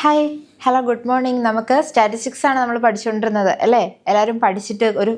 Hi hello good morning. നമുക്ക് statistics ആണ് നമ്മൾ പഠിച്ചുകൊണ്ടിരുന്നത് അല്ലേ? എല്ലാവരും പഠിച്ചിട്ട് ഒരു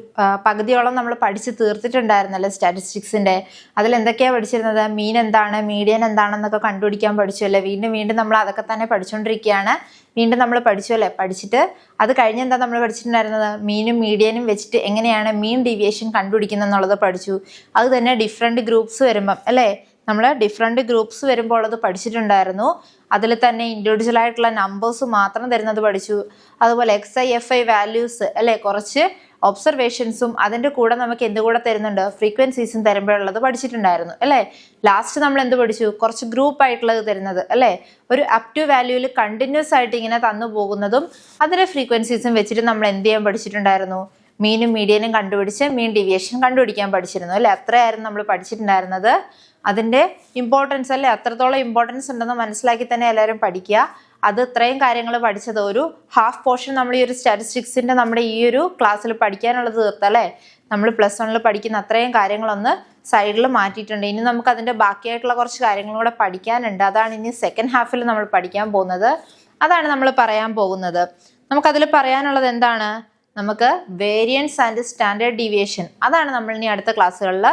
പകുതിയോളം നമ്മൾ പഠിച്ച് തീർത്തിട്ടുണ്ടായിരുന്നല്ലേ സ്റ്റാറ്റിസ്റ്റിക്സിൻ്റെ. അതിലെന്തൊക്കെയാണ് പഠിച്ചിരുന്നത്? മീൻ എന്താണ്, മീഡിയൻ എന്താണെന്നൊക്കെ കണ്ടുപിടിക്കാൻ പഠിച്ചു അല്ലേ? വീണ്ടും നമ്മൾ അതൊക്കെ തന്നെ പഠിച്ചുകൊണ്ടിരിക്കുകയാണ്. വീണ്ടും നമ്മൾ പഠിച്ചു അല്ലേ? പഠിച്ചിട്ട് അത് കഴിഞ്ഞ് എന്താ നമ്മൾ പഠിച്ചിട്ടുണ്ടായിരുന്നത്? മീനും മീഡിയനും വെച്ചിട്ട് എങ്ങനെയാണ് മീൻ ഡീവിയേഷൻ കണ്ടുപിടിക്കുന്നത് എന്നുള്ളത് പഠിച്ചു. അത് തന്നെ ഡിഫറെൻറ്റ് ഗ്രൂപ്പ്സ് വരുമ്പം അല്ലേ, നമ്മൾ ഡിഫറെൻറ്റ് ഗ്രൂപ്പ്സ് വരുമ്പോൾ അത് പഠിച്ചിട്ടുണ്ടായിരുന്നു. അതിൽ തന്നെ ഇൻഡിവിജ്വൽ ആയിട്ടുള്ള നമ്പേഴ്സ് മാത്രം തരുന്നത് പഠിച്ചു. അതുപോലെ XI വാല്യൂസ് അല്ലേ, കുറച്ച് ഒബ്സർവേഷൻസും അതിൻ്റെ കൂടെ നമുക്ക് എന്തുകൂടെ തരുന്നുണ്ട്, ഫ്രീക്വൻസീസും തരുമ്പോഴുള്ളത് പഠിച്ചിട്ടുണ്ടായിരുന്നു അല്ലേ. ലാസ്റ്റ് നമ്മൾ എന്ത് പഠിച്ചു? കുറച്ച് ഗ്രൂപ്പ് ആയിട്ടുള്ളത് തരുന്നത് അല്ലേ, ഒരു അപ് ടു വാല്യൂവിൽ കണ്ടിന്യൂസ് ആയിട്ട് ഇങ്ങനെ തന്നു പോകുന്നതും അതിൻ്റെ ഫ്രീക്വൻസീസും വെച്ചിട്ട് നമ്മൾ എന്ത് ചെയ്യാൻ പഠിച്ചിട്ടുണ്ടായിരുന്നു? മീനും മീഡിയനും കണ്ടുപിടിച്ച് മീൻ ഡീവിയേഷൻ കണ്ടുപിടിക്കാൻ പഠിച്ചിരുന്നു അല്ലേ. അത്രയായിരുന്നു നമ്മൾ പഠിച്ചിട്ടുണ്ടായിരുന്നത്. അതിൻ്റെ ഇമ്പോർട്ടൻസ് അല്ലേ, അത്രത്തോളം ഇമ്പോർട്ടൻസ് ഉണ്ടെന്ന് മനസ്സിലാക്കി തന്നെ എല്ലാവരും പഠിക്കുക. അത് ഇത്രയും കാര്യങ്ങൾ പഠിച്ചത് ഒരു ഹാഫ് പോർഷൻ നമ്മൾ ഈ ഒരു സ്റ്റാറ്റിസ്റ്റിക്സിൻ്റെ നമ്മുടെ ഈ ഒരു ക്ലാസ്സിൽ പഠിക്കാനുള്ളത് തീർത്തല്ലേ. നമ്മൾ +1 പഠിക്കുന്ന അത്രയും കാര്യങ്ങളൊന്ന് സൈഡിൽ മാറ്റിയിട്ടുണ്ട്. ഇനി നമുക്ക് അതിൻ്റെ ബാക്കിയായിട്ടുള്ള കുറച്ച് കാര്യങ്ങളും കൂടെ പഠിക്കാനുണ്ട്. അതാണ് ഇനി സെക്കൻഡ് ഹാഫിൽ നമ്മൾ പഠിക്കാൻ പോകുന്നത്. അതാണ് നമ്മൾ പറയാൻ പോകുന്നത്. നമുക്കതിൽ പറയാനുള്ളത് എന്താണ്? നമുക്ക് വേരിയൻസ് ആൻഡ് സ്റ്റാൻഡേർഡ് ഡീവിയേഷൻ, അതാണ് നമ്മൾ ഇനി അടുത്ത ക്ലാസ്സുകളിൽ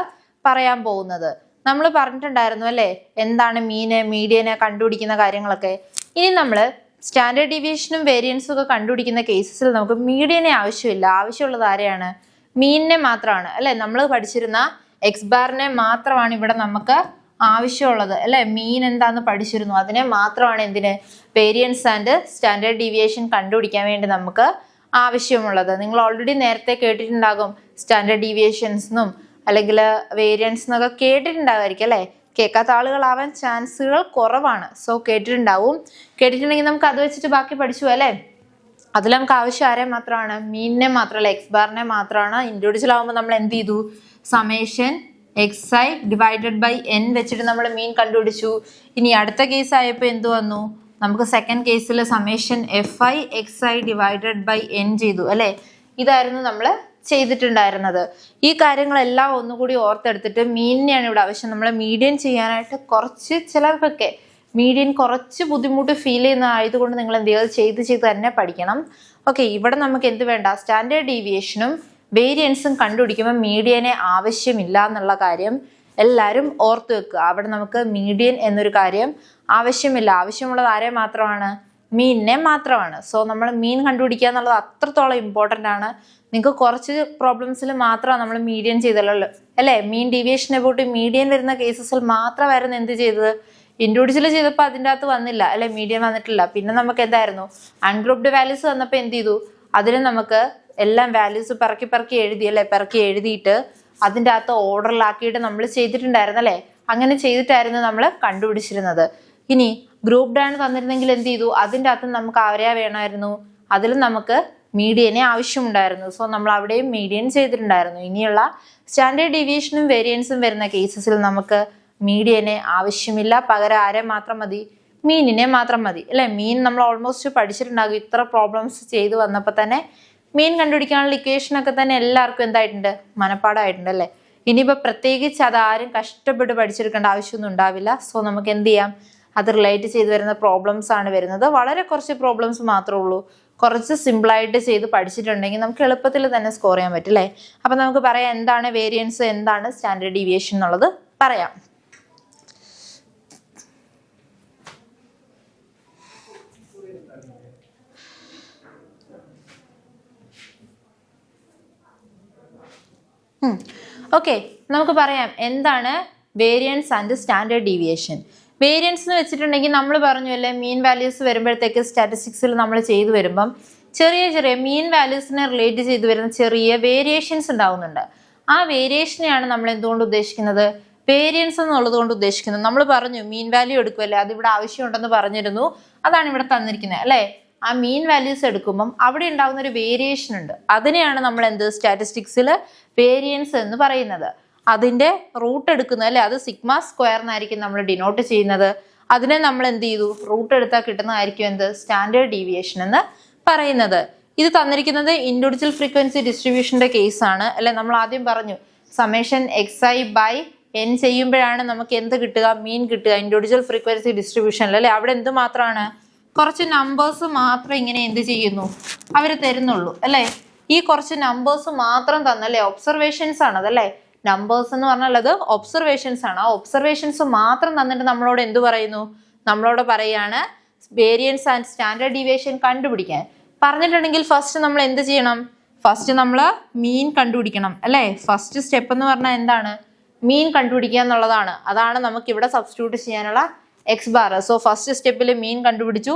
പറയാൻ പോകുന്നത്. നമ്മൾ പറഞ്ഞിട്ടുണ്ടായിരുന്നു അല്ലേ, എന്താണ് മീന് മീഡിയനെ കണ്ടുപിടിക്കുന്ന കാര്യങ്ങളൊക്കെ. ഇനി നമ്മൾ സ്റ്റാൻഡേർഡ് ഡീവിയേഷനും വേരിയൻസും ഒക്കെ കണ്ടുപിടിക്കുന്ന കേസസിൽ നമുക്ക് മീഡിയനെ ആവശ്യമില്ല. ആവശ്യമുള്ളത് ആരെയാണ്? മീനിനെ മാത്രമാണ് അല്ലേ. നമ്മൾ പഠിച്ചിരുന്ന X-ബാറിനെ മാത്രമാണ് ഇവിടെ നമുക്ക് ആവശ്യമുള്ളത് അല്ലേ. മീൻ എന്താന്ന് പഠിച്ചിരുന്നു, അതിനെ മാത്രമാണ് എന്തിന്, വേരിയൻസ് ആൻഡ് സ്റ്റാൻഡേർഡ് ഡീവിയേഷൻ കണ്ടുപിടിക്കാൻ വേണ്ടി നമുക്ക് ആവശ്യമുള്ളത്. നിങ്ങൾ ഓൾറെഡി നേരത്തെ കേട്ടിട്ടുണ്ടാകും സ്റ്റാൻഡേർഡ് ഡീവിയേഷൻസെന്നും അല്ലെങ്കിൽ വേരിയൻസ് എന്നൊക്കെ കേട്ടിട്ടുണ്ടാകുമായിരിക്കും അല്ലേ. കേൾക്കാത്ത ആളുകളാവാൻ ചാൻസുകൾ കുറവാണ്. സോ കേട്ടിട്ടുണ്ടെങ്കിൽ നമുക്ക് അത് വെച്ചിട്ട് ബാക്കി പഠിച്ചു അല്ലേ. അതിൽ നമുക്ക് ആവശ്യം ആരെ മാത്രമാണ്? മീനിനെ മാത്രമല്ല, X-ബാറിനെ മാത്രമാണ്. ഇൻഡിവിജ്വൽ ആകുമ്പോൾ നമ്മൾ എന്ത് ചെയ്തു? സമ്മേഷൻ XI/N വെച്ചിട്ട് നമ്മൾ മീൻ കണ്ടുപിടിച്ചു. ഇനി അടുത്ത കേസ് ആയപ്പോൾ എന്ത് വന്നു? നമുക്ക് സെക്കൻഡ് കേസിൽ സമ്മേഷൻ FI/XI/N ചെയ്തു അല്ലേ. ഇതായിരുന്നു നമ്മൾ ചെയ്തിട്ടുണ്ടായിരുന്നത്. ഈ കാര്യങ്ങളെല്ലാം ഒന്നുകൂടി ഓർത്തെടുത്തിട്ട് മീനിനെയാണ് ഇവിടെ ആവശ്യം. നമ്മൾ മീഡിയൻ ചെയ്യാനായിട്ട് കുറച്ച് ചിലർക്കൊക്കെ മീഡിയൻ കുറച്ച് ബുദ്ധിമുട്ട് ഫീൽ ചെയ്യുന്ന ആയതുകൊണ്ട് നിങ്ങൾ എന്ത് ചെയ്യുക, ചെയ്ത് തന്നെ പഠിക്കണം. ഓക്കെ, ഇവിടെ നമുക്ക് എന്ത് വേണ്ട? സ്റ്റാൻഡേർഡ് ഡീവിയേഷനും വേരിയൻസും കണ്ടുപിടിക്കുമ്പോൾ മീഡിയനെ ആവശ്യമില്ല എന്നുള്ള കാര്യം എല്ലാവരും ഓർത്ത് വെക്കുക. അവിടെ നമുക്ക് മീഡിയൻ എന്നൊരു കാര്യം ആവശ്യമില്ല. ആവശ്യമുള്ളത് ആരെ മാത്രമാണ്? മീനിനെ മാത്രമാണ്. സോ നമ്മൾ മീൻ കണ്ടുപിടിക്കുക എന്നുള്ളത് അത്രത്തോളം ഇമ്പോർട്ടൻ്റ് ആണ്. നിങ്ങൾക്ക് കുറച്ച് പ്രോബ്ലംസിൽ മാത്രമാണ് നമ്മൾ മീഡിയൻ ചെയ്തല്ലോ അല്ലേ. മീൻ ഡീവിയേഷനെ പോയിട്ട് മീഡിയൻ വരുന്ന കേസസിൽ മാത്രമായിരുന്നു എന്ത് ചെയ്തത്, ഇൻഡിവിജ്വൽ ചെയ്തപ്പോൾ അതിൻ്റെ അകത്ത് വന്നില്ല അല്ലെ, മീഡിയൻ വന്നിട്ടില്ല. പിന്നെ നമുക്ക് എന്തായിരുന്നു, അൺഗ്രൂപ്ഡ് വാല്യൂസ് വന്നപ്പോൾ എന്ത് ചെയ്തു, അതിന് നമുക്ക് എല്ലാം വാല്യൂസ് പെറുക്കി എഴുതി അല്ലെ. പെറുക്കി എഴുതിയിട്ട് അതിൻ്റെ അകത്ത് ഓർഡറിലാക്കിയിട്ട് നമ്മൾ ചെയ്തിട്ടുണ്ടായിരുന്നു അല്ലേ. അങ്ങനെ ചെയ്തിട്ടായിരുന്നു നമ്മൾ കണ്ടുപിടിച്ചിരുന്നത്. ഇനി ഗ്രൂപ്പ്ഡ് ആണ് തന്നിരുന്നെങ്കിൽ എന്ത് ചെയ്തു, അതിൻ്റെ അകത്ത് നമുക്ക് ആരെയാ വേണമായിരുന്നു, അതിൽ നമുക്ക് മീഡിയനെ ആവശ്യമുണ്ടായിരുന്നു. സോ നമ്മൾ അവിടെയും മീഡിയൻ ചെയ്തിട്ടുണ്ടായിരുന്നു. ഇനിയുള്ള സ്റ്റാൻഡേർഡ് ഡീവിയേഷനും വേരിയൻസും വരുന്ന കേസസിൽ നമുക്ക് മീഡിയനെ ആവശ്യമില്ല. പകരം ആരെ മാത്രം മതി? മീനിനെ മാത്രം മതി അല്ലേ. മീൻ നമ്മൾ ഓൾമോസ്റ്റ് പഠിച്ചിട്ടുണ്ടാകും. ഇത്ര പ്രോബ്ലംസ് ചെയ്ത് വന്നപ്പോൾ തന്നെ മീൻ കണ്ടുപിടിക്കാനുള്ള ഇക്വേഷനൊക്കെ തന്നെ എല്ലാവർക്കും എന്തായിട്ടുണ്ട്, മനപ്പാടമായിട്ടുണ്ട് അല്ലേ. ഇനിയിപ്പോൾ പ്രത്യേകിച്ച് അതാരും കഷ്ടപ്പെട്ട് പഠിച്ചെടുക്കേണ്ട ആവശ്യമൊന്നും ഉണ്ടാവില്ല. സോ നമുക്ക് എന്ത് ചെയ്യാം, അത് റിലേറ്റ് ചെയ്ത് വരുന്ന പ്രോബ്ലംസ് ആണ് വരുന്നത്. വളരെ കുറച്ച് പ്രോബ്ലംസ് മാത്രമേ ഉള്ളൂ. കുറച്ച് സിമ്പിളായിട്ട് ചെയ്ത് പഠിച്ചിട്ടുണ്ടെങ്കിൽ നമുക്ക് എളുപ്പത്തിൽ തന്നെ സ്കോർ ചെയ്യാൻ പറ്റും അല്ലേ. അപ്പം നമുക്ക് പറയാം എന്താണ് വേരിയൻസ്, എന്താണ് സ്റ്റാൻഡേർഡ് ഡീവിയേഷൻ എന്നുള്ളത് പറയാം. ഓക്കെ, നമുക്ക് പറയാം എന്താണ് variance and standard deviation. Variance എന്ന് വെച്ചിട്ടുണ്ടെങ്കിൽ നമ്മൾ പറഞ്ഞു അല്ലേ, മീൻ വാല്യൂസ് വരുമ്പോഴത്തേക്ക് സ്റ്റാറ്റിസ്റ്റിക്സിൽ നമ്മൾ ചെയ്തു വരുമ്പം ചെറിയ മീൻ വാല്യൂസിനെ റിലേറ്റ് ചെയ്ത് വരുന്ന ചെറിയ വേരിയേഷൻസ് ഉണ്ടാവുന്നുണ്ട്. ആ വേരിയേഷനെയാണ് നമ്മൾ എന്തുകൊണ്ട് ഉദ്ദേശിക്കുന്നത്, വേരിയൻസ് എന്നുള്ളത് കൊണ്ട് ഉദ്ദേശിക്കുന്നത്. നമ്മൾ പറഞ്ഞു മീൻ വാല്യൂ എടുക്കുമല്ലേ, അതിവിടെ ആവശ്യമുണ്ടെന്ന് പറഞ്ഞിരുന്നു. അതാണ് ഇവിടെ തന്നിരിക്കുന്നത് അല്ലേ. ആ മീൻ വാല്യൂസ് എടുക്കുമ്പം അവിടെ ഉണ്ടാകുന്ന ഒരു വേരിയേഷൻ ഉണ്ട്. അതിനെയാണ് നമ്മൾ സ്റ്റാറ്റിസ്റ്റിക്സിൽ വേരിയൻസ് എന്ന് പറയുന്നത്. അതിൻ്റെ റൂട്ട് എടുക്കുന്നത് അല്ലേ, അത് σ² എന്നായിരിക്കും നമ്മൾ ഡിനോട്ട് ചെയ്യുന്നത്. അതിനെ നമ്മൾ എന്ത് ചെയ്തു, റൂട്ട് എടുത്താൽ കിട്ടുന്നതായിരിക്കും സ്റ്റാൻഡേർഡ് ഡീവിയേഷൻ എന്ന് പറയുന്നത്. ഇത് തന്നിരിക്കുന്നത് ഇൻഡിവിജ്വൽ ഫ്രീക്വൻസി ഡിസ്ട്രിബ്യൂഷൻ്റെ കേസാണ് അല്ലെ. നമ്മൾ ആദ്യം പറഞ്ഞു സമ്മേഷൻ XI/N ചെയ്യുമ്പോഴാണ് നമുക്ക് എന്ത് കിട്ടുക, മീൻ കിട്ടുക ഇൻഡിവിജ്വൽ ഫ്രീക്വൻസി ഡിസ്ട്രിബ്യൂഷനിൽ അല്ലെ. അവിടെ എന്ത് മാത്രമാണ്, കുറച്ച് നമ്പേഴ്സ് മാത്രം ഇങ്ങനെ എന്ത് ചെയ്യുന്നു, അവർ തരുന്നുള്ളൂ അല്ലേ. ഈ കുറച്ച് നമ്പേഴ്സ് മാത്രം തന്നല്ലേ, ഒബ്സർവേഷൻസ് ആണ് അതല്ലേ. നമ്പേഴ്സ് എന്ന് പറഞ്ഞാൽ അത് ഒബ്സർവേഷൻസ് ആണ്. ആ ഒബ്സർവേഷൻസ് മാത്രം തന്നിട്ട് നമ്മളോട് എന്ത് പറയുന്നു, നമ്മളോട് പറയാണ് വേരിയൻസ് ആൻഡ് സ്റ്റാൻഡേർഡ് ഡീവിയേഷൻ കണ്ടുപിടിക്കാൻ പറഞ്ഞിട്ടുണ്ടെങ്കിൽ ഫസ്റ്റ് നമ്മൾ എന്ത് ചെയ്യണം, ഫസ്റ്റ് നമ്മൾ മീൻ കണ്ടുപിടിക്കണം അല്ലേ. ഫസ്റ്റ് സ്റ്റെപ്പ് എന്ന് പറഞ്ഞാൽ എന്താണ്, മീൻ കണ്ടുപിടിക്കുക എന്നുള്ളതാണ്. അതാണ് നമുക്ക് ഇവിടെ സബ്സ്റ്റിറ്റ്യൂട്ട് ചെയ്യാനുള്ള എക്സ് ബാർ. സോ ഫസ്റ്റ് സ്റ്റെപ്പിൽ മീൻ കണ്ടുപിടിച്ചു.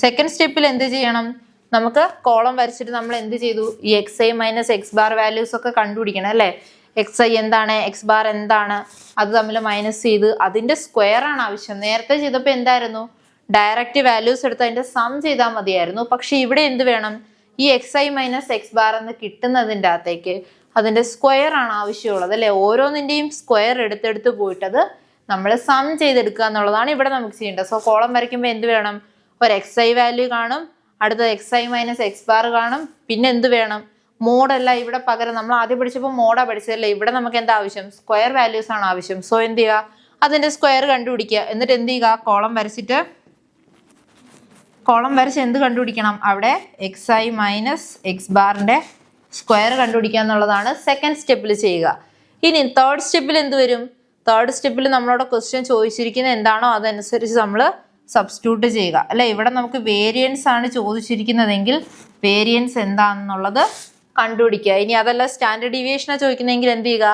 സെക്കൻഡ് സ്റ്റെപ്പിൽ എന്ത് ചെയ്യണം, നമുക്ക് കോളം വരച്ചിട്ട് നമ്മൾ എന്ത് ചെയ്തു, ഈ X I minus X bar values ഒക്കെ കണ്ടുപിടിക്കണം അല്ലേ. എക്സ് ഐ എന്താണ്, എക്സ് ബാർ എന്താണ്, അത് തമ്മിൽ മൈനസ് ചെയ്ത് അതിന്റെ സ്ക്വയർ ആണ് ആവശ്യം. നേരത്തെ ചെയ്തപ്പോൾ എന്തായിരുന്നു, ഡയറക്റ്റ് വാല്യൂസ് എടുത്ത് അതിന്റെ സം ചെയ്താൽ മതിയായിരുന്നു. പക്ഷെ ഇവിടെ എന്ത് വേണം, ഈ X I minus X bar എന്ന് കിട്ടുന്നതിൻ്റെ അകത്തേക്ക് അതിന്റെ സ്ക്വയർ ആണ് ആവശ്യമുള്ളത് അല്ലെ. ഓരോന്നിന്റെയും സ്ക്വയർ എടുത്തെടുത്ത് പോയിട്ടത് നമ്മൾ സം ചെയ്തെടുക്കുക എന്നുള്ളതാണ് ഇവിടെ നമുക്ക് ചെയ്യേണ്ടത്. സോ കോളം വരയ്ക്കുമ്പോൾ എന്ത് വേണം, ഒരു എക്സ് ഐ വാല്യൂ കാണും, അടുത്ത X I minus X bar കാണും, പിന്നെ എന്ത് വേണം, മോഡല്ല ഇവിടെ പകരം നമ്മൾ ആദ്യം പഠിച്ചപ്പോൾ മോഡാ പഠിച്ചതല്ലേ. ഇവിടെ നമുക്ക് എന്താ ആവശ്യം, സ്ക്വയർ വാല്യൂസ് ആണ് ആവശ്യം. സോ എന്ത് ചെയ്യുക, അതിന്റെ സ്ക്വയർ കണ്ടുപിടിക്കുക. എന്നിട്ട് എന്ത് ചെയ്യുക, കോളം വരച്ച് എന്ത് കണ്ടുപിടിക്കണം, അവിടെ എക്സ് ഐ മൈനസ് എക്സ് ബാറിന്റെ സ്ക്വയർ കണ്ടുപിടിക്കുക എന്നുള്ളതാണ് സെക്കൻഡ് സ്റ്റെപ്പിൽ ചെയ്യുക. ഇനി തേർഡ് സ്റ്റെപ്പിൽ എന്ത് വരും, തേർഡ് സ്റ്റെപ്പിൽ നമ്മളോട് ക്വസ്റ്റ്യൻ ചോദിച്ചിരിക്കുന്നത് എന്താണോ അതനുസരിച്ച് നമ്മൾ സബ്സ്റ്റിറ്റ്യൂട്ട് ചെയ്യുക അല്ലെ. ഇവിടെ നമുക്ക് വേരിയൻസ് ആണ് ചോദിച്ചിരിക്കുന്നതെങ്കിൽ വേരിയൻസ് എന്താണെന്നുള്ളത് കണ്ടുപിടിക്കുക. ഇനി അതല്ല സ്റ്റാൻഡേർഡ് ഡീവിയേഷനാണ് ചോദിക്കുന്നതെങ്കിൽ എന്ത് ചെയ്യുക,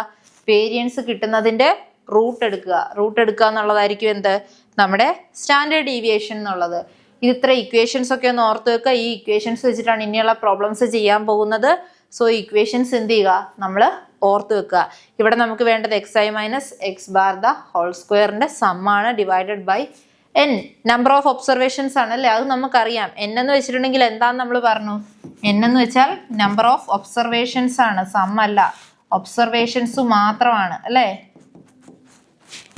വേരിയൻസ് കിട്ടുന്നതിന്റെ റൂട്ട് എടുക്കുക എന്നുള്ളതായിരിക്കും എന്ത്, നമ്മുടെ സ്റ്റാൻഡേർഡ് ഡീവിയേഷൻ എന്നുള്ളത്. ഇത് ഇത്ര ഇക്വേഷൻസ് ഒക്കെ ഒന്ന് ഓർത്ത് വെക്കുക. ഈ ഇക്വേഷൻസ് വെച്ചിട്ടാണ് ഇനിയുള്ള പ്രോബ്ലംസ് ചെയ്യാൻ പോകുന്നത്. സോ ഇക്വേഷൻസ് എന്ത് ചെയ്യുക, നമ്മൾ ഓർത്ത് വെക്കുക. ഇവിടെ നമുക്ക് വേണ്ടത് X I minus X bar the whole സ്ക്വയറിന്റെ സമ്മാണ് divided by N. Number of observations ആണ് അല്ലേ, അത് നമുക്കറിയാം. എൻ എന്ന് വെച്ചിട്ടുണ്ടെങ്കിൽ എന്താന്ന് നമ്മൾ പറഞ്ഞു, എൻ എന്ന് വെച്ചാൽ നമ്പർ ഓഫ് ഒബ്സർവേഷൻസ് ആണ്, സം അല്ല, ഒബ്സർവേഷൻസ് മാത്രമാണ് അല്ലേ.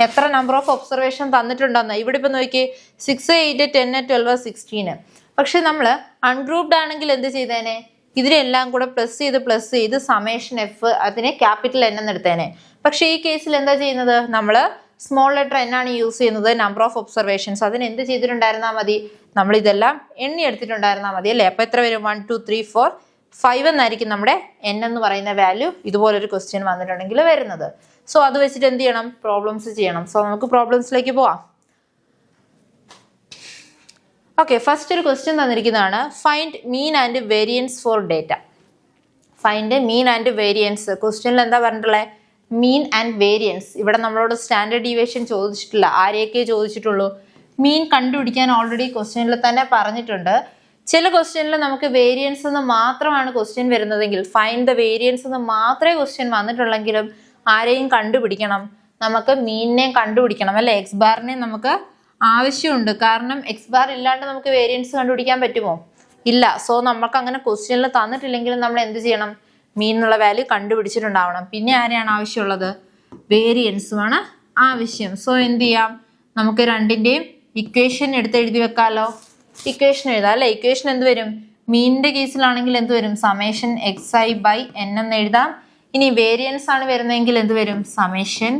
എത്ര നമ്പർ ഓഫ് ഒബ്സർവേഷൻ തന്നിട്ടുണ്ടെന്ന് ഇവിടെ ഇപ്പൊ നോക്കി, 6, 8, 10, 12, 16. പക്ഷെ നമ്മൾ അൺഗ്രൂപ്ഡ് ആണെങ്കിൽ എന്ത് ചെയ്തേനെ, ഇതിനെല്ലാം കൂടെ പ്ലസ് ചെയ്ത് സമേഷൻ എഫ് അതിനെ ക്യാപിറ്റൽ എൻ എന്ന് എടുത്തേനെ. പക്ഷെ ഈ കേസിൽ എന്താ ചെയ്യുന്നത്, നമ്മൾ സ്മോൾ ലെറ്റർ എൻ ആണ് യൂസ് ചെയ്യുന്നത്. നമ്പർ ഓഫ് ഒബ്സർവേഷൻസ് അതിന് എന്ത് ചെയ്തിട്ടുണ്ടായിരുന്നാൽ മതി, നമ്മൾ ഇതെല്ലാം എണ്ണി എടുത്തിട്ടുണ്ടായിരുന്നാൽ മതി അല്ലേ. അപ്പൊ എത്ര വരും, 1, 2, 3, 4, 5 എന്നായിരിക്കും നമ്മുടെ എൻ എന്ന് പറയുന്ന വാല്യൂ ഇതുപോലൊരു ക്വസ്റ്റ്യൻ വന്നിട്ടുണ്ടെങ്കിൽ വരുന്നത്. സോ അത് വെച്ചിട്ട് എന്ത് ചെയ്യണം, പ്രോബ്ലംസ് ചെയ്യണം. സോ നമുക്ക് പ്രോബ്ലംസിലേക്ക് പോവാം. ഓക്കെ, ഫസ്റ്റ് ഒരു ക്വസ്റ്റ്യൻ തന്നിരിക്കുന്നതാണ്, find mean and variance for data. Find mean and variance. ക്വസ്റ്റ്യനിൽ എന്താ പറഞ്ഞിട്ടുള്ളത്, മീൻ ആൻഡ് വേരിയൻസ്. ഇവിടെ നമ്മളോട് സ്റ്റാൻഡേർഡ് ഡീവിയേഷൻ ചോദിച്ചിട്ടില്ല, ആരെയൊക്കെ ചോദിച്ചിട്ടുള്ളൂ, മീൻ കണ്ടുപിടിക്കാൻ ഓൾറെഡി ക്വസ്റ്റ്യനിൽ തന്നെ പറഞ്ഞിട്ടുണ്ട്. ചില ക്വസ്റ്റ്യനിൽ നമുക്ക് വേരിയൻസ് എന്ന് മാത്രമാണ് ക്വസ്റ്റ്യൻ വരുന്നതെങ്കിൽ, ഫൈൻഡ് ദ വേരിയൻസ് എന്ന് മാത്രമേ ക്വസ്റ്റ്യൻ വന്നിട്ടുള്ളെങ്കിലും ആരെയും കണ്ടുപിടിക്കണം, നമുക്ക് മീനിനെയും കണ്ടുപിടിക്കണം അല്ലെ. എക്സ് ബാറിനെ നമുക്ക് ആവശ്യമുണ്ട്, കാരണം എക്സ് ബാർ ഇല്ലാണ്ട് നമുക്ക് വേരിയൻസ് കണ്ടുപിടിക്കാൻ പറ്റുമോ, ഇല്ല. സോ നമുക്ക് അങ്ങനെ ക്വസ്റ്റ്യനിൽ തന്നിട്ടില്ലെങ്കിലും നമ്മൾ എന്ത് ചെയ്യണം, മീനിനുള്ള വാല്യൂ കണ്ടുപിടിച്ചിട്ടുണ്ടാവണം. പിന്നെ ആരെയാണ് ആവശ്യമുള്ളത്, വേരിയൻസുമാണ് ആവശ്യം. സോ എന്ത് ചെയ്യാം, നമുക്ക് രണ്ടിൻ്റെയും ഇക്വേഷൻ എടുത്ത് എഴുതി വെക്കാമല്ലോ. ഇക്വേഷൻ എഴുതാം അല്ലെ. ഇക്വേഷൻ എന്ത് വരും, മീനിന്റെ കേസിലാണെങ്കിൽ എന്ത് വരും, summation X I by N എന്ന് എഴുതാം. ഇനി വേരിയൻസ് ആണ് വരുന്നതെങ്കിൽ എന്ത് വരും, summation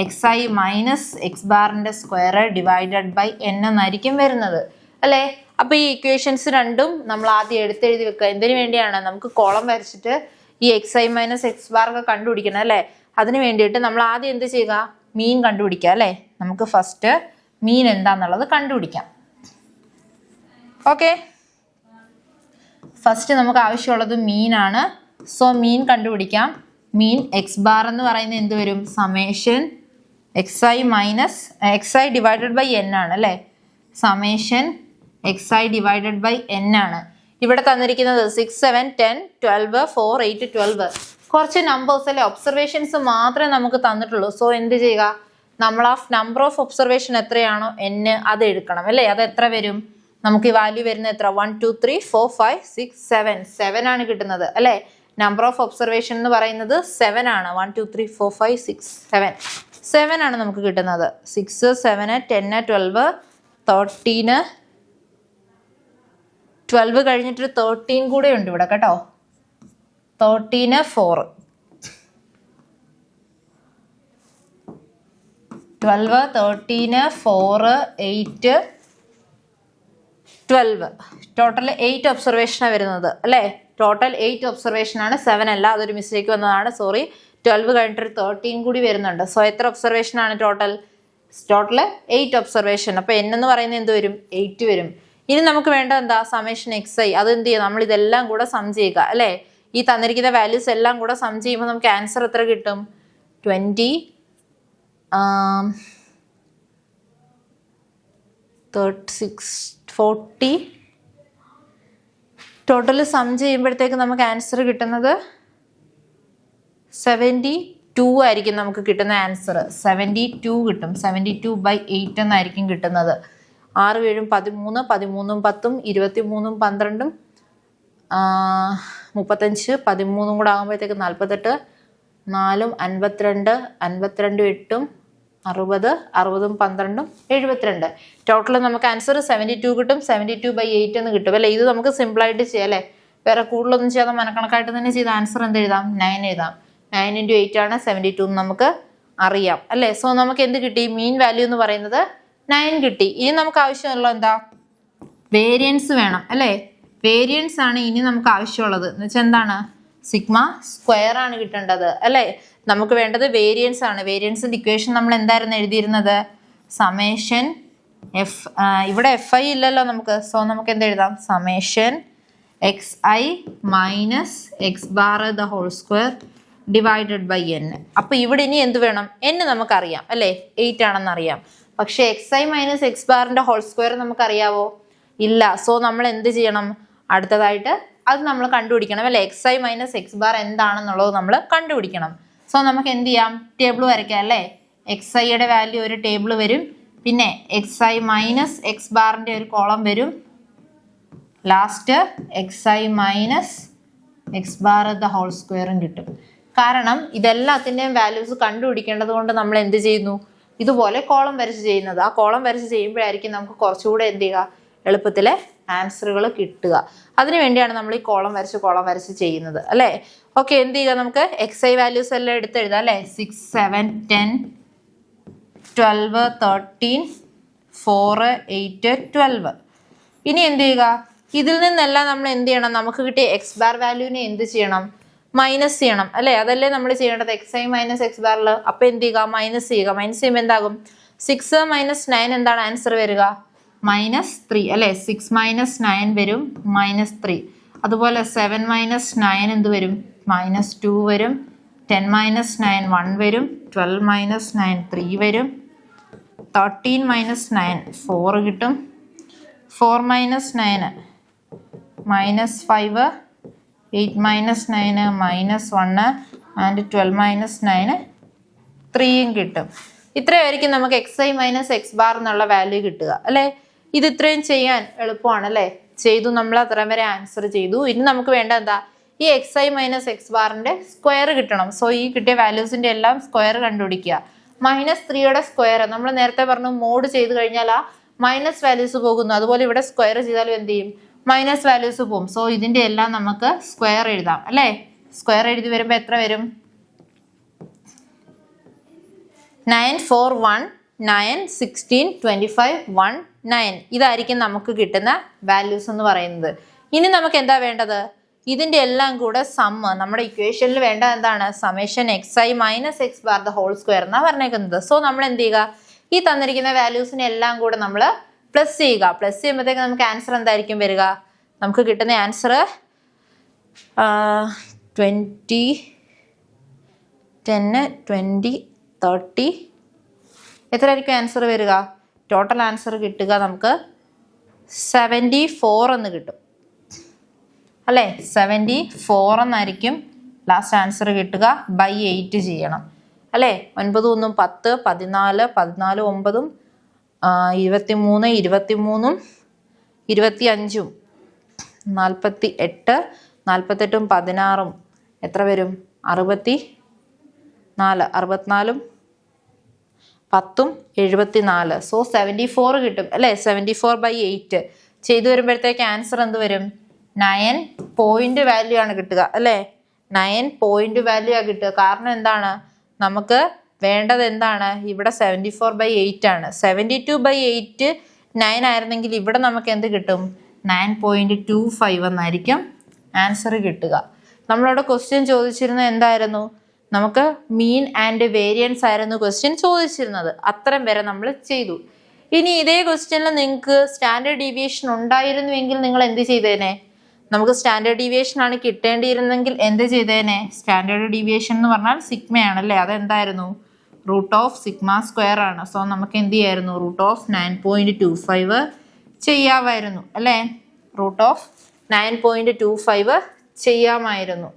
X I minus X ബാറിന്റെ സ്ക്വയർ ഡിവൈഡഡ് ബൈ എൻ എന്നായിരിക്കും വരുന്നത് അല്ലേ. അപ്പൊ ഈ ഇക്വേഷൻസ് രണ്ടും നമ്മൾ ആദ്യം എടുത്തെഴുതി വെക്കുക. എന്തിനു വേണ്ടിയാണ്, നമുക്ക് കോളം വരച്ചിട്ട് ഈ X I minus X bar ഒക്കെ കണ്ടുപിടിക്കണം അല്ലേ. അതിന് വേണ്ടിയിട്ട് നമ്മൾ ആദ്യം എന്ത് ചെയ്യുക, മീൻ കണ്ടുപിടിക്കുക അല്ലേ. നമുക്ക് ഫസ്റ്റ് മീൻ എന്താന്നുള്ളത് കണ്ടുപിടിക്കാം. ഓക്കെ, ഫസ്റ്റ് നമുക്ക് ആവശ്യമുള്ളത് മീനാണ്. സോ മീൻ കണ്ടുപിടിക്കാം. മീൻ എക്സ് ബാർ എന്ന് പറയുന്നത് എന്ത് വരും, summation X I minus X I divided by N ആണ് അല്ലേ. Summation X I divided by N ആണ്. ഇവിടെ തന്നിരിക്കുന്നത് 6, 7, 10, 12, 4, 8, 12 കുറച്ച് നമ്പേഴ്സ് അല്ലെ, ഒബ്സർവേഷൻസ് മാത്രമേ നമുക്ക് തന്നിട്ടുള്ളൂ. സോ എന്ത് ചെയ്യുക, നമ്മൾ ആ നമ്പർ ഓഫ് ഒബ്സർവേഷൻ എത്രയാണോ എൻ അത് എടുക്കണം അല്ലേ. അത് എത്ര വരും, നമുക്ക് ഈ വാല്യൂ വരുന്നത് എത്ര, 1, 2, 3, 4, 5, 6, 7 7 ആണ് കിട്ടുന്നത് അല്ലേ. നമ്പർ ഓഫ് ഒബ്സർവേഷൻ എന്ന് പറയുന്നത് 7 ആണ്. 1, 2, 3, 4, 5, 6, 7 ആണ് നമുക്ക് കിട്ടുന്നത്. 6, 7, 10, 12, 13, 12 കഴിഞ്ഞിട്ട് 13 കൂടെ ഉണ്ട് ഇവിടെ കേട്ടോ. 13, 4, 12, 13, 4, 8, 12. ടോട്ടൽ 8 ഒബ്സർവേഷനാണ് വരുന്നത് അല്ലേ? ടോട്ടൽ 8 ഒബ്സർവേഷൻ ആണ്, 7 അല്ല, അതൊരു മിസ്റ്റേക്ക് വന്നതാണ്, സോറി. 12 കഴിഞ്ഞിട്ടൊരു 13 കൂടി വരുന്നുണ്ട്. സോ എത്ര ഒബ്സർവേഷൻ ആണ് ടോട്ടൽ? 8 ഒബ്സർവേഷൻ. അപ്പൊ n എന്ന് പറയുന്നത് എന്ത് വരും? 8 വരും. ഇനി നമുക്ക് വേണ്ട എന്താ? Summation xi. അത് എന്ത് ചെയ്യുക? നമ്മൾ ഇതെല്ലാം കൂടെ സം ചെയ്യുക അല്ലേ? ഈ തന്നിരിക്കുന്ന വാല്യൂസ് എല്ലാം കൂടെ സം ചെയ്യുമ്പോൾ നമുക്ക് ആൻസർ എത്ര കിട്ടും? 20 36 40. ടോട്ടൽ സം ചെയ്യുമ്പോഴത്തേക്ക് നമുക്ക് ആൻസർ കിട്ടുന്നത് 72 ആയിരിക്കും. നമുക്ക് കിട്ടുന്ന ആൻസർ 72 കിട്ടും. 72/8 എന്നായിരിക്കും കിട്ടുന്നത്. 6 7 13, 13 10 23 12 35 13 കൂടെ ആകുമ്പോഴത്തേക്ക് 48, 4 52, 52 8 60, 60 12 72. ടോട്ടൽ നമുക്ക് ആൻസർ 72 കിട്ടും. 72/8 എന്ന് കിട്ടും അല്ലേ? ഇത് നമുക്ക് സിമ്പിളായിട്ട് ചെയ്യാം അല്ലേ? വേറെ കൂടുതലൊന്നും ചെയ്യാതെ മനക്കണക്കായിട്ട് തന്നെ ചെയ്ത ആൻസർ എന്ത് എഴുതാം? 9 എഴുതാം. 9 × 8 ആണ് 72 എന്ന് നമുക്ക് അറിയാം അല്ലേ? സോ നമുക്ക് എന്ത് കിട്ടി? മീൻ വാല്യൂ എന്ന് പറയുന്നത് 9 കിട്ടി. ഇനി നമുക്ക് ആവശ്യമുള്ള എന്താ? വേരിയൻസ് വേണം അല്ലേ? വേരിയൻസ് ആണ് ഇനി നമുക്ക് ആവശ്യമുള്ളത്. എന്ന് വെച്ചാൽ എന്താണ്? സിഗ്മ സ്ക്വയർ ആണ് കിട്ടേണ്ടത് അല്ലേ? നമുക്ക് വേണ്ടത് വേരിയൻസ് ആണ്. വേരിയൻസിന്റെ ഇക്വേഷൻ നമ്മൾ എന്തായിരുന്നു എഴുതിയിരുന്നത്? Summation F. ഇവിടെ FI ഇല്ലല്ലോ നമുക്ക്. സോ നമുക്ക് എന്ത് എഴുതാം? Summation XI minus X bar the whole square divided by n. അപ്പൊ ഇവിടെ ഇനി എന്ത് വേണം? n നമുക്കറിയാം അല്ലേ? 8 ആണെന്ന് അറിയാം. പക്ഷെ XI മൈനസ് എക്സ് ബാറിന്റെ ഹോൾ സ്ക്വയർ നമുക്കറിയാവോ? ഇല്ല. സോ നമ്മൾ എന്ത് ചെയ്യണം? അടുത്തതായിട്ട് അത് നമ്മൾ കണ്ടുപിടിക്കണം അല്ലേ? XI മൈനസ് എക്സ് ബാർ എന്താണെന്നുള്ളത് നമ്മൾ കണ്ടുപിടിക്കണം. സോ നമുക്ക് എന്ത് ചെയ്യാം? ടേബിൾ വരയ്ക്കാം അല്ലേ? XIയുടെ വാല്യൂ ഒരു ടേബിൾ വരും, പിന്നെ XI മൈനസ് എക്സ് ബാറിന്റെ ഒരു കോളം വരും, last XI minus X bar the whole സ്ക്വയറും കിട്ടും. കാരണം ഇതെല്ലാത്തിൻ്റെയും വാല്യൂസ് കണ്ടുപിടിക്കേണ്ടത് കൊണ്ട് നമ്മൾ എന്ത് ചെയ്യുന്നു? ഇതുപോലെ കോളം വരച്ച് ചെയ്യുന്നത്. ആ കോളം വരച്ച് ചെയ്യുമ്പോഴായിരിക്കും നമുക്ക് കുറച്ചുകൂടെ എന്ത് ചെയ്യുക? എളുപ്പത്തിൽ ആൻസറുകൾ കിട്ടുക. അതിനു വേണ്ടിയാണ് നമ്മൾ ഈ കോളം വരച്ച് ചെയ്യുന്നത് അല്ലേ? ഓക്കെ, എന്ത് ചെയ്യുക? നമുക്ക് XI വാല്യൂസ് എല്ലാം എടുത്തെഴുതാം അല്ലേ? 6 7 10 12 13 4 8 12. ഇനി എന്ത് ചെയ്യുക? ഇതിൽ നിന്നെല്ലാം നമ്മൾ എന്ത് ചെയ്യണം? നമുക്ക് കിട്ടിയ എക്സ് ബാർ വാല്യൂവിനെ എന്ത് ചെയ്യണം? മൈനസ് ചെയ്യണം അല്ലേ? അതല്ലേ നമ്മൾ ചെയ്യേണ്ടത്? XI മൈനസ് എക്സ് ബാറിൽ. അപ്പൊ എന്ത് ചെയ്യുക? മൈനസ് ചെയ്യുക. മൈനസ് ചെയ്യുമ്പോൾ എന്താകും? 6 - 9 എന്താണ് ആൻസർ വരിക? -3 അല്ലേ? 6 - 9 വരും -3. അതുപോലെ 7 - 9 എന്ത് വരും? -2 വരും. 10 - 9 1 വരും. 12 - 9 3 വരും. 13 - 9 4 കിട്ടും. 4 - 9 -5, 8 - 9 -1 ആൻഡ് 12 - 9 3യും കിട്ടും. ഇത്രയായിരിക്കും നമുക്ക് XI മൈനസ് എക്സ് ബാർ എന്നുള്ള വാല്യൂ കിട്ടുക അല്ലേ? ഇത് ഇത്രയും ചെയ്യാൻ എളുപ്പമാണ് അല്ലേ? ചെയ്തു, നമ്മൾ അത്രയും വരെ ആൻസർ ചെയ്തു. ഇനി നമുക്ക് വേണ്ട എന്താ? ഈ XI മൈനസ് എക്സ് ബാറിന്റെ സ്ക്വയർ കിട്ടണം. സോ ഈ കിട്ടിയ വാല്യൂസിന്റെ എല്ലാം സ്ക്വയർ കണ്ടുപിടിക്കുക. -3യുടെ സ്ക്വയർ നമ്മൾ നേരത്തെ പറഞ്ഞു, മോഡ് ചെയ്ത് കഴിഞ്ഞാൽ ആ മൈനസ് വാല്യൂസ് പോകുന്നു. അതുപോലെ ഇവിടെ സ്ക്വയർ ചെയ്താലും എന്ത് ചെയ്യും? മൈനസ് വാല്യൂസ് പോകും. സോ ഇതിന്റെ എല്ലാം നമുക്ക് സ്ക്വയർ എഴുതാം അല്ലേ? സ്ക്വയർ എഴുതി വരുമ്പോൾ എത്ര വരും? 9 4 1 9 16 25 1 9. ഇതായിരിക്കും നമുക്ക് കിട്ടുന്ന വാല്യൂസ് എന്ന് പറയുന്നത്. ഇനി നമുക്ക് എന്താ വേണ്ടത്? ഇതിന്റെ എല്ലാം കൂടെ സമ്മ്. നമ്മുടെ ഇക്വേഷനിൽ വേണ്ട എന്താണ്? Summation XI minus X bar the whole square എന്നാ പറഞ്ഞേക്കുന്നത്. സോ നമ്മൾ എന്ത് ചെയ്യുക? ഈ തന്നിരിക്കുന്ന വാല്യൂസിനെ എല്ലാം കൂടെ നമ്മൾ പ്ലസ് ചെയ്യുക. പ്ലസ് ചെയ്യുമ്പോഴത്തേക്ക് നമുക്ക് ആൻസർ എന്തായിരിക്കും വരിക? നമുക്ക് കിട്ടുന്ന ആൻസർ 20 10 20 30 എത്രയായിരിക്കും ആൻസർ വരിക? ടോട്ടൽ ആൻസർ കിട്ടുക നമുക്ക് 74 എന്ന് കിട്ടും അല്ലേ? 74 എന്നായിരിക്കും ലാസ്റ്റ് ആൻസർ കിട്ടുക. ബൈ 8 ചെയ്യണം അല്ലേ? 9 1 10 14 14 9 23 23 25 48 48 16 എത്ര വരും? 64 64 10 74. സോ 74 കിട്ടും അല്ലേ? 74/8 ചെയ്തു വരുമ്പോഴത്തേക്ക് ആൻസർ എന്ത് വരും? 9 പോയിന്റ് വാല്യൂ ആണ് കിട്ടുക അല്ലേ? 9 പോയിന്റ് വാല്യൂ ആണ് കിട്ടുക. കാരണം എന്താണ്? നമുക്ക് വേണ്ടത് എന്താണ്? ഇവിടെ 74/8 ആണ്. 72/8 9 ആയിരുന്നെങ്കിൽ ഇവിടെ നമുക്ക് എന്ത് കിട്ടും? 9.25 എന്നായിരിക്കും ആൻസർ കിട്ടുക. നമ്മളോട് ക്വസ്റ്റ്യൻ ചോദിച്ചിരുന്നത് എന്തായിരുന്നു? നമുക്ക് മീൻ ആൻഡ് വേരിയൻസ് ആയിരുന്നു ക്വസ്റ്റ്യൻ ചോദിച്ചിരുന്നത്. അത്രയും വരെ നമ്മൾ ചെയ്തു. ഇനി ഇതേ ക്വസ്റ്റ്യനിൽ നിങ്ങൾക്ക് സ്റ്റാൻഡേർഡ് ഡീവിയേഷൻ ഉണ്ടായിരുന്നുവെങ്കിൽ നിങ്ങൾ എന്ത് ചെയ്തേനെ? നമുക്ക് സ്റ്റാൻഡേർഡ് ഡീവിയേഷൻ ആണ് കിട്ടേണ്ടിയിരുന്നെങ്കിൽ എന്ത് ചെയ്തേനെ? സ്റ്റാൻഡേർഡ് ഡീവിയേഷൻ എന്ന് പറഞ്ഞാൽ സിഗ്മയാണല്ലേ, അതെന്തായിരുന്നു? √σ² ആണ്. സോ നമുക്ക് എന്ത് ചെയ്യായിരുന്നു? √9.25 ചെയ്യാമായിരുന്നു അല്ലേ? √9.25 ചെയ്യാമായിരുന്നു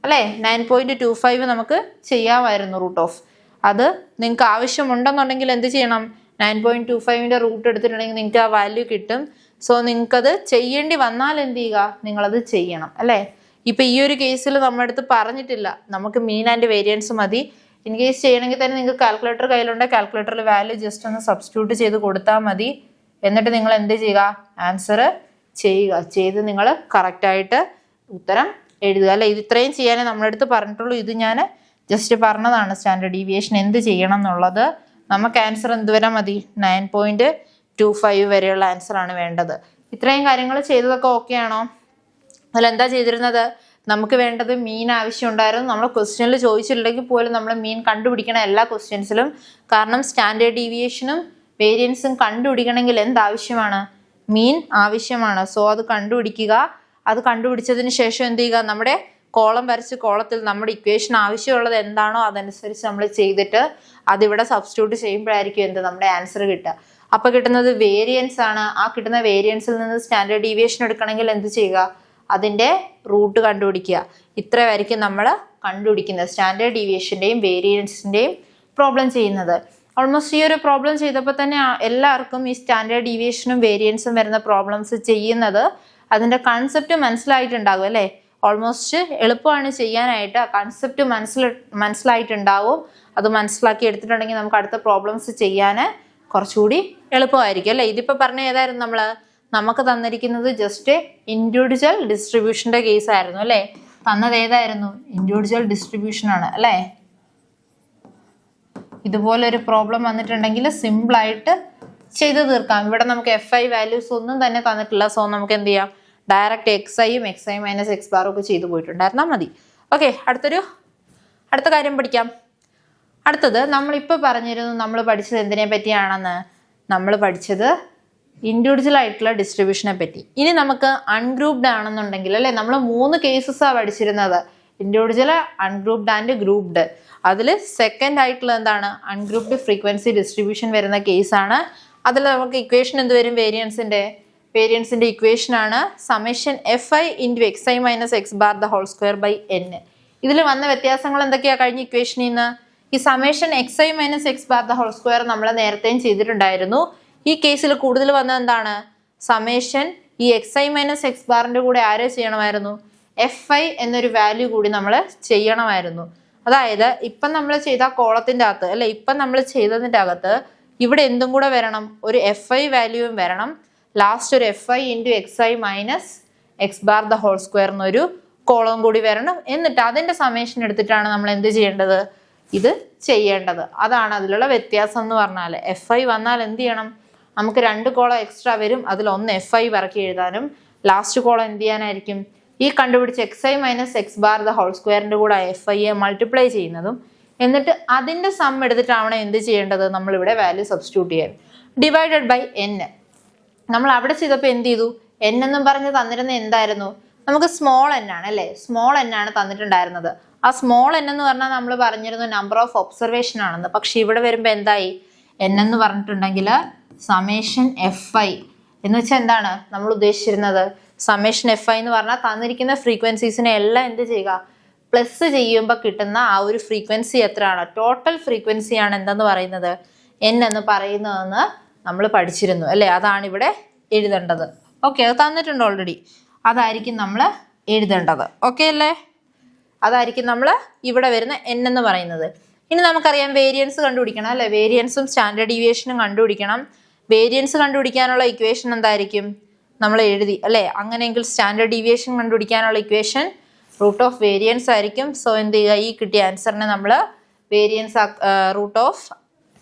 അല്ലേ? 9.25 നമുക്ക് ചെയ്യാമായിരുന്നു അത് നിങ്ങൾക്ക് ആവശ്യമുണ്ടെന്നുണ്ടെങ്കിൽ എന്ത് ചെയ്യണം? 9.25ന്റെ റൂട്ട് എടുത്തിട്ടുണ്ടെങ്കിൽ നിങ്ങൾക്ക് ആ വാല്യൂ കിട്ടും. സോ നിങ്ങൾക്കത് ചെയ്യേണ്ടി വന്നാൽ എന്ത് ചെയ്യുക? നിങ്ങളത് ചെയ്യണം അല്ലേ? ഇപ്പൊ ഈ ഒരു കേസിൽ നമ്മുടെ അടുത്ത് പറഞ്ഞിട്ടില്ല, നമുക്ക് മീൻ ആൻഡ് വേരിയൻസ് മതി. ഇൻ കേസ് ചെയ്യണമെങ്കിൽ തന്നെ നിങ്ങൾക്ക് കാൽക്കുലേറ്റർ കയ്യിലുണ്ട്, കാൽക്കുലേറ്ററിൽ വാല്യൂ ജസ്റ്റ് ഒന്ന് സബ്സ്റ്റിറ്റ്യൂട്ട് ചെയ്ത് കൊടുത്താൽ മതി. എന്നിട്ട് നിങ്ങൾ എന്ത് ചെയ്യുക? ആൻസർ ചെയ്യുക. ചെയ്ത് നിങ്ങൾ കറക്റ്റായിട്ട് ഉത്തരം എഴുതുക അല്ലെ? ഇത് ഇത്രയും ചെയ്യാനേ നമ്മുടെ അടുത്ത് പറഞ്ഞിട്ടുള്ളൂ. ഇത് ഞാൻ ജസ്റ്റ് പറഞ്ഞതാണ് സ്റ്റാൻഡേർഡ് ഡീവിയേഷൻ എന്ത് ചെയ്യണം എന്നുള്ളത്. നമുക്ക് ആൻസർ എന്തുവരെ മതി? 9.25 വരെയുള്ള ആൻസർ ആണ് വേണ്ടത്. ഇത്രയും കാര്യങ്ങൾ ചെയ്തതൊക്കെ ഓക്കെ ആണോ? അതിലെന്താ ചെയ്തിരുന്നത്? നമുക്ക് വേണ്ടത് മീൻ ആവശ്യം ഉണ്ടായിരുന്നു. നമ്മൾ ക്വസ്റ്റ്യനിൽ ചോദിച്ചില്ലെങ്കിൽ പോലും നമ്മൾ മീൻ കണ്ടുപിടിക്കണം എല്ലാ ക്വസ്റ്റ്യൻസിലും. കാരണം സ്റ്റാൻഡേർഡ് ഡീവിയേഷനും വേരിയൻസും കണ്ടുപിടിക്കണമെങ്കിൽ എന്താവശ്യമാണ്? മീൻ ആവശ്യമാണ്. സോ അത് കണ്ടുപിടിക്കുക. അത് കണ്ടുപിടിച്ചതിന് ശേഷം എന്ത് ചെയ്യുക? നമ്മുടെ കോളം വരച്ച് കോളത്തിൽ നമ്മുടെ ഇക്വേഷൻ ആവശ്യമുള്ളത് എന്താണോ അതനുസരിച്ച് നമ്മൾ ചെയ്തിട്ട് അതിവിടെ സബ്സ്റ്റിറ്റ്യൂട്ട് ചെയ്യുമ്പോഴായിരിക്കും എന്ത് നമ്മുടെ ആൻസർ കിട്ടുക. അപ്പോൾ കിട്ടുന്നത് വേരിയൻസ് ആണ്. ആ കിട്ടുന്ന വേരിയൻസിൽ നിന്ന് സ്റ്റാൻഡേർഡ് ഡീവിയേഷൻ എടുക്കണമെങ്കിൽ എന്ത് ചെയ്യുക? അതിൻ്റെ റൂട്ട് കണ്ടുപിടിക്കുക. ഇത്രയായിരിക്കും നമ്മൾ കണ്ടുപിടിക്കുന്നത് സ്റ്റാൻഡേർഡ് ഡീവിയേഷൻ്റെയും വേരിയൻസിൻ്റെയും പ്രോബ്ലം ചെയ്യുന്നത്. ഓൾമോസ്റ്റ് ഈ ഒരു പ്രോബ്ലം ചെയ്തപ്പോൾ തന്നെ എല്ലാവർക്കും ഈ സ്റ്റാൻഡേർഡ് ഡീവിയേഷനും വേരിയൻസും വരുന്ന പ്രോബ്ലംസ് ചെയ്യുന്നത് അതിൻ്റെ കൺസെപ്റ്റ് മനസ്സിലായിട്ടുണ്ടാകും അല്ലേ? ഓൾമോസ്റ്റ് എളുപ്പമാണ് ചെയ്യാനായിട്ട്. ആ കൺസെപ്റ്റ് മനസ്സിലായിട്ടുണ്ടാവും. അത് മനസ്സിലാക്കി എടുത്തിട്ടുണ്ടെങ്കിൽ നമുക്ക് അടുത്ത പ്രോബ്ലംസ് ചെയ്യാൻ കുറച്ചുകൂടി എളുപ്പമായിരിക്കും അല്ലേ? ഇതിപ്പോൾ പറഞ്ഞ ഏതായിരുന്നു? നമുക്ക് തന്നിരിക്കുന്നത് ജസ്റ്റ് ഇൻഡിവിജ്വൽ ഡിസ്ട്രിബ്യൂഷൻ്റെ കേസ് ആയിരുന്നു അല്ലേ? തന്നത് ഏതായിരുന്നു? ഇൻഡിവിജ്വൽ ഡിസ്ട്രിബ്യൂഷൻ ആണ് അല്ലേ? ഇതുപോലൊരു പ്രോബ്ലം വന്നിട്ടുണ്ടെങ്കിൽ സിമ്പിളായിട്ട് ചെയ്ത് തീർക്കാം. ഇവിടെ നമുക്ക് FI വാല്യൂസ് ഒന്നും തന്നെ തന്നിട്ടില്ല. സോ നമുക്ക് എന്ത് ചെയ്യാം? ഡയറക്റ്റ് XIയും XI - X ബാറും ഒക്കെ ചെയ്തു പോയിട്ടുണ്ടായിരുന്നാൽ മതി. ഓക്കെ, അടുത്ത കാര്യം പഠിക്കാം. അടുത്തത് നമ്മളിപ്പോൾ പറഞ്ഞിരുന്നു നമ്മൾ പഠിച്ചത് എന്തിനെ പറ്റിയാണെന്ന്. നമ്മൾ പഠിച്ചത് ഇൻഡിവിജ്വൽ ആയിട്ടുള്ള ഡിസ്ട്രിബ്യൂഷനെ പറ്റി. ഇനി നമുക്ക് അൺഗ്രൂപ്ഡ് ആണെന്നുണ്ടെങ്കിൽ അല്ലേ, നമ്മൾ 3 കേസസാണ് പഠിച്ചിരുന്നത്. Individual, ungrouped and grouped. അതിൽ സെക്കൻഡ് ആയിട്ടുള്ള എന്താണ്? അൺഗ്രൂപ്ഡ് ഫ്രീക്വൻസി ഡിസ്ട്രിബ്യൂഷൻ വരുന്ന കേസാണ്. അതിൽ നമുക്ക് ഇക്വേഷൻ എന്ത് വരും? വേരിയൻസിന്റെ ഇക്വേഷൻ ആണ് summation FI × XI - X bar ² n. ഇതിൽ വന്ന വ്യത്യാസങ്ങൾ എന്തൊക്കെയാ കഴിഞ്ഞ ഇക്വേഷനിൽ നിന്ന്? ഈ സമ്മേഷൻ XI - X ബാർ ² നമ്മൾ നേരത്തെയും ചെയ്തിട്ടുണ്ടായിരുന്നു. ഈ കേസിൽ കൂടുതൽ വന്നത് എന്താണ്? സമ്മേഷൻ ഈ XI - X ബാറിന്റെ കൂടെ ആരോ ചെയ്യണമായിരുന്നു? FI എന്നൊരു വാല്യൂ കൂടി നമ്മൾ ചെയ്യണമായിരുന്നു. അതായത് ഇപ്പം നമ്മൾ ചെയ്ത കോളത്തിന്റെ അകത്ത് അല്ലെ, ഇപ്പം നമ്മൾ ചെയ്തതിൻ്റെ അകത്ത് ഇവിടെ എന്തും കൂടെ വരണം? ഒരു FI വാല്യൂവും വരണം. ലാസ്റ്റ് ഒരു FI × XI - X ബാർ ² എന്നൊരു കോളം കൂടി വരണം. എന്നിട്ട് അതിന്റെ സമ്മേഷൻ എടുത്തിട്ടാണ് നമ്മൾ എന്ത് ചെയ്യേണ്ടത്? ഇത് ചെയ്യേണ്ടത്. അതാണ് അതിലുള്ള വ്യത്യാസം എന്ന് പറഞ്ഞാൽ. FI വന്നാൽ എന്ത് ചെയ്യണം? നമുക്ക് 2 കോളം എക്സ്ട്രാ വരും. അതിലൊന്ന് FI പറക്കി എഴുതാനും ലാസ്റ്റ് കോളം എന്ത് ചെയ്യാനായിരിക്കും? ഈ കണ്ടുപിടിച്ച XI - X ബാർ ² കൂടെ FIയെ മൾട്ടിപ്ലൈ ചെയ്യുന്നതും. എന്നിട്ട് അതിന്റെ സം എടുത്തിട്ടാണ് എന്ത് ചെയ്യേണ്ടത്? നമ്മളിവിടെ വാല്യൂ സബ്സ്റ്റിറ്റ്യൂട്ട് ചെയ്യാൻ. Divided by n. നമ്മൾ അവിടെ ചെയ്തപ്പോൾ എന്ത് ചെയ്തു? n എന്നും പറഞ്ഞ് തന്നിരുന്ന എന്തായിരുന്നു? നമുക്ക് സ്മോൾ n ആണ് അല്ലേ? സ്മോൾ n ആണ് തന്നിട്ടുണ്ടായിരുന്നത്. ആ സ്മോൾ n എന്ന് പറഞ്ഞാൽ നമ്മൾ പറഞ്ഞിരുന്നു നമ്പർ ഓഫ് ഒബ്സർവേഷൻ ആണെന്ന്. പക്ഷെ ഇവിടെ വരുമ്പോൾ എന്തായി? n എന്ന് പറഞ്ഞിട്ടുണ്ടെങ്കിൽ സമ്മേഷൻ FI എന്ന് വെച്ചാൽ എന്താണ് നമ്മൾ ഉദ്ദേശിച്ചിരുന്നത്? സമ്മേഷൻ FI എന്ന് പറഞ്ഞാൽ തന്നിരിക്കുന്ന ഫ്രീക്വൻസീസിനെ എല്ലാം എന്ത് ചെയ്യുക? പ്ലസ് ചെയ്യുമ്പോൾ കിട്ടുന്ന ആ ഒരു ഫ്രീക്വൻസി എത്രയാണ്? ടോട്ടൽ ഫ്രീക്വൻസിയാണ് എന്തെന്ന് പറയുന്നത്? n എന്ന് പറയുന്നതെന്ന് നമ്മൾ പഠിച്ചിരുന്നു അല്ലേ? അതാണ് ഇവിടെ എഴുതേണ്ടത്. ഓക്കെ, അത് തന്നിട്ടുണ്ട് ഓൾറെഡി. അതായിരിക്കും നമ്മൾ എഴുതേണ്ടത്. ഓക്കെ അല്ലേ? അതായിരിക്കും നമ്മൾ ഇവിടെ വരുന്ന n എന്ന് പറയുന്നത്. ഇനി നമുക്കറിയാം വേരിയൻസ് കണ്ടുപിടിക്കണം അല്ലേ? വേരിയൻസും സ്റ്റാൻഡേർഡ് ഡീവിയേഷനും കണ്ടുപിടിക്കണം. വേരിയൻസ് കണ്ടുപിടിക്കാനുള്ള ഇക്വേഷൻ എന്തായിരിക്കും? നമ്മൾ എഴുതി അല്ലേ? അങ്ങനെയെങ്കിൽ സ്റ്റാൻഡേർഡ് ഡീവിയേഷൻ കണ്ടുപിടിക്കാനുള്ള ഇക്വേഷൻ √വേരിയൻസ് ആയിരിക്കും. സോ എന്ത് ചെയ്യുക? ഈ കിട്ടിയ ആൻസറിനെ നമ്മൾ വേരിയൻസ് √,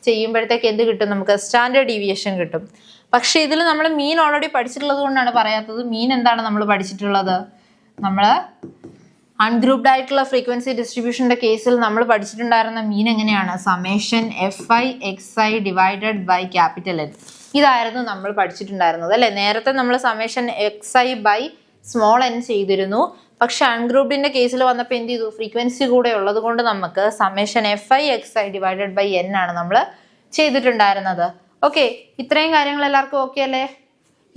ചെയ്യുമ്പോഴത്തേക്ക് എന്ത് കിട്ടും? നമുക്ക് സ്റ്റാൻഡേർഡ് ഡീവിയേഷൻ കിട്ടും. പക്ഷെ ഇതിൽ നമ്മൾ മീൻ ഓൾറെഡി പഠിച്ചിട്ടുള്ളത് കൊണ്ടാണ് പറയാത്തത്. മീൻ എന്താണ് നമ്മൾ പഠിച്ചിട്ടുള്ളത്? നമ്മൾ അൺഗ്രൂപ്ഡ് ആയിട്ടുള്ള ഫ്രീക്വൻസി ഡിസ്ട്രിബ്യൂഷന്റെ കേസിൽ നമ്മൾ പഠിച്ചിട്ടുണ്ടായിരുന്ന മീൻ എങ്ങനെയാണ്? Summation FI XI divided by capital N. ഇതായിരുന്നു നമ്മൾ പഠിച്ചിട്ടുണ്ടായിരുന്നത് അല്ലെ. നേരത്തെ നമ്മൾ summation XI by small n ചെയ്തിരുന്നു. പക്ഷെ അൺഗ്രൂപ്ഡിന്റെ കേസിൽ വന്നപ്പോൾ എന്ത് ചെയ്തു? ഫ്രീക്വൻസി കൂടെ ഉള്ളത് കൊണ്ട് നമുക്ക് summation FI XI divided by N ആണ് നമ്മൾ ചെയ്തിട്ടുണ്ടായിരുന്നത്. ഓക്കെ, ഇത്രയും കാര്യങ്ങൾ എല്ലാവർക്കും ഓക്കെ അല്ലേ?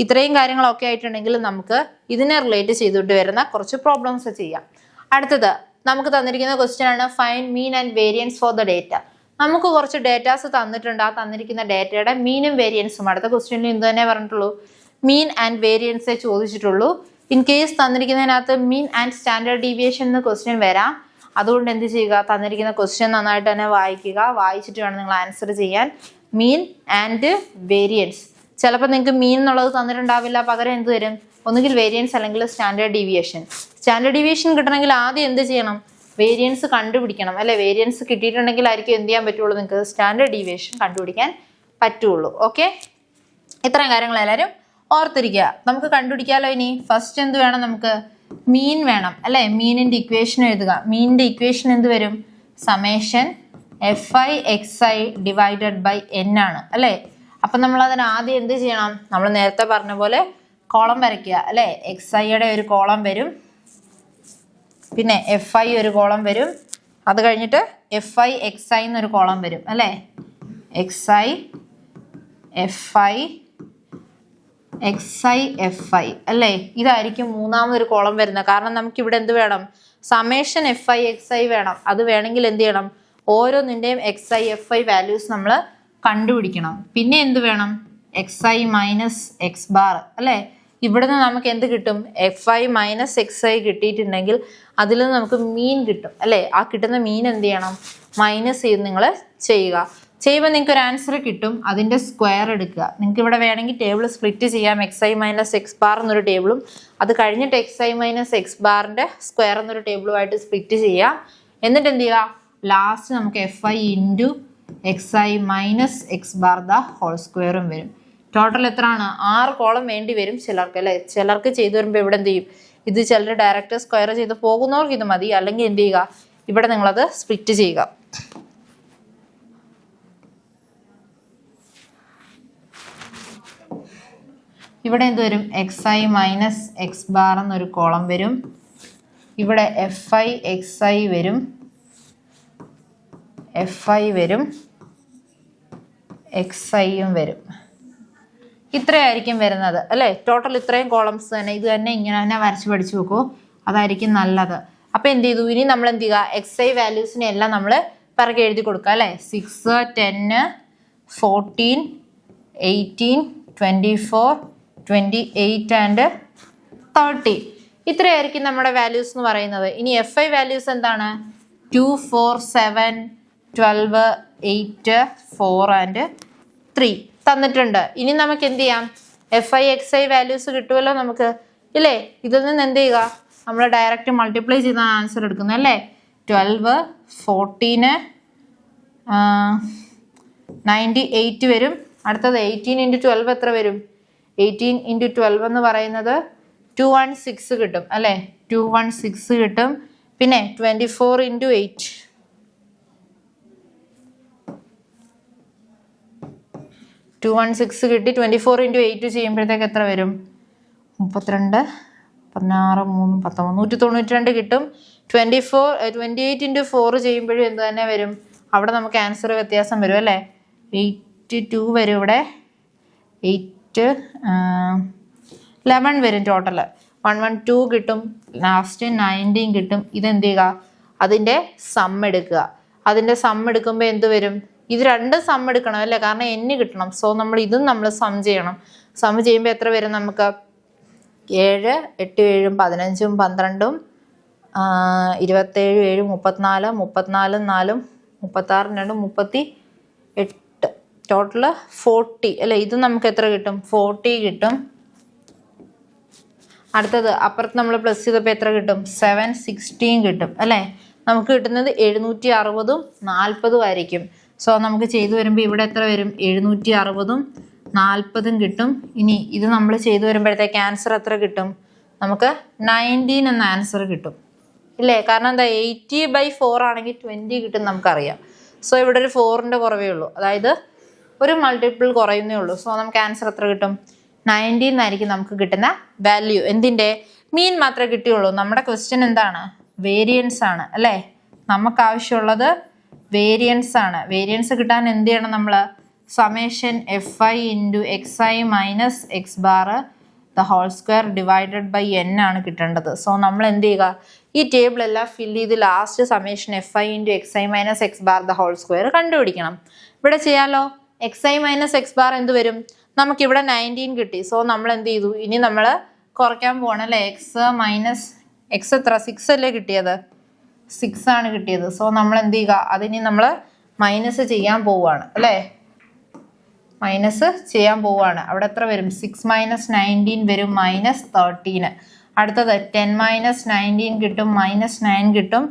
ഇത്രയും കാര്യങ്ങൾ ഓക്കെ ആയിട്ടുണ്ടെങ്കിൽ നമുക്ക് ഇതിനെ റിലേറ്റ് ചെയ്തിട്ട് വരുന്ന കുറച്ച് പ്രോബ്ലംസ് ചെയ്യാം. അടുത്തത് നമുക്ക് തന്നിരിക്കുന്ന ക്വസ്റ്റ്യൻ ആണ് find mean and variance for the data. നമുക്ക് കുറച്ച് ഡേറ്റാസ് തന്നിട്ടുണ്ട്. ആ തന്നിരിക്കുന്ന ഡേറ്റയുടെ മീനും വേരിയൻസും അടുത്ത ക്വസ്റ്റ്യനിൽ എന്ത് തന്നെ പറഞ്ഞിട്ടുള്ളൂ? മീൻ ആൻഡ് വേരിയൻസേ ചോദിച്ചിട്ടുള്ളൂ. ഇൻ കേസ് തന്നിരിക്കുന്നതിനകത്ത് മീൻ ആൻഡ് സ്റ്റാൻഡേർഡ് ഡീവിയേഷൻ എന്ന് ക്വസ്റ്റ്യൻ വരാം. അതുകൊണ്ട് എന്ത് ചെയ്യുക? തന്നിരിക്കുന്ന ക്വസ്റ്റ്യൻ നന്നായിട്ട് തന്നെ വായിക്കുക. വായിച്ചിട്ട് വേണം നിങ്ങൾ ആൻസർ ചെയ്യാൻ. Mean and variance. ചിലപ്പോൾ നിങ്ങൾക്ക് മീൻ എന്നുള്ളത് തന്നിട്ടുണ്ടാവില്ല. പകരം എന്ത് തരും? ഒന്നുകിൽ വേരിയൻസ് അല്ലെങ്കിൽ സ്റ്റാൻഡേർഡ് ഡീവിയേഷൻ. സ്റ്റാൻഡേർഡ് ഡീവിയേഷൻ കിട്ടണമെങ്കിൽ ആദ്യം എന്ത് ചെയ്യണം? വേരിയൻസ് കണ്ടുപിടിക്കണം അല്ലെ. വേരിയൻസ് കിട്ടിയിട്ടുണ്ടെങ്കിൽ ആയിരിക്കും എന്ത് ചെയ്യാൻ പറ്റുള്ളൂ? നിങ്ങൾക്ക് സ്റ്റാൻഡേർഡ് ഡീവിയേഷൻ കണ്ടുപിടിക്കാൻ പറ്റുള്ളൂ. ഓക്കെ, ഇത്രയും കാര്യങ്ങൾ എല്ലാവരും ഓർത്തിരിക്കുക. നമുക്ക് കണ്ടുപിടിക്കാമല്ലോ. ഇനി ഫസ്റ്റ് എന്ത് വേണം? നമുക്ക് മീൻ വേണം അല്ലെ. മീനിന്റെ ഇക്വേഷൻ എഴുതുക. മീനിന്റെ ഇക്വേഷൻ എന്ത് വരും? Summation FI XI divided by N ആണ് അല്ലെ. അപ്പൊ നമ്മൾ അതിന് ആദ്യം എന്ത് ചെയ്യണം? നമ്മൾ നേരത്തെ പറഞ്ഞ പോലെ കോളം വരയ്ക്കുക അല്ലെ. XIയുടെ ഒരു കോളം വരും, പിന്നെ FI ഒരു കോളം വരും, അത് കഴിഞ്ഞിട്ട് FI XI എന്നൊരു കോളം വരും അല്ലെ. XI FI XI FI അല്ലേ. ഇതായിരിക്കും മൂന്നാമതൊരു കോളം വരുന്നത്. കാരണം നമുക്ക് ഇവിടെ എന്ത് വേണം? സമ്മേഷൻ FI XI വേണം. അത് വേണമെങ്കിൽ എന്ത് ചെയ്യണം? ഓരോന്നിൻ്റെയും XI FI വാല്യൂസ് നമ്മൾ കണ്ടുപിടിക്കണം. പിന്നെ എന്ത് വേണം? XI മൈനസ് X ബാർ അല്ലേ. ഇവിടുന്ന് നമുക്ക് എന്ത് കിട്ടും? FI മൈനസ് XI കിട്ടിയിട്ടുണ്ടെങ്കിൽ അതിൽ നിന്ന് നമുക്ക് മീൻ കിട്ടും അല്ലേ. ആ കിട്ടുന്ന മീൻ എന്ത് ചെയ്യണം? മൈനസ് ചെയ്ത് നിങ്ങൾ ചെയ്യുക. ചെയ്യുമ്പോൾ നിങ്ങൾക്ക് ഒരു ആൻസർ കിട്ടും. അതിൻ്റെ സ്ക്വയർ എടുക്കുക. നിങ്ങൾക്ക് ഇവിടെ വേണമെങ്കിൽ ടേബിൾ സ്പ്ലിറ്റ് ചെയ്യാം. XI മൈനസ് X ബാർ എന്നൊരു ടേബിളും അത് കഴിഞ്ഞിട്ട് XI മൈനസ് X ബാറിൻ്റെ സ്ക്വയർ എന്നൊരു ടേബിളുമായിട്ട് സ്പ്ലിറ്റ് ചെയ്യാം. എന്നിട്ട് എന്ത് ചെയ്യുക? ലാസ്റ്റ് നമുക്ക് FI into XI minus X bar the whole സ്ക്വയറും വരും. ടോട്ടൽ എത്രയാണ്? 6 കോളം വേണ്ടി വരും ചിലർക്ക് അല്ലേ. ചിലർക്ക് ചെയ്തു വരുമ്പോൾ ഇവിടെ എന്ത് ചെയ്യും? ഇത് ചിലർ ഡയറക്റ്റ് സ്ക്വയർ ചെയ്ത് പോകുന്നവർക്ക് ഇത് മതി. അല്ലെങ്കിൽ എന്ത് ചെയ്യുക? ഇവിടെ നിങ്ങളത് സ്പ്ലിറ്റ് ചെയ്യുക. ഇവിടെ എന്ത് വരും? XI മൈനസ് X ബാർ എന്നൊരു കോളം വരും. ഇവിടെ FI XI വരും, FI വരും, XIയും വരും. ഇത്രയായിരിക്കും വരുന്നത് അല്ലേ. ടോട്ടൽ ഇത്രയും കോളംസ് തന്നെ. ഇത് തന്നെ ഇങ്ങനെ തന്നെ വരച്ച് പഠിച്ചു വെക്കൂ. അതായിരിക്കും നല്ലത്. അപ്പം എന്ത് ചെയ്തു? ഇനി നമ്മൾ എന്ത് ചെയ്യുക? XI വാല്യൂസിനെ എല്ലാം നമ്മൾ പിറകെ എഴുതി കൊടുക്കുക അല്ലേ. 6, 10, 14, 18, 24, 28 ആൻഡ് 30. ഇത്രയായിരിക്കും നമ്മുടെ വാല്യൂസ് എന്ന് പറയുന്നത്. ഇനി FI വാല്യൂസ് എന്താണ്? 2, 4, 7, 12, 8, 4 ആൻഡ് 3 തന്നിട്ടുണ്ട്. ഇനി നമുക്ക് എന്ത് ചെയ്യാം? FI XI വാല്യൂസ് കിട്ടുമല്ലോ നമുക്ക് ഇല്ലേ. ഇതിൽ നിന്ന് എന്ത് ചെയ്യുക? നമ്മൾ ഡയറക്റ്റ് മൾട്ടിപ്ലൈ ചെയ്താണ് ആൻസർ എടുക്കുന്നത് അല്ലേ. 12, 14, 98 വരും. അടുത്തത് 18 ഇൻറ്റു 12 എത്ര വരും? 18 ഇൻറ്റു 12 എന്ന് പറയുന്നത് 216 കിട്ടും അല്ലേ. 216 കിട്ടും. പിന്നെ 24 ഇൻറ്റു 8 216 കിട്ടി. 24 ഇൻറ്റു 8 ചെയ്യുമ്പോഴത്തേക്ക് എത്ര വരും? 32, 16, 3, 19, 192 കിട്ടും. 28 ഇൻറ്റു 4 ചെയ്യുമ്പോഴും എന്ത് തന്നെ വരും? അവിടെ നമുക്ക് ആൻസർ വ്യത്യാസം വരും അല്ലേ. 82 വരും. ഇവിടെ 8, 11 വരും. ടോട്ടൽ 112 കിട്ടും. ലാസ്റ്റ് 19 കിട്ടും. ഇതെന്ത് ചെയ്യുക? അതിൻ്റെ സം എടുക്കുക. അതിൻ്റെ സം എടുക്കുമ്പോൾ എന്ത് വരും? ഇത് രണ്ടും സം എടുക്കണം അല്ലേ. കാരണം n കിട്ടണം. സോ നമ്മൾ ഇതും നമ്മൾ സം ചെയ്യണം. സം ചെയ്യുമ്പോൾ എത്ര വരും നമുക്ക്? 7, 8, 7, 15, 12, 27, 7, 34, 34, 4, 36, 2, 38, ടോട്ടൽ 40 അല്ലേ. ഇത് നമുക്ക് എത്ര കിട്ടും? 40 കിട്ടും. അടുത്തത് അപ്പുറത്ത് നമ്മൾ പ്ലസ് ചെയ്തപ്പോൾ എത്ര കിട്ടും? 7, 16 കിട്ടും അല്ലേ. നമുക്ക് കിട്ടുന്നത് 760ഉം 40ഉം ആയിരിക്കും. സോ നമുക്ക് ചെയ്തു വരുമ്പോൾ ഇവിടെ എത്ര വരും? 760ഉം 40ഉം കിട്ടും. ഇനി ഇത് നമ്മൾ ചെയ്തു വരുമ്പോഴത്തേക്ക് ആൻസർ എത്ര കിട്ടും? നമുക്ക് 19 എന്ന ആൻസർ കിട്ടും ഇല്ലേ? കാരണം എന്താ, 80/4 ആണെങ്കിൽ 20 കിട്ടും നമുക്കറിയാം. സോ ഇവിടെ ഒരു 4ൻ്റെ കുറവേ ഉള്ളൂ, അതായത് ഒരു മൾട്ടിപ്പിൾ കുറയുന്നേ ഉള്ളൂ. സോ നമുക്ക് ആൻസർ എത്ര കിട്ടും? 19 എന്നായിരിക്കും നമുക്ക് കിട്ടുന്ന വാല്യൂ. എന്തിൻ്റെ? മീൻ മാത്രമേ കിട്ടിയുള്ളൂ. നമ്മുടെ ക്വസ്റ്റ്യൻ എന്താണ്? വേരിയൻസ് ആണ് അല്ലേ? നമുക്ക് ആവശ്യമുള്ളത് വേരിയൻസ് ആണ്. വേരിയൻസ് കിട്ടാൻ എന്ത് ചെയ്യണം നമ്മൾ? Summation fi into xi minus X bar the whole square divided by n ആണ് കിട്ടേണ്ടത്. സോ നമ്മൾ എന്ത് ചെയ്യുക? ഈ ടേബിൾ എല്ലാം ഫില്ല് ചെയ്ത് last summation fi into xi minus X bar the whole square കണ്ടുപിടിക്കണം. ഇവിടെ ചെയ്യാലോ. xi മൈനസ് എക്സ് ബാർ എന്ത് വരും? നമുക്കിവിടെ 19 കിട്ടി. സോ നമ്മൾ എന്ത് ചെയ്തു? ഇനി നമ്മൾ കുറയ്ക്കാൻ പോകണം അല്ലേ? എക്സ് മൈനസ് എക്സ് എത്ര? 6 അല്ലേ കിട്ടിയത്? 6 ആണ് കിട്ടിയത്. സോ നമ്മൾ എന്ത് ചെയ്യുക? അതിനി നമ്മൾ മൈനസ് ചെയ്യാൻ പോവുകയാണ് അല്ലേ? മൈനസ് ചെയ്യാൻ പോവുകയാണ്. അവിടെ എത്ര വരും? 6 മൈനസ് 19 വരും, -13. അടുത്തത് 10 മൈനസ് 19 കിട്ടും, -9 കിട്ടും.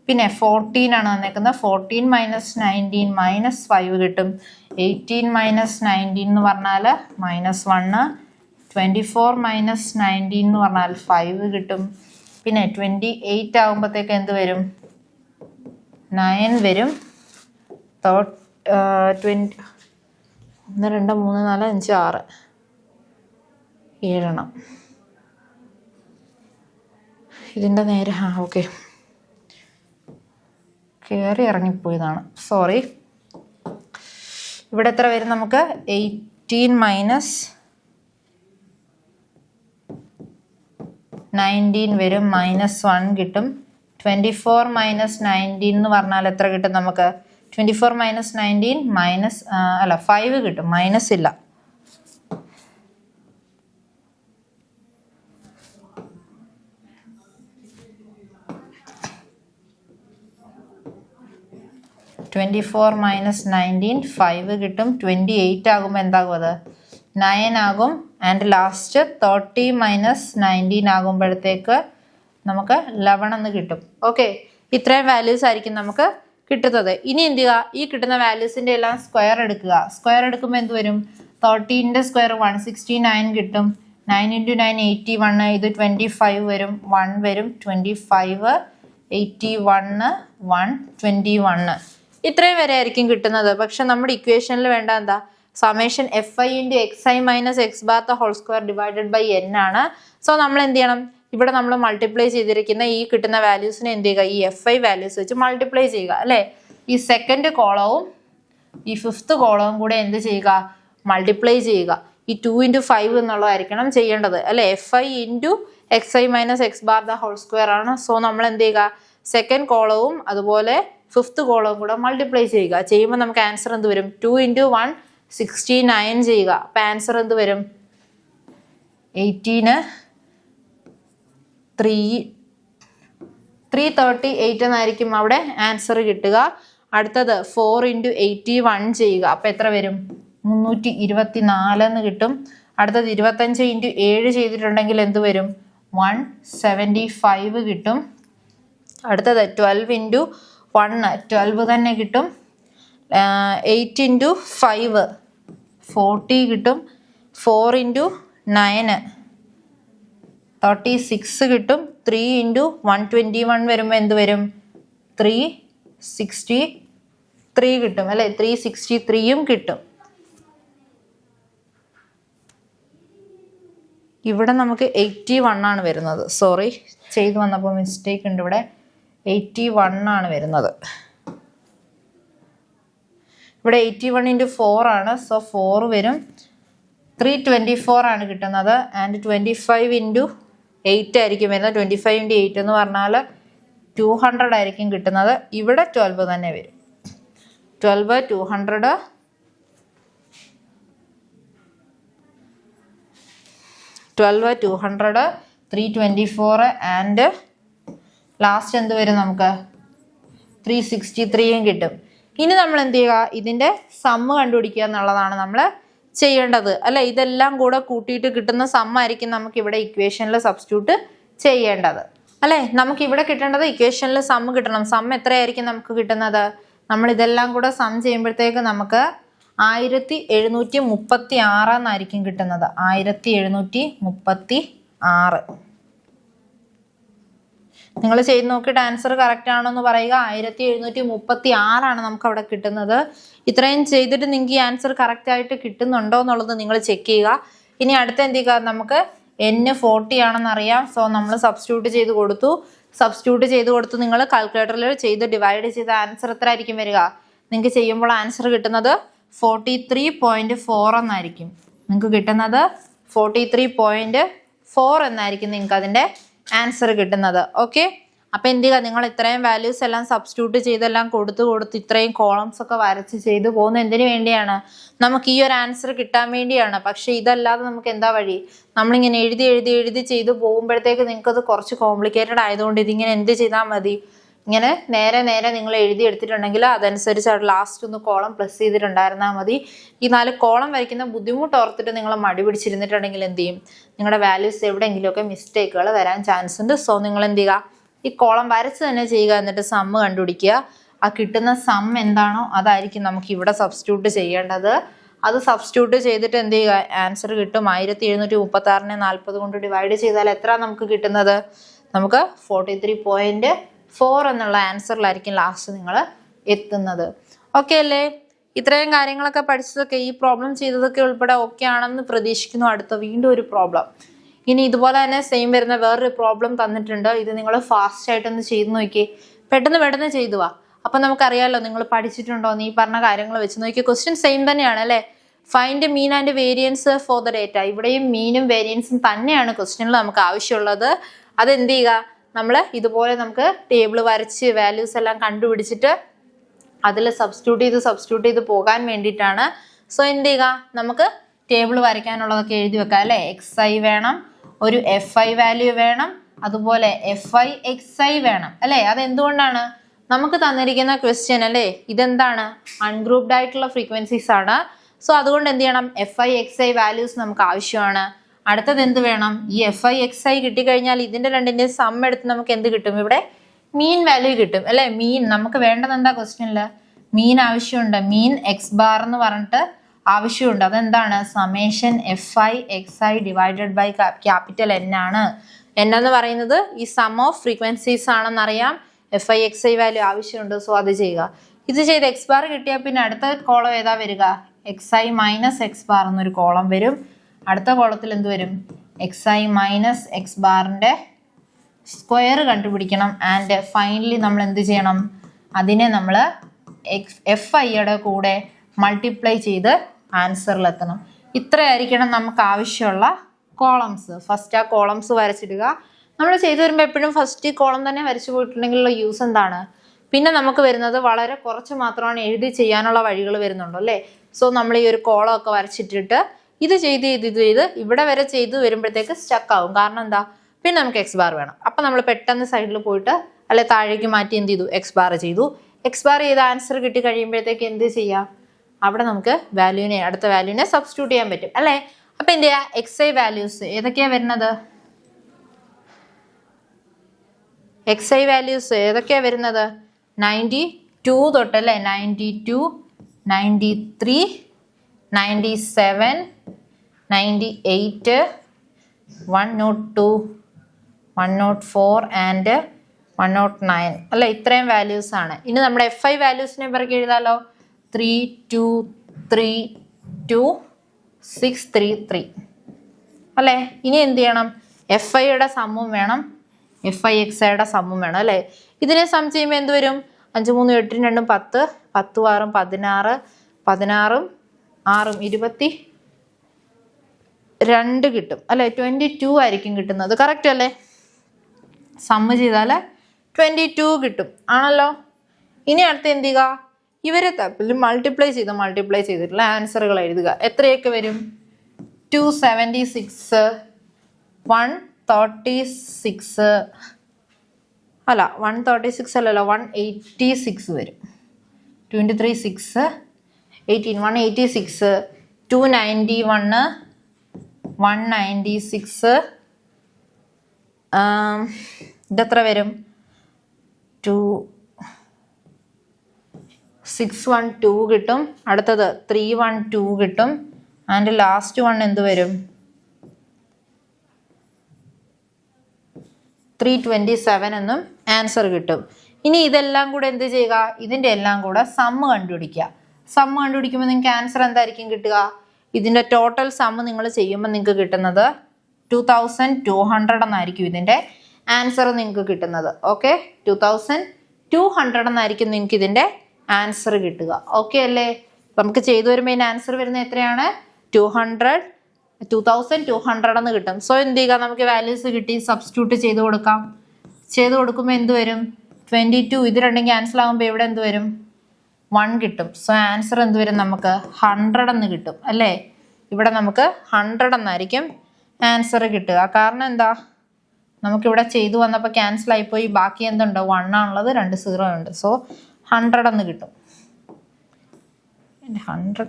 പിന്നെ 14 ആണ് വന്നേക്കുന്നത്. 14 മൈനസ് 19 -5 കിട്ടും. 18 മൈനസ് 19 എന്ന് പറഞ്ഞാൽ -1. 24 മൈനസ് 19 എന്ന് പറഞ്ഞാൽ 5 കിട്ടും. പിന്നെ 28 ആകുമ്പോഴത്തേക്ക് എന്ത് വരും? 9 വരും. 1 2 3 4 5 6 7 ഇതിൻ്റെ നേരെ ഓക്കെ കയറി ഇറങ്ങിപ്പോയതാണ്, സോറി. ഇവിടെ എത്ര വരും നമുക്ക്? 18 മൈനസ് 19 വരും, -1 കിട്ടും. 24 മൈനസ് 19 എന്ന് പറഞ്ഞാൽ എത്ര കിട്ടും നമുക്ക്? 24 മൈനസ് 19 5 കിട്ടും, മൈനസ് ഇല്ല. -5 കിട്ടും. 28 ആകുമ്പോൾ എന്താകും? അത് 9 ആകും. ആൻഡ് ലാസ്റ്റ് 30 മൈനസ് 19 ആകുമ്പോഴത്തേക്ക് നമുക്ക് 11 എന്ന് കിട്ടും. ഓക്കെ, ഇത്രയും വാല്യൂസ് ആയിരിക്കും നമുക്ക് കിട്ടുന്നത്. ഇനി എന്ത് ചെയ്യുക? ഈ കിട്ടുന്ന വാല്യൂസിൻ്റെ എല്ലാം സ്ക്വയർ എടുക്കുക. സ്ക്വയർ എടുക്കുമ്പോൾ എന്ത് വരും? 13ൻ്റെ സ്ക്വയർ 169 കിട്ടും. 9 × 9 81. ഇത് 25 വരും, 1 വരും. 25 81 1 21. ഇത്രയും വരെ ആയിരിക്കും കിട്ടുന്നത്. പക്ഷെ നമ്മുടെ ഇക്വേഷനിൽ വേണ്ട എന്താ? Summation fi into xi minus X bar the whole square divided by n ആണ്. സോ നമ്മൾ എന്ത് ചെയ്യണം? ഇവിടെ നമ്മൾ മൾട്ടിപ്ലൈ ചെയ്തിരിക്കുന്ന ഈ കിട്ടുന്ന വാല്യൂസിനെ എന്ത് ചെയ്യുക? ഈ fi വാല്യൂസ് വെച്ച് മൾട്ടിപ്ലൈ ചെയ്യുക അല്ലേ? ഈ സെക്കൻഡ് കോളവും ഈ ഫിഫ്ത്ത് കോളവും കൂടെ എന്ത് ചെയ്യുക? മൾട്ടിപ്ലൈ ചെയ്യുക. ഈ 2 × 5 എന്നുള്ളതായിരിക്കണം ചെയ്യേണ്ടത് അല്ലേ? fi into xi minus X bar the whole square ആണ്. സോ നമ്മൾ എന്ത് ചെയ്യുക? സെക്കൻഡ് കോളവും അതുപോലെ ഫിഫ്ത്ത് കോളവും കൂടെ മൾട്ടിപ്ലൈ ചെയ്യുക. ചെയ്യുമ്പോൾ നമുക്ക് ആൻസർ എന്ത് വരും? 2 × 1 69 ചെയ്യുക. അപ്പം ആൻസർ എന്ത് വരും? 18 338 എന്നായിരിക്കും അവിടെ ആൻസർ കിട്ടുക. അടുത്തത് 4 × 81 ചെയ്യുക. അപ്പം എത്ര വരും? 324 എന്ന് കിട്ടും. അടുത്തത് 25 × 7 ചെയ്തിട്ടുണ്ടെങ്കിൽ എന്ത് വരും? 175 കിട്ടും. അടുത്തത് 12 × 1 12 തന്നെ കിട്ടും. 8 × 5 40 കിട്ടും. 4 × 9 36 കിട്ടും. 3 × 121 വരുമ്പോൾ എന്ത് വരും? 363 കിട്ടും അല്ലേ? 363യും കിട്ടും. ഇവിടെ നമുക്ക് 81 ആണ് വരുന്നത്. സോറി, ചെയ്തു വന്നപ്പോൾ മിസ്റ്റേക്ക് ഉണ്ട്. ഇവിടെ 81 ആണ് വരുന്നത്. ഇവിടെ 81 × 4 ആണ്. സോ 4 വരും. 324 ആണ് കിട്ടുന്നത്. ആൻഡ് 25 × 8 ആയിരിക്കും വരുന്നത്. 25 × 8 എന്ന് പറഞ്ഞാൽ 200 ആയിരിക്കും കിട്ടുന്നത്. ഇവിടെ 12 തന്നെ വരും. 12 200 324 ആൻഡ് ലാസ്റ്റ് എന്ത് വരും? നമുക്ക് 363യും കിട്ടും. ഇനി നമ്മൾ എന്ത് ചെയ്യുക? ഇതിൻ്റെ സമ്മ് കണ്ടുപിടിക്കുക എന്നുള്ളതാണ് നമ്മൾ ചെയ്യേണ്ടത് അല്ലെ? ഇതെല്ലാം കൂടെ കൂട്ടിയിട്ട് കിട്ടുന്ന സമ്മായിരിക്കും നമുക്ക് ഇവിടെ ഇക്വേഷനിൽ സബ്സ്റ്റിറ്റ്യൂട്ട് ചെയ്യേണ്ടത് അല്ലേ? നമുക്ക് ഇവിടെ കിട്ടേണ്ടത് ഇക്വേഷനിൽ സമ്മ് കിട്ടണം. സമ്മ് എത്രയായിരിക്കും നമുക്ക് കിട്ടുന്നത്? നമ്മൾ ഇതെല്ലാം കൂടെ സം ചെയ്യുമ്പോഴത്തേക്ക് നമുക്ക് 1736 എന്നായിരിക്കും കിട്ടുന്നത്. 1736. നിങ്ങൾ ചെയ്ത് നോക്കിയിട്ട് ആൻസർ കറക്റ്റ് ആണോ എന്ന് പറയുക. 1736 നമുക്ക് അവിടെ കിട്ടുന്നത്. ഇത്രയും ചെയ്തിട്ട് നിങ്ങൾക്ക് ഈ ആൻസർ കറക്റ്റ് ആയിട്ട് കിട്ടുന്നുണ്ടോ എന്നുള്ളത് നിങ്ങൾ ചെക്ക് ചെയ്യുക. ഇനി അടുത്ത എന്ത് ചെയ്യുക, നമുക്ക് N40 ആണെന്ന് അറിയാം. സോ നമ്മൾ സബ്സ്റ്റിറ്റ്യൂട്ട് ചെയ്ത് കൊടുത്തു നിങ്ങൾ കാൽക്കുലേറ്ററിൽ ചെയ്ത് ഡിവൈഡ് ചെയ്ത ആൻസർ എത്ര ആയിരിക്കും വരിക? നിങ്ങൾക്ക് ചെയ്യുമ്പോൾ ആൻസർ കിട്ടുന്നത് 43.4 എന്നായിരിക്കും. നിങ്ങൾക്ക് കിട്ടുന്നത് 43.4 എന്നായിരിക്കും നിങ്ങൾക്ക് അതിൻ്റെ ആൻസർ കിട്ടുന്നത്. ഓക്കെ, അപ്പം എന്ത് ചെയ്യുക, നിങ്ങൾ ഇത്രയും വാല്യൂസ് എല്ലാം സബ്സ്റ്റിറ്റ്യൂട്ട് ചെയ്തെല്ലാം കൊടുത്ത് ഇത്രയും കോളംസ് ഒക്കെ വരച്ച് ചെയ്ത് പോകുന്നത് എന്തിനു വേണ്ടിയാണ്? നമുക്ക് ഈ ഒരു ആൻസർ കിട്ടാൻ വേണ്ടിയാണ്. പക്ഷെ ഇതല്ലാതെ നമുക്ക് എന്താ വഴി? നമ്മളിങ്ങനെ എഴുതി ചെയ്ത് പോകുമ്പോഴത്തേക്ക് നിങ്ങൾക്കത് കുറച്ച് കോംപ്ലിക്കേറ്റഡ് ആയതുകൊണ്ട് ഇതിങ്ങനെ എന്ത് ചെയ്താൽ മതി, ഇങ്ങനെ നേരെ നിങ്ങൾ എഴുതി എടുത്തിട്ടുണ്ടെങ്കിൽ അതനുസരിച്ച് അവിടെ ലാസ്റ്റ് ഒന്ന് കോളം പ്ലസ് ചെയ്തിട്ടുണ്ടായിരുന്നാൽ മതി. ഈ 4 കോളം വരയ്ക്കുന്ന ബുദ്ധിമുട്ട് ഓർത്തിട്ട് നിങ്ങൾ മടി പിടിച്ചിരുന്നിട്ടുണ്ടെങ്കിൽ എന്ത് ചെയ്യും, നിങ്ങളുടെ വാല്യൂസ് എവിടെയെങ്കിലുമൊക്കെ മിസ്റ്റേക്കുകൾ വരാൻ ചാൻസ് ഉണ്ട്. സോ നിങ്ങൾ എന്ത് ചെയ്യുക, ഈ കോളം വരച്ച് തന്നെ ചെയ്യുക. എന്നിട്ട് സമ്മ് കണ്ടുപിടിക്കുക. ആ കിട്ടുന്ന സം എന്താണോ അതായിരിക്കും നമുക്ക് ഇവിടെ സബ്സ്റ്റിറ്റ്യൂട്ട് ചെയ്യേണ്ടത്. അത് സബ്സ്റ്റിറ്റ്യൂട്ട് ചെയ്തിട്ട് എന്ത് ചെയ്യുക, ആൻസർ കിട്ടും. 1736 40 കൊണ്ട് ഡിവൈഡ് ചെയ്താൽ എത്ര നമുക്ക് കിട്ടുന്നത്? നമുക്ക് 43.4 എന്നുള്ള ആൻസറിലായിരിക്കും ലാസ്റ്റ് നിങ്ങൾ എത്തുന്നത്. ഓക്കെ അല്ലേ? ഇത്രയും കാര്യങ്ങളൊക്കെ പഠിച്ചതൊക്കെ, ഈ പ്രോബ്ലം ചെയ്തതൊക്കെ ഉൾപ്പെടെ ഓക്കെ ആണെന്ന് പ്രതീക്ഷിക്കുന്നു. അടുത്ത വീണ്ടും ഒരു പ്രോബ്ലം. ഇനി ഇതുപോലെ തന്നെ സെയിം വരുന്ന വേറൊരു പ്രോബ്ലം തന്നിട്ടുണ്ട്. ഇത് നിങ്ങൾ ഫാസ്റ്റ് ആയിട്ടൊന്ന് ചെയ്ത് നോക്കി, പെട്ടെന്ന് ചെയ്തു വാ. അപ്പം നമുക്കറിയാമല്ലോ നിങ്ങൾ പഠിച്ചിട്ടുണ്ടോ എന്ന്. ഈ പറഞ്ഞ കാര്യങ്ങൾ വെച്ച് നോക്കി. ക്വസ്റ്റ്യൻ സെയിം തന്നെയാണ് അല്ലേ? Find mean and variance for the data. ഇവിടെയും മീനും വേരിയൻസും തന്നെയാണ് ക്വസ്റ്റ്യനിൽ നമുക്ക് ആവശ്യമുള്ളത്. അതെന്ത് ചെയ്യുക, നമ്മൾ ഇതുപോലെ നമുക്ക് ടേബിൾ വരച്ച് വാല്യൂസ് എല്ലാം കണ്ടുപിടിച്ചിട്ട് അതിൽ സബ്സ്റ്റിറ്റ്യൂട്ട് ചെയ്ത് പോകാൻ വേണ്ടിയിട്ടാണ്. സോ എന്ത് ചെയ്യുക, നമുക്ക് ടേബിൾ വരയ്ക്കാനുള്ളതൊക്കെ എഴുതി വെക്കാം അല്ലേ? XI വേണം, ഒരു FI വാല്യൂ വേണം, അതുപോലെ FIXI വേണം അല്ലേ? അതെന്തുകൊണ്ടാണ്? നമുക്ക് തന്നിരിക്കുന്ന ക്വസ്റ്റ്യൻ അല്ലേ, ഇതെന്താണ്? അൺഗ്രൂപ്ഡ് ആയിട്ടുള്ള ഫ്രീക്വൻസീസ് ആണ്. സോ അതുകൊണ്ട് എന്ത് ചെയ്യണം, FIXI വാല്യൂസ് നമുക്ക് ആവശ്യമാണ്. അടുത്തത് എന്ത് വേണം? ഈ FIXI കിട്ടിക്കഴിഞ്ഞാൽ ഇതിൻ്റെ രണ്ടിൻ്റെ സം എടുത്ത് നമുക്ക് എന്ത് കിട്ടും? ഇവിടെ മീൻ വാല്യൂ കിട്ടും അല്ലേ? മീൻ നമുക്ക് വേണ്ടത് എന്താ ക്വസ്റ്റ്യനിൽ? മീൻ ആവശ്യമുണ്ട്. മീൻ X ബാർ എന്ന് പറഞ്ഞിട്ട് ആവശ്യമുണ്ട്. അതെന്താണ്? Summation FIXI divided by capital N ആണ്. N എന്ന് പറയുന്നത് ഈ സം ഓഫ് ഫ്രീക്വൻസീസ് ആണെന്നറിയാം. FIXI വാല്യൂ ആവശ്യമുണ്ട്. സോ അത് ചെയ്യുക. ഇത് ചെയ്ത് X ബാർ കിട്ടിയാൽ പിന്നെ അടുത്ത കോളം ഏതാ വരിക? XI മൈനസ് X ബാർ എന്നൊരു കോളം വരും. അടുത്ത കോളത്തിൽ എന്ത് വരും? XI മൈനസ് X ബാറിൻ്റെ സ്ക്വയർ കണ്ടുപിടിക്കണം. ആൻഡ് ഫൈനലി നമ്മൾ എന്ത് ചെയ്യണം? അതിനെ നമ്മൾ FIയുടെ കൂടെ മൾട്ടിപ്ലൈ ചെയ്ത് ആൻസറിലെത്തണം. ഇത്രയായിരിക്കണം നമുക്ക് ആവശ്യമുള്ള കോളംസ്. ഫസ്റ്റ് ആ കോളംസ് വരച്ചിടുക. നമ്മൾ ചെയ്തു വരുമ്പോൾ എപ്പോഴും ഫസ്റ്റ് ഈ കോളം തന്നെ വരച്ചു പോയിട്ടുണ്ടെങ്കിലുള്ള യൂസ് എന്താണ്? പിന്നെ നമുക്ക് വരുന്നത് വളരെ കുറച്ച് മാത്രമാണ് എഴുതി ചെയ്യാനുള്ള വഴികൾ വരുന്നുണ്ടോ അല്ലേ? സോ നമ്മൾ ഈ ഒരു കോളമൊക്കെ വരച്ചിട്ടിട്ട് ഇത് ചെയ്ത് ഇവിടെ വരെ ചെയ്ത് വരുമ്പോഴത്തേക്ക് സ്റ്റക്ക് ആവും. കാരണം എന്താ? പിന്നെ നമുക്ക് X ബാർ വേണം. അപ്പം നമ്മൾ പെട്ടെന്ന് സൈഡിൽ പോയിട്ട് അല്ലെ താഴേക്ക് മാറ്റി എന്ത് ചെയ്തു? X ബാർ ചെയ്തു. X ബാർ ചെയ്ത ആൻസർ കിട്ടി കഴിയുമ്പോഴത്തേക്ക് എന്ത് ചെയ്യാം? അവിടെ നമുക്ക് അടുത്ത വാല്യൂവിനെ സബ്സ്റ്റിറ്റ്യൂട്ട് ചെയ്യാൻ പറ്റും അല്ലേ? അപ്പം എന്ത് ചെയ്യുക? XI വാല്യൂസ് ഏതൊക്കെയാണ് വരുന്നത്? XI വാല്യൂസ് ഏതൊക്കെയാണ് വരുന്നത്? 92 തൊട്ടല്ലേ? 92, 93, 97, 98, 102, 104 ആൻഡ് 109 അല്ലേ? ഇത്രയും വാല്യൂസ് ആണ്. ഇനി നമ്മുടെ FI വാല്യൂസിനെ പിറകെ എഴുതാലോ. 3232,633 അല്ലേ? ഇനി എന്ത് ചെയ്യണം? FIയുടെ സമ്മും വേണം, FIXIയുടെ സമ്മും വേണം അല്ലേ? ഇതിനെ സം ചെയ്യുമ്പോൾ എന്ത് വരും? 5 3 8 2 10, 10 6 16, 16 6 22 കിട്ടും അല്ലേ? 22 ആയിരിക്കും കിട്ടുന്നത്. കറക്റ്റ് അല്ലേ? സമ്മ് ചെയ്താൽ 22 കിട്ടും ആണല്ലോ. ഇനി അടുത്ത് എന്ത് ചെയ്യുക? ഇവരെ തമ്മിൽ മൾട്ടിപ്ലൈ ചെയ്തിട്ടുള്ള ആൻസറുകൾ എഴുതുക. എത്രയൊക്കെ വരും? 276, 136 അല്ല 136 അല്ലല്ലോ 186 വരും. 23 6 18 186, 291, 196 ഇതെത്ര വരും? 612 കിട്ടും, അടുത്തത് 312 കിട്ടും, ആൻഡ് ലാസ്റ്റ് വൺ എന്ത് വരും? 327 എന്നും ആൻസർ കിട്ടും. ഇനി ഇതെല്ലാം കൂടെ എന്ത് ചെയ്യുക? ഇതിൻ്റെ എല്ലാം കൂടെ സമ്മ് കണ്ടുപിടിക്കുക. സമ്മ് കണ്ടുപിടിക്കുമ്പോൾ നിങ്ങൾക്ക് ആൻസർ എന്തായിരിക്കും കിട്ടുക? ഇതിൻ്റെ ടോട്ടൽ സമ്മ് നിങ്ങൾ ചെയ്യുമ്പോൾ നിങ്ങൾക്ക് കിട്ടുന്നത് 2200 എന്നായിരിക്കും ഇതിൻ്റെ ആൻസർ നിങ്ങൾക്ക് കിട്ടുന്നത്. ഓക്കെ, 2200 എന്നായിരിക്കും നിങ്ങൾക്ക് ഇതിൻ്റെ ആൻസർ കിട്ടുക. ഓക്കെ അല്ലേ? നമുക്ക് ചെയ്തു വരുമ്പോൾ ഇതിൻ്റെ ആൻസർ വരുന്നത് എത്രയാണ്? 2200 എന്ന് കിട്ടും. സോ എന്ത് ചെയ്യുക? നമുക്ക് വാല്യൂസ് കിട്ടി, സബ്സ്റ്റിറ്റ്യൂട്ട് ചെയ്ത് കൊടുക്കാം. ചെയ്ത് കൊടുക്കുമ്പോൾ എന്ത് വരും? 22. ഇത് രണ്ടും ക്യാൻസൽ ആകുമ്പോൾ ഇവിടെ എന്ത് വരും? 1 കിട്ടും. സോ ആൻസർ എന്ത് വരും? നമുക്ക് 100 എന്ന് കിട്ടും അല്ലേ? ഇവിടെ നമുക്ക് 100 എന്നായിരിക്കും ആൻസർ കിട്ടുക. കാരണം എന്താ? നമുക്കിവിടെ ചെയ്തു വന്നപ്പോൾ ക്യാൻസൽ ആയിപ്പോയി. ബാക്കി എന്തുണ്ട്? 1 ആണുള്ളത്, 2 0 ഉണ്ട്. സോ 100 എന്ന് കിട്ടും. 100.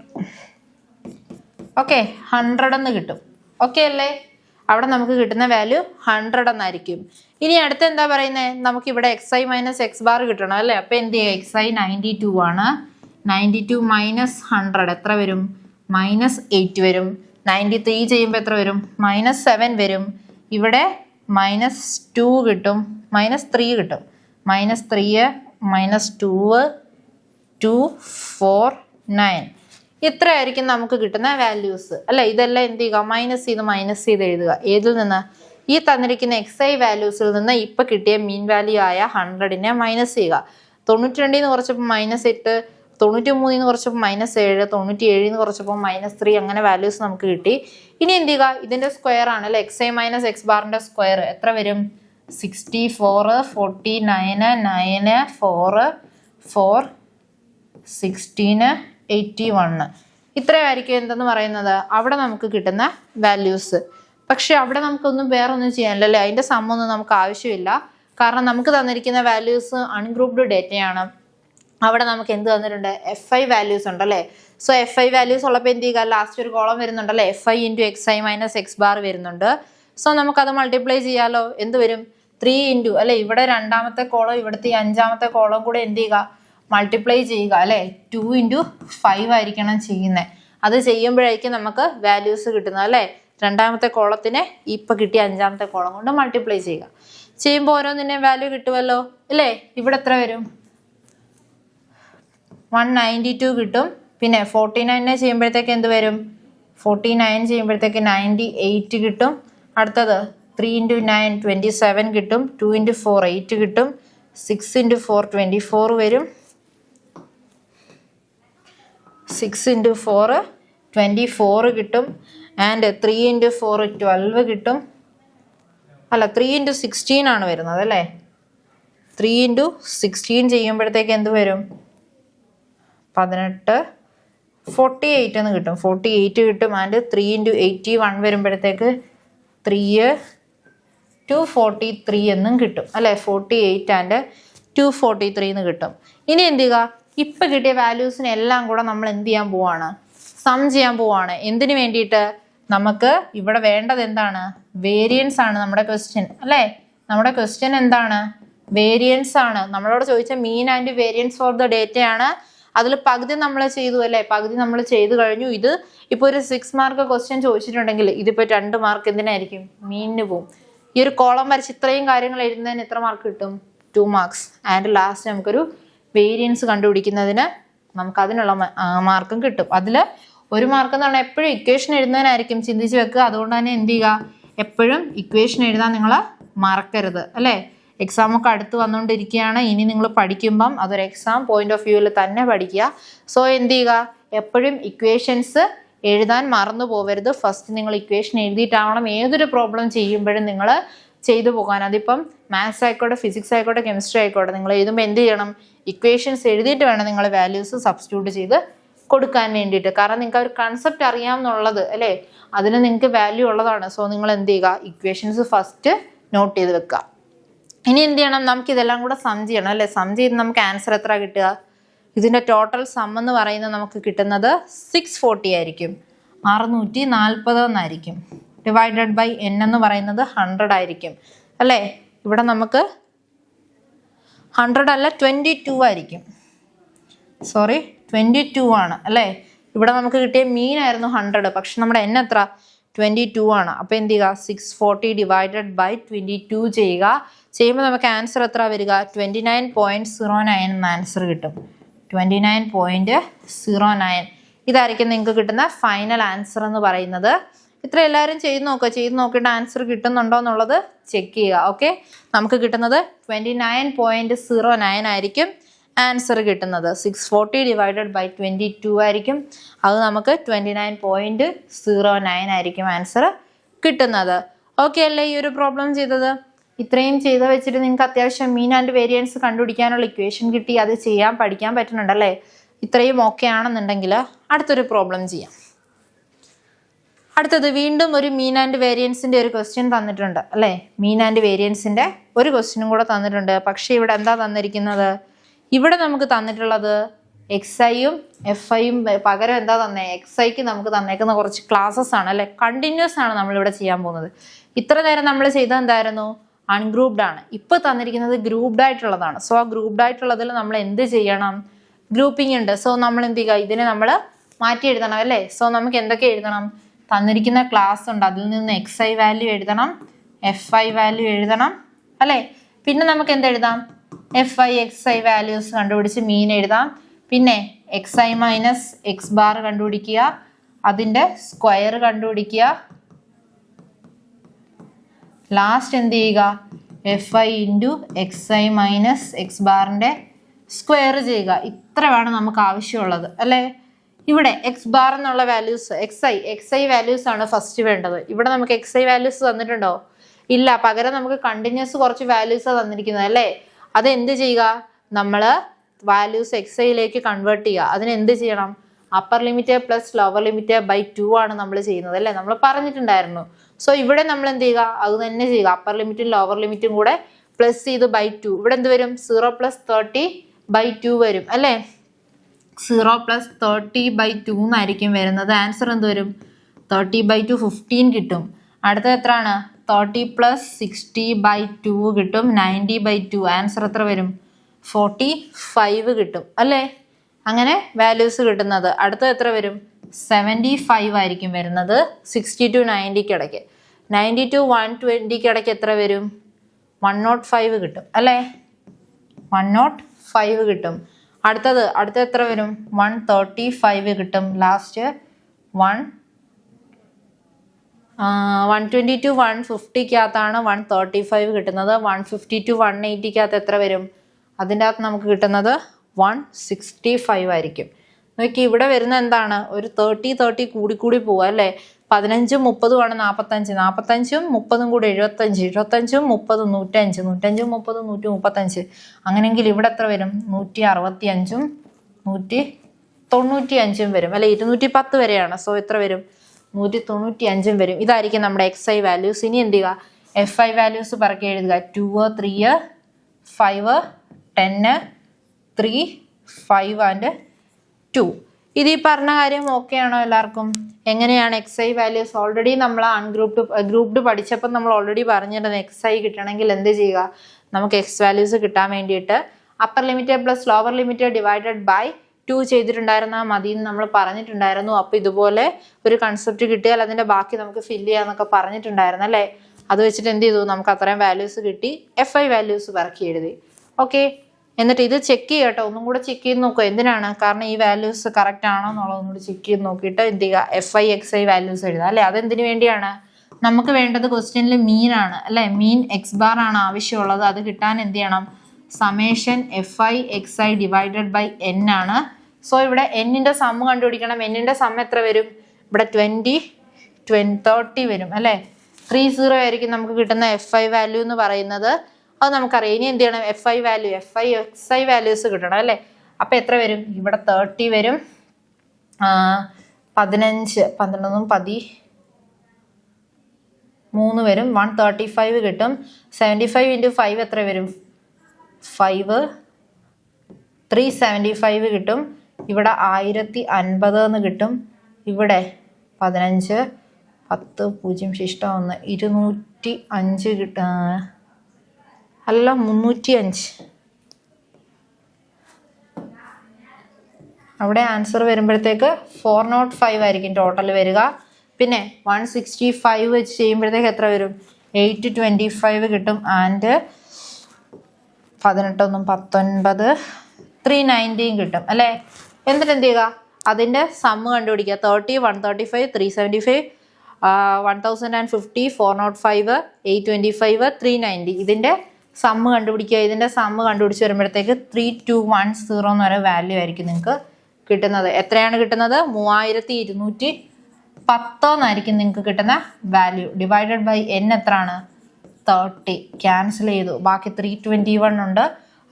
ഓക്കെ, 100 എന്ന് കിട്ടും. ഓക്കെ അല്ലേ? അവിടെ നമുക്ക് കിട്ടുന്ന വാല്യൂ 100 എന്നായിരിക്കും. ഇനി അടുത്ത് എന്താ പറയുന്നത്? നമുക്കിവിടെ xi മൈനസ് എക്സ് ബാർ കിട്ടണം അല്ലേ? അപ്പോൾ എന്ത് ചെയ്യുക? xi 92 ആണ്. 92 മൈനസ് 100 എത്ര വരും? -8 വരും. 93 ചെയ്യുമ്പോൾ എത്ര വരും? -7 വരും. ഇവിടെ -2 കിട്ടും, -3 കിട്ടും. -3 -2 2 4 9 ഇത്രയായിരിക്കും നമുക്ക് കിട്ടുന്ന വാല്യൂസ് അല്ലേ? ഇതെല്ലാം എന്ത് ചെയ്യുക? മൈനസ് ചെയ്ത് എഴുതുക. ഏതിൽ നിന്ന്? ഈ തന്നിരിക്കുന്ന xi വാല്യൂസിൽ നിന്ന് ഇപ്പം കിട്ടിയ മീൻ വാല്യൂ ആയ 100നെ മൈനസ് ചെയ്യുക. 92 കുറച്ചപ്പോൾ -8, 93 കുറച്ചപ്പോൾ -7, 97 കുറച്ചപ്പോൾ -3 അങ്ങനെ വാല്യൂസ് നമുക്ക് കിട്ടി. ഇനി എന്ത് ചെയ്യുക? ഇതിൻ്റെ സ്ക്വയർ ആണ് അല്ലേ? xi മൈനസ് എക്സ് ബാറിൻ്റെ സ്ക്വയർ എത്ര വരും? 64 49 9 4 4 16 81 ഇത്രയായിരിക്കും എന്തെന്ന് പറയുന്നത് അവിടെ നമുക്ക് കിട്ടുന്ന വാല്യൂസ്. പക്ഷെ അവിടെ നമുക്കൊന്നും വേറൊന്നും ചെയ്യാനില്ല അല്ലേ? അതിൻ്റെ സമ്മൊന്നും നമുക്ക് ആവശ്യമില്ല. കാരണം നമുക്ക് തന്നിരിക്കുന്ന വാല്യൂസ് അൺഗ്രൂപ്പ്ഡ് ഡേറ്റയാണ്. അവിടെ നമുക്ക് എന്ത് തന്നിട്ടുണ്ട്? fi വാല്യൂസ് ഉണ്ടല്ലേ? സോ fi വാല്യൂസ് ഉള്ളപ്പോൾ എന്ത് ചെയ്യുക? ലാസ്റ്റ് ഒരു കോളം വരുന്നുണ്ടല്ലേ? fi into xi minus X bar വരുന്നുണ്ട്. സോ നമുക്കത് മൾട്ടിപ്ലൈ ചെയ്യാലോ. എന്ത് വരും? 3 ഇൻറ്റു അല്ലേ? ഇവിടെ രണ്ടാമത്തെ കോളം, ഇവിടുത്തെ 5ാമത്തെ കോളം കൂടെ എന്ത് ചെയ്യുക? മൾട്ടിപ്ലൈ ചെയ്യുക അല്ലേ? 2 ഇൻറ്റു 5 ആയിരിക്കണം ചെയ്യുന്നത്. അത് ചെയ്യുമ്പോഴായിരിക്കും നമുക്ക് വാല്യൂസ് കിട്ടുന്നത് അല്ലേ? രണ്ടാമത്തെ കോളത്തിനെ ഇപ്പം കിട്ടിയ 5ാമത്തെ കോളം കൊണ്ട് മൾട്ടിപ്ലൈ ചെയ്യുക. ചെയ്യുമ്പോൾ ഓരോന്നിൻ്റെയും വാല്യൂ കിട്ടുമല്ലോ അല്ലേ? ഇവിടെ എത്ര വരും? 192 കിട്ടും. പിന്നെ 49നെ ചെയ്യുമ്പോഴത്തേക്ക് എന്ത് വരും? 49 ചെയ്യുമ്പോഴത്തേക്ക് 98 കിട്ടും. അടുത്തത് 3 ഇൻറ്റു 9 27 കിട്ടും. 2 ഇൻറ്റു 4 8 കിട്ടും. 6 ഇൻറ്റു 4 24 വരും. 6 ഇൻറ്റു 4 24 കിട്ടും. ആൻഡ് 3 ഇൻറ്റു 4 12 കിട്ടും. അല്ല, 3 ഇൻറ്റു 16 ആണ് വരുന്നത് അല്ലേ? 3 ഇൻറ്റു 16 ചെയ്യുമ്പോഴത്തേക്ക് എന്ത് വരും? 18 48 എന്ന് കിട്ടും. 48 കിട്ടും. ആൻഡ് 3 ഇൻറ്റു 81 വരുമ്പോഴത്തേക്ക് 3 243 എന്നും കിട്ടും അല്ലേ? 48 ആൻഡ് 243 എന്ന് കിട്ടും. ഇനി എന്ത് ചെയ്യുക? ഇപ്പം കിട്ടിയ വാല്യൂസിനെ എല്ലാം കൂടെ നമ്മൾ എന്ത് ചെയ്യാൻ പോവാണ്? സം ചെയ്യാൻ പോവാണ്. എന്തിനു വേണ്ടിയിട്ട്? നമുക്ക് ഇവിടെ വേണ്ടത് എന്താണ്? വേരിയൻസ് ആണ് നമ്മുടെ ക്വസ്റ്റ്യൻ അല്ലേ? നമ്മുടെ ക്വസ്റ്റ്യൻ എന്താണ്? വേരിയൻസ് ആണ്. നമ്മളോട് ചോദിച്ച mean and variance for the data ആണ്. അതിൽ പകുതി നമ്മൾ ചെയ്തു അല്ലേ? പകുതി നമ്മൾ ചെയ്തു കഴിഞ്ഞു. ഇത് ഇപ്പോൾ ഒരു 6 മാർക്ക് ക്വസ്റ്റ്യൻ ചോദിച്ചിട്ടുണ്ടെങ്കിൽ ഇതിപ്പോൾ 2 മാർക്ക് എന്തിനായിരിക്കും? മീനിന് പോവും. ഈ ഒരു കോളം വരച്ച് ഇത്രയും കാര്യങ്ങൾ എഴുതുന്നതിന് എത്ര മാർക്ക് കിട്ടും? 2 മാർക്സ്. ആൻഡ് ലാസ്റ്റ് നമുക്കൊരു വേരിയൻസ് കണ്ടുപിടിക്കുന്നതിന് നമുക്ക് അതിനുള്ള മാർക്കും കിട്ടും. അതിൽ 1 മാർക്ക് എന്ന് പറഞ്ഞാൽ എപ്പോഴും ഇക്വേഷൻ എഴുതുന്നതിനായിരിക്കും. ചിന്തിച്ച് വെക്കുക. അതുകൊണ്ട് തന്നെ എന്ത് ചെയ്യുക? എപ്പോഴും ഇക്വേഷൻ എഴുതാൻ നിങ്ങൾ മറക്കരുത് അല്ലേ? എക്സാം ഒക്കെ അടുത്ത് വന്നുകൊണ്ടിരിക്കുകയാണ്. ഇനി നിങ്ങൾ പഠിക്കുമ്പം അതൊരു എക്സാം പോയിന്റ് ഓഫ് വ്യൂവിൽ തന്നെ പഠിക്കുക. സോ എന്ത് ചെയ്യുക? എപ്പോഴും ഇക്വേഷൻസ് എഴുതാൻ മറന്നു പോകരുത്. ഫസ്റ്റ് നിങ്ങൾ ഇക്വേഷൻ എഴുതിയിട്ടാവണം ഏതൊരു പ്രോബ്ലം ചെയ്യുമ്പോഴും നിങ്ങൾ ചെയ്തു പോകാൻ. അതിപ്പം മാത്സ് ആയിക്കോട്ടെ, ഫിസിക്സ് ആയിക്കോട്ടെ, കെമിസ്ട്രി ആയിക്കോട്ടെ, നിങ്ങൾ എഴുതുമ്പോൾ എന്ത് ചെയ്യണം? ഇക്വേഷൻസ് എഴുതിയിട്ട് വേണം നിങ്ങൾ വാല്യൂസ് സബ്സ്റ്റിറ്റ്യൂട്ട് ചെയ്ത് കൊടുക്കാൻ വേണ്ടിയിട്ട്. കാരണം നിങ്ങൾക്ക് ഒരു കൺസെപ്റ്റ് അറിയാമെന്നുള്ളത് അല്ലേ? അതിന് നിങ്ങൾക്ക് വാല്യൂ ഉള്ളതാണ്. സോ നിങ്ങൾ എന്ത് ചെയ്യുക? ഇക്വേഷൻസ് ഫസ്റ്റ് നോട്ട് ചെയ്ത് വെക്കുക. ഇനി എന്ത് ചെയ്യണം? നമുക്ക് ഇതെല്ലാം കൂടെ സം ചെയ്യണം അല്ലേ? സം ചെയ്ത് നമുക്ക് ആൻസർ എത്ര കിട്ടുക? ഇതിൻ്റെ ടോട്ടൽ സം എന്ന് പറയുന്നത് നമുക്ക് കിട്ടുന്നത് 640 ആയിരിക്കും. 640 എന്നായിരിക്കും. ഡിവൈഡഡ് ബൈ n എന്ന് പറയുന്നത് 100 ആയിരിക്കും അല്ലേ? ഇവിടെ നമുക്ക് 100 അല്ല 22 ആയിരിക്കും. സോറി 22 ആണ് അല്ലേ. ഇവിടെ നമുക്ക് കിട്ടിയ മീൻ ആയിരുന്നു 100, പക്ഷെ നമ്മുടെ n എത്ര 22 ആണ്. അപ്പോൾ എന്ത് ചെയ്യുക 640 ഡിവൈഡഡ് ബൈ 22 ചെയ്യുമ്പോൾ നമുക്ക് ആൻസർ എത്ര വരിക 29.09 എന്ന ആൻസർ കിട്ടും. 29.09 ഇതായിരിക്കും നിങ്ങൾക്ക് കിട്ടുന്ന ഫൈനൽ ആൻസർ എന്ന് പറയുന്നത്. ഇത്ര എല്ലാവരും ചെയ്ത് നോക്കിയിട്ട് ആൻസർ കിട്ടുന്നുണ്ടോ എന്നുള്ളത് ചെക്ക് ചെയ്യുക. ഓക്കെ, നമുക്ക് കിട്ടുന്നത് 29.09 ആയിരിക്കും ആൻസർ കിട്ടുന്നത്. 640 ഡിവൈഡഡ് ബൈ 22 ആയിരിക്കും. അത് നമുക്ക് 29.09 ആയിരിക്കും ആൻസർ കിട്ടുന്നത്. ഓക്കെ അല്ലേ ഈ ഒരു പ്രോബ്ലം ചെയ്തത്? ഇത്രയും ചെയ്ത് വെച്ചിട്ട് നിങ്ങൾക്ക് അത്യാവശ്യം മീൻ ആൻഡ് വേരിയൻസ് കണ്ടുപിടിക്കാനുള്ള ഇക്വേഷൻ കിട്ടി. അത് പഠിക്കാൻ പറ്റുന്നുണ്ടല്ലേ? ഇത്രയും ഓക്കെ ആണെന്നുണ്ടെങ്കിൽ അടുത്തൊരു പ്രോബ്ലം ചെയ്യാം. അടുത്തത് വീണ്ടും ഒരു മീൻ ആൻഡ് വേരിയൻസിൻ്റെ ഒരു ക്വസ്റ്റ്യൻ തന്നിട്ടുണ്ട് അല്ലേ. മീൻ ആൻഡ് വേരിയൻസിൻ്റെ ഒരു ക്വസ്റ്റ്യനും കൂടെ തന്നിട്ടുണ്ട്. പക്ഷേ ഇവിടെ എന്താ തന്നിരിക്കുന്നത്? ഇവിടെ നമുക്ക് തന്നിട്ടുള്ളത് XIയും FIയും പകരം എന്താ തന്നെ XIക്ക് നമുക്ക് തന്നേക്കുന്ന കുറച്ച് ക്ലാസ്സസ് ആണ് അല്ലേ. കണ്ടിന്യൂസ് ആണ് നമ്മളിവിടെ ചെയ്യാൻ പോകുന്നത്. ഇത്ര നേരം നമ്മൾ ചെയ്തത് എന്തായിരുന്നു? അൺഗ്രൂപ്ഡ് ആണ്. ഇപ്പോൾ തന്നിരിക്കുന്നത് ഗ്രൂപ്ഡ് ആയിട്ടുള്ളതാണ്. സോ ആ ഗ്രൂപ്ഡ് ആയിട്ടുള്ളതിൽ നമ്മൾ എന്ത് ചെയ്യണം? ഗ്രൂപ്പിംഗ് ഉണ്ട്. സോ നമ്മൾ എന്ത് ചെയ്യുക? ഇതിനെ നമ്മൾ മാറ്റി എഴുതണം അല്ലേ. സോ നമുക്ക് എന്തൊക്കെ എഴുതണം? തന്നിരിക്കുന്ന ക്ലാസ് ഉണ്ട്, അതിൽ നിന്ന് XI വാല്യൂ എഴുതണം, FI വാല്യൂ എഴുതണം അല്ലേ. പിന്നെ നമുക്ക് എന്തെഴുതാം? FI XI വാല്യൂസ് കണ്ടുപിടിച്ച് മീൻ എഴുതാം. പിന്നെ XI മൈനസ് X ബാർ കണ്ടുപിടിക്കുക, അതിൻ്റെ സ്ക്വയർ കണ്ടുപിടിക്കുക. ലാസ്റ്റ് എന്ത് ചെയ്യുക? FI into XI minus X ബാറിൻ്റെ സ്ക്വയർ ചെയ്യുക. ഇത്രയാണ് നമുക്ക് ആവശ്യമുള്ളത് അല്ലേ. ഇവിടെ X ബാർ എന്നുള്ള വാല്യൂസ് XI വാല്യൂസ് ആണ് ഫസ്റ്റ് വേണ്ടത്. ഇവിടെ നമുക്ക് XI വാല്യൂസ് തന്നിട്ടുണ്ടോ? ഇല്ല. പകരം നമുക്ക് കണ്ടിന്യൂസ് കുറച്ച് വാല്യൂസ് തന്നിരിക്കുന്നത് അല്ലേ. അത് എന്ത് ചെയ്യുക? നമ്മൾ വാല്യൂസ് XIയിലേക്ക് കൺവേർട്ട് ചെയ്യുക. അതിന് എന്ത് ചെയ്യണം? Upper limit plus lower limit by 2 ആണ് നമ്മൾ ചെയ്യുന്നത് അല്ലേ. നമ്മൾ പറഞ്ഞിട്ടുണ്ടായിരുന്നു. സോ ഇവിടെ നമ്മൾ എന്ത് ചെയ്യുക? അത് തന്നെ ചെയ്യുക. അപ്പർ ലിമിറ്റും ലോവർ ലിമിറ്റും കൂടെ പ്ലസ് ചെയ്ത് ബൈ 2. ഇവിടെ എന്ത് വരും? 0 + 30 ബൈ 2 വരും അല്ലേ. 0 + 30 ബൈ 2 എന്നായിരിക്കും വരുന്നത്. ആൻസർ എന്ത് വരും? 30 ബൈ 2 15 കിട്ടും. അടുത്തത് എത്രയാണ്? 30 + 60 ബൈ 2 കിട്ടും. 90 ബൈ 2 ആൻസർ എത്ര വരും? 45 കിട്ടും അല്ലേ. അങ്ങനെ വാല്യൂസ് കിട്ടുന്നത്. അടുത്തത് എത്ര വരും? 75 ആയിരിക്കും വരുന്നത്. 60 to 90 ഇടയ്ക്ക്. 90 to 120 ഇടയ്ക്ക് എത്ര വരും? 105 കിട്ടും അല്ലേ. 105 കിട്ടും. അടുത്തത് എത്ര വരും? 135 കിട്ടും. ലാസ്റ്റ് 120 to 150 135 കിട്ടുന്നത്. 150 to 180 എത്ര വരും? അതിൻ്റെ അകത്ത് നമുക്ക് കിട്ടുന്നത് 165 ആയിരിക്കും. നോക്കി ഇവിടെ വരുന്ന എന്താണ്? ഒരു 30 കൂടി പോവുക അല്ലേ. 15 30 ആണ് 45. 45ഉം 30ഉം കൂടി 75. 75ഉം 30 105. 105ഉം 30 135. അങ്ങനെയെങ്കിൽ ഇവിടെ എത്ര വരും? 165ഉം 195ഉം വരും അല്ലെ. 210 വരെയാണ്. സോ എത്ര വരും? 195ഉം വരും. ഇതായിരിക്കും നമ്മുടെ XI വാല്യൂസ്. ഇനി എന്ത് ചെയ്യുക? FI വാല്യൂസ് പറക്കി എഴുതുക. 2 3 5 10 3 5 ആൻഡ് 2. ഇത് ഈ പറഞ്ഞ കാര്യം ഓക്കെ ആണോ എല്ലാവർക്കും? എങ്ങനെയാണ് XI വാല്യൂസ്? ഓൾറെഡി നമ്മൾ ഗ്രൂപ്പ്ഡ് പഠിച്ചപ്പോൾ നമ്മൾ ഓൾറെഡി പറഞ്ഞിട്ടുണ്ട് XI കിട്ടണമെങ്കിൽ എന്ത് ചെയ്യുക? നമുക്ക് X വാല്യൂസ് കിട്ടാൻ വേണ്ടിയിട്ട് upper limit plus lower limit divided by 2 ചെയ്തിട്ടുണ്ടായിരുന്നാൽ മതി എന്ന് നമ്മൾ പറഞ്ഞിട്ടുണ്ടായിരുന്നു. അപ്പോൾ ഇതുപോലെ ഒരു കൺസെപ്റ്റ് കിട്ടിയാൽ അതിൻ്റെ ബാക്കി നമുക്ക് ഫില്ല് ചെയ്യാന്നൊക്കെ പറഞ്ഞിട്ടുണ്ടായിരുന്നു അല്ലേ. അത് വെച്ചിട്ട് എന്ത് ചെയ്തു? നമുക്ക് അത്രയും വാല്യൂസ് കിട്ടി. FI വാല്യൂസ് പറക്കി എഴുതി. ഓക്കെ, എന്നിട്ട് ഇത് ചെക്ക് ചെയ്യട്ടോ. ഒന്നും കൂടെ ചെക്ക് ചെയ്ത് നോക്കുക. എന്തിനാണ്? കാരണം ഈ വാല്യൂസ് കറക്റ്റ് ആണോ എന്നുള്ളതൊന്നും കൂടി ചെക്ക് ചെയ്ത് നോക്കിയിട്ട് എന്ത് ചെയ്യുക? FI XI വാല്യൂസ് എഴുതുക അല്ലേ. അതെന്തിനു വേണ്ടിയാണ്? നമുക്ക് വേണ്ടത് ക്വസ്റ്റ്യനിൽ മീനാണ് അല്ലേ. മീൻ X ബാർ ആണ് ആവശ്യമുള്ളത്. അത് കിട്ടാൻ എന്ത് ചെയ്യണം? Summation FI XI divided by N ആണ്. സോ ഇവിടെ Nൻ്റെ സം കണ്ടുപിടിക്കണം. Nൻ്റെ സം എത്ര വരും? ഇവിടെ 30 വരും അല്ലേ. 30 ആയിരിക്കും നമുക്ക് കിട്ടുന്ന FI വാല്യൂ എന്ന് പറയുന്നത്. അത് നമുക്കറിയാം. ഇനി എന്ത് ചെയ്യണം? FI value FI XI values കിട്ടണം അല്ലേ. അപ്പം എത്ര വരും? ഇവിടെ 30 വരും. 15 12 13 വരും. 135 കിട്ടും. 75 × 5 എത്ര വരും? 5 375 കിട്ടും. ഇവിടെ 1050 എന്ന് കിട്ടും. ഇവിടെ 15 10 0 ശിഷ്ടം 1 205 കിട്ടും. അല്ല 305 അവിടെ ആൻസർ വരുമ്പോഴത്തേക്ക് 405 ആയിരിക്കും ടോട്ടൽ വരിക. പിന്നെ 165 വെച്ച് ചെയ്യുമ്പോഴത്തേക്ക് എത്ര വരും? 825 കിട്ടും. ആൻഡ് 18 19 390 കിട്ടും അല്ലേ. എന്നിട്ട് എന്ത് ചെയ്യുക? അതിൻ്റെ സമ്മ് കണ്ടുപിടിക്കുക. 30 135 375 1050 405 825 390 ഇതിൻ്റെ സമ്മ് കണ്ടുപിടിക്കുക. ഇതിൻ്റെ സമ്മ് കണ്ടുപിടിച്ച് വരുമ്പോഴത്തേക്ക് 3210 എന്ന് പറയുന്ന വാല്യൂ ആയിരിക്കും നിങ്ങൾക്ക് കിട്ടുന്നത്. എത്രയാണ് കിട്ടുന്നത്? 3210 എന്നായിരിക്കും നിങ്ങൾക്ക് കിട്ടുന്ന വാല്യൂ. ഡിവൈഡഡ് ബൈ n എത്രയാണ്? 30. ക്യാൻസൽ ചെയ്തു. ബാക്കി 321 ഉണ്ട്.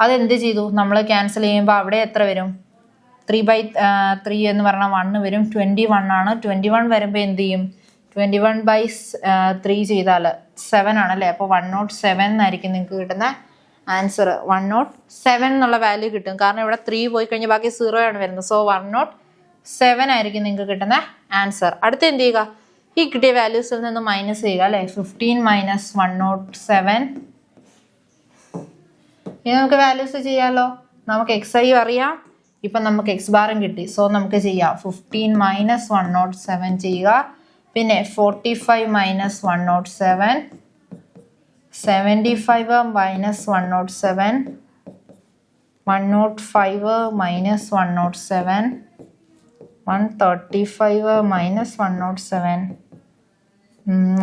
അതെന്ത് ചെയ്തു? നമ്മൾ ക്യാൻസൽ ചെയ്യുമ്പോൾ അവിടെ എത്ര വരും? 3/3 എന്ന് പറഞ്ഞാൽ 1 വരും. 21 ആണ്. 21 വരുമ്പോൾ എന്ത് ചെയ്യും? 21/3 ചെയ്താൽ 7 ആണല്ലേ. അപ്പോൾ 107 എന്നായിരിക്കും നിങ്ങൾക്ക് കിട്ടുന്ന ആൻസർ. 107 എന്നുള്ള വാല്യൂ കിട്ടും. കാരണം ഇവിടെ 3 പോയി കഴിഞ്ഞാൽ ബാക്കി 0 ആണ് വരുന്നത്. സോ 107 ആയിരിക്കും നിങ്ങൾക്ക് കിട്ടുന്ന ആൻസർ. അടുത്ത് എന്ത് ചെയ്യുക? ഈ കിട്ടിയ വാല്യൂസിൽ നിന്ന് മൈനസ് ചെയ്യുക അല്ലേ. 15 മൈനസ് 107. ഇനി നമുക്ക് വാല്യൂസ് ചെയ്യാമല്ലോ. നമുക്ക് എക്സ് ഐ അറിയാം. ഇപ്പം നമുക്ക് എക്സ് ബാറും കിട്ടി. സോ നമുക്ക് ചെയ്യാം. 15 മൈനസ് 107 ചെയ്യുക. പിന്നെ 45 minus 107, 75 minus 107, 105 minus 107, 135 minus 107,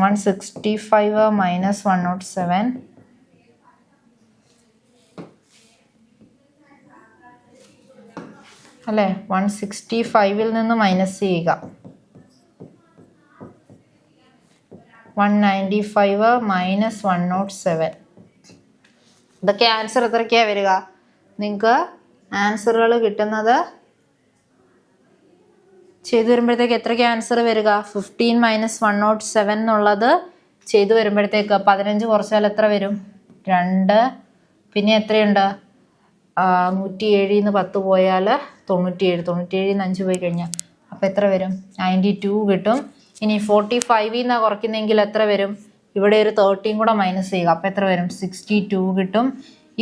165 minus 107, അല്ലേ. 165 നിന്ന് മൈനസ് ചെയ്യുക. 195 മൈനസ് 107. ഇതൊക്കെ ആൻസർ എത്രയ്ക്കാണ് വരിക? നിങ്ങൾക്ക് ആൻസറുകൾ കിട്ടുന്നത് ചെയ്തു വരുമ്പോഴത്തേക്ക് എത്രയ്ക്ക് ആൻസർ വരിക? 15 മൈനസ് 107 എന്നുള്ളത് ചെയ്തു വരുമ്പോഴത്തേക്ക് 15 കുറച്ചാൽ എത്ര വരും? 2. പിന്നെ എത്രയുണ്ട്? 107 നിന്ന് 10 പോയാൽ 97. 97 നിന്ന് 5 പോയി കഴിഞ്ഞാൽ അപ്പോൾ എത്ര വരും? 92 കിട്ടും. ഇനി 45 നിന്നാണ് കുറയ്ക്കുന്നെങ്കിൽ എത്ര വരും? ഇവിടെ ഒരു 30 കൂടെ മൈനസ് ചെയ്യുക. അപ്പോൾ എത്ര വരും? 62 കിട്ടും.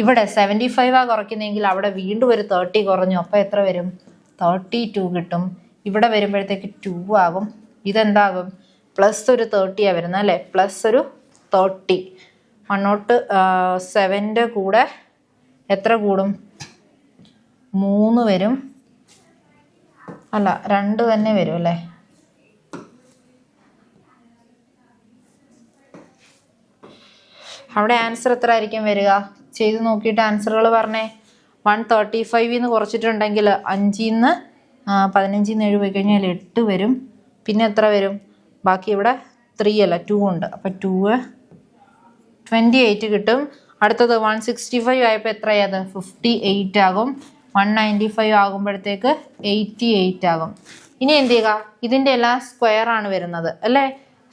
ഇവിടെ 75 കുറയ്ക്കുന്നെങ്കിൽ അവിടെ വീണ്ടും ഒരു 30 കുറഞ്ഞു. അപ്പോൾ എത്ര വരും? 32 കിട്ടും. ഇവിടെ വരുമ്പോഴത്തേക്ക് 2 ആകും. ഇതെന്താകും? പ്ലസ് ഒരു 30 വരുന്നത് അല്ലേ. പ്ലസ് ഒരു 30. 107ൻ്റെ കൂടെ എത്ര കൂടും? 3 വരും. അല്ല 2 തന്നെ വരും അല്ലേ. അവിടെ ആൻസർ എത്ര ആയിരിക്കും വരിക? ചെയ്ത് നോക്കിയിട്ട് ആൻസറുകൾ പറഞ്ഞേ. 135 നിന്ന് കുറച്ചിട്ടുണ്ടെങ്കിൽ 5 നിന്ന് 15 നിന്ന് 7 പോയി കഴിഞ്ഞാൽ 8 വരും. പിന്നെ എത്ര വരും? ബാക്കി ഇവിടെ 3 അല്ല 2 ഉണ്ട്. അപ്പം 2 28 കിട്ടും. അടുത്തത് 165 ആയപ്പോൾ എത്രയായി? അത് 58 ആകും. 195 ആകുമ്പോഴത്തേക്ക് 88 ആകും. ഇനി എന്ത് ചെയ്യുക? ഇതിൻ്റെ എല്ലാം സ്ക്വയർ ആണ് വരുന്നത് അല്ലേ.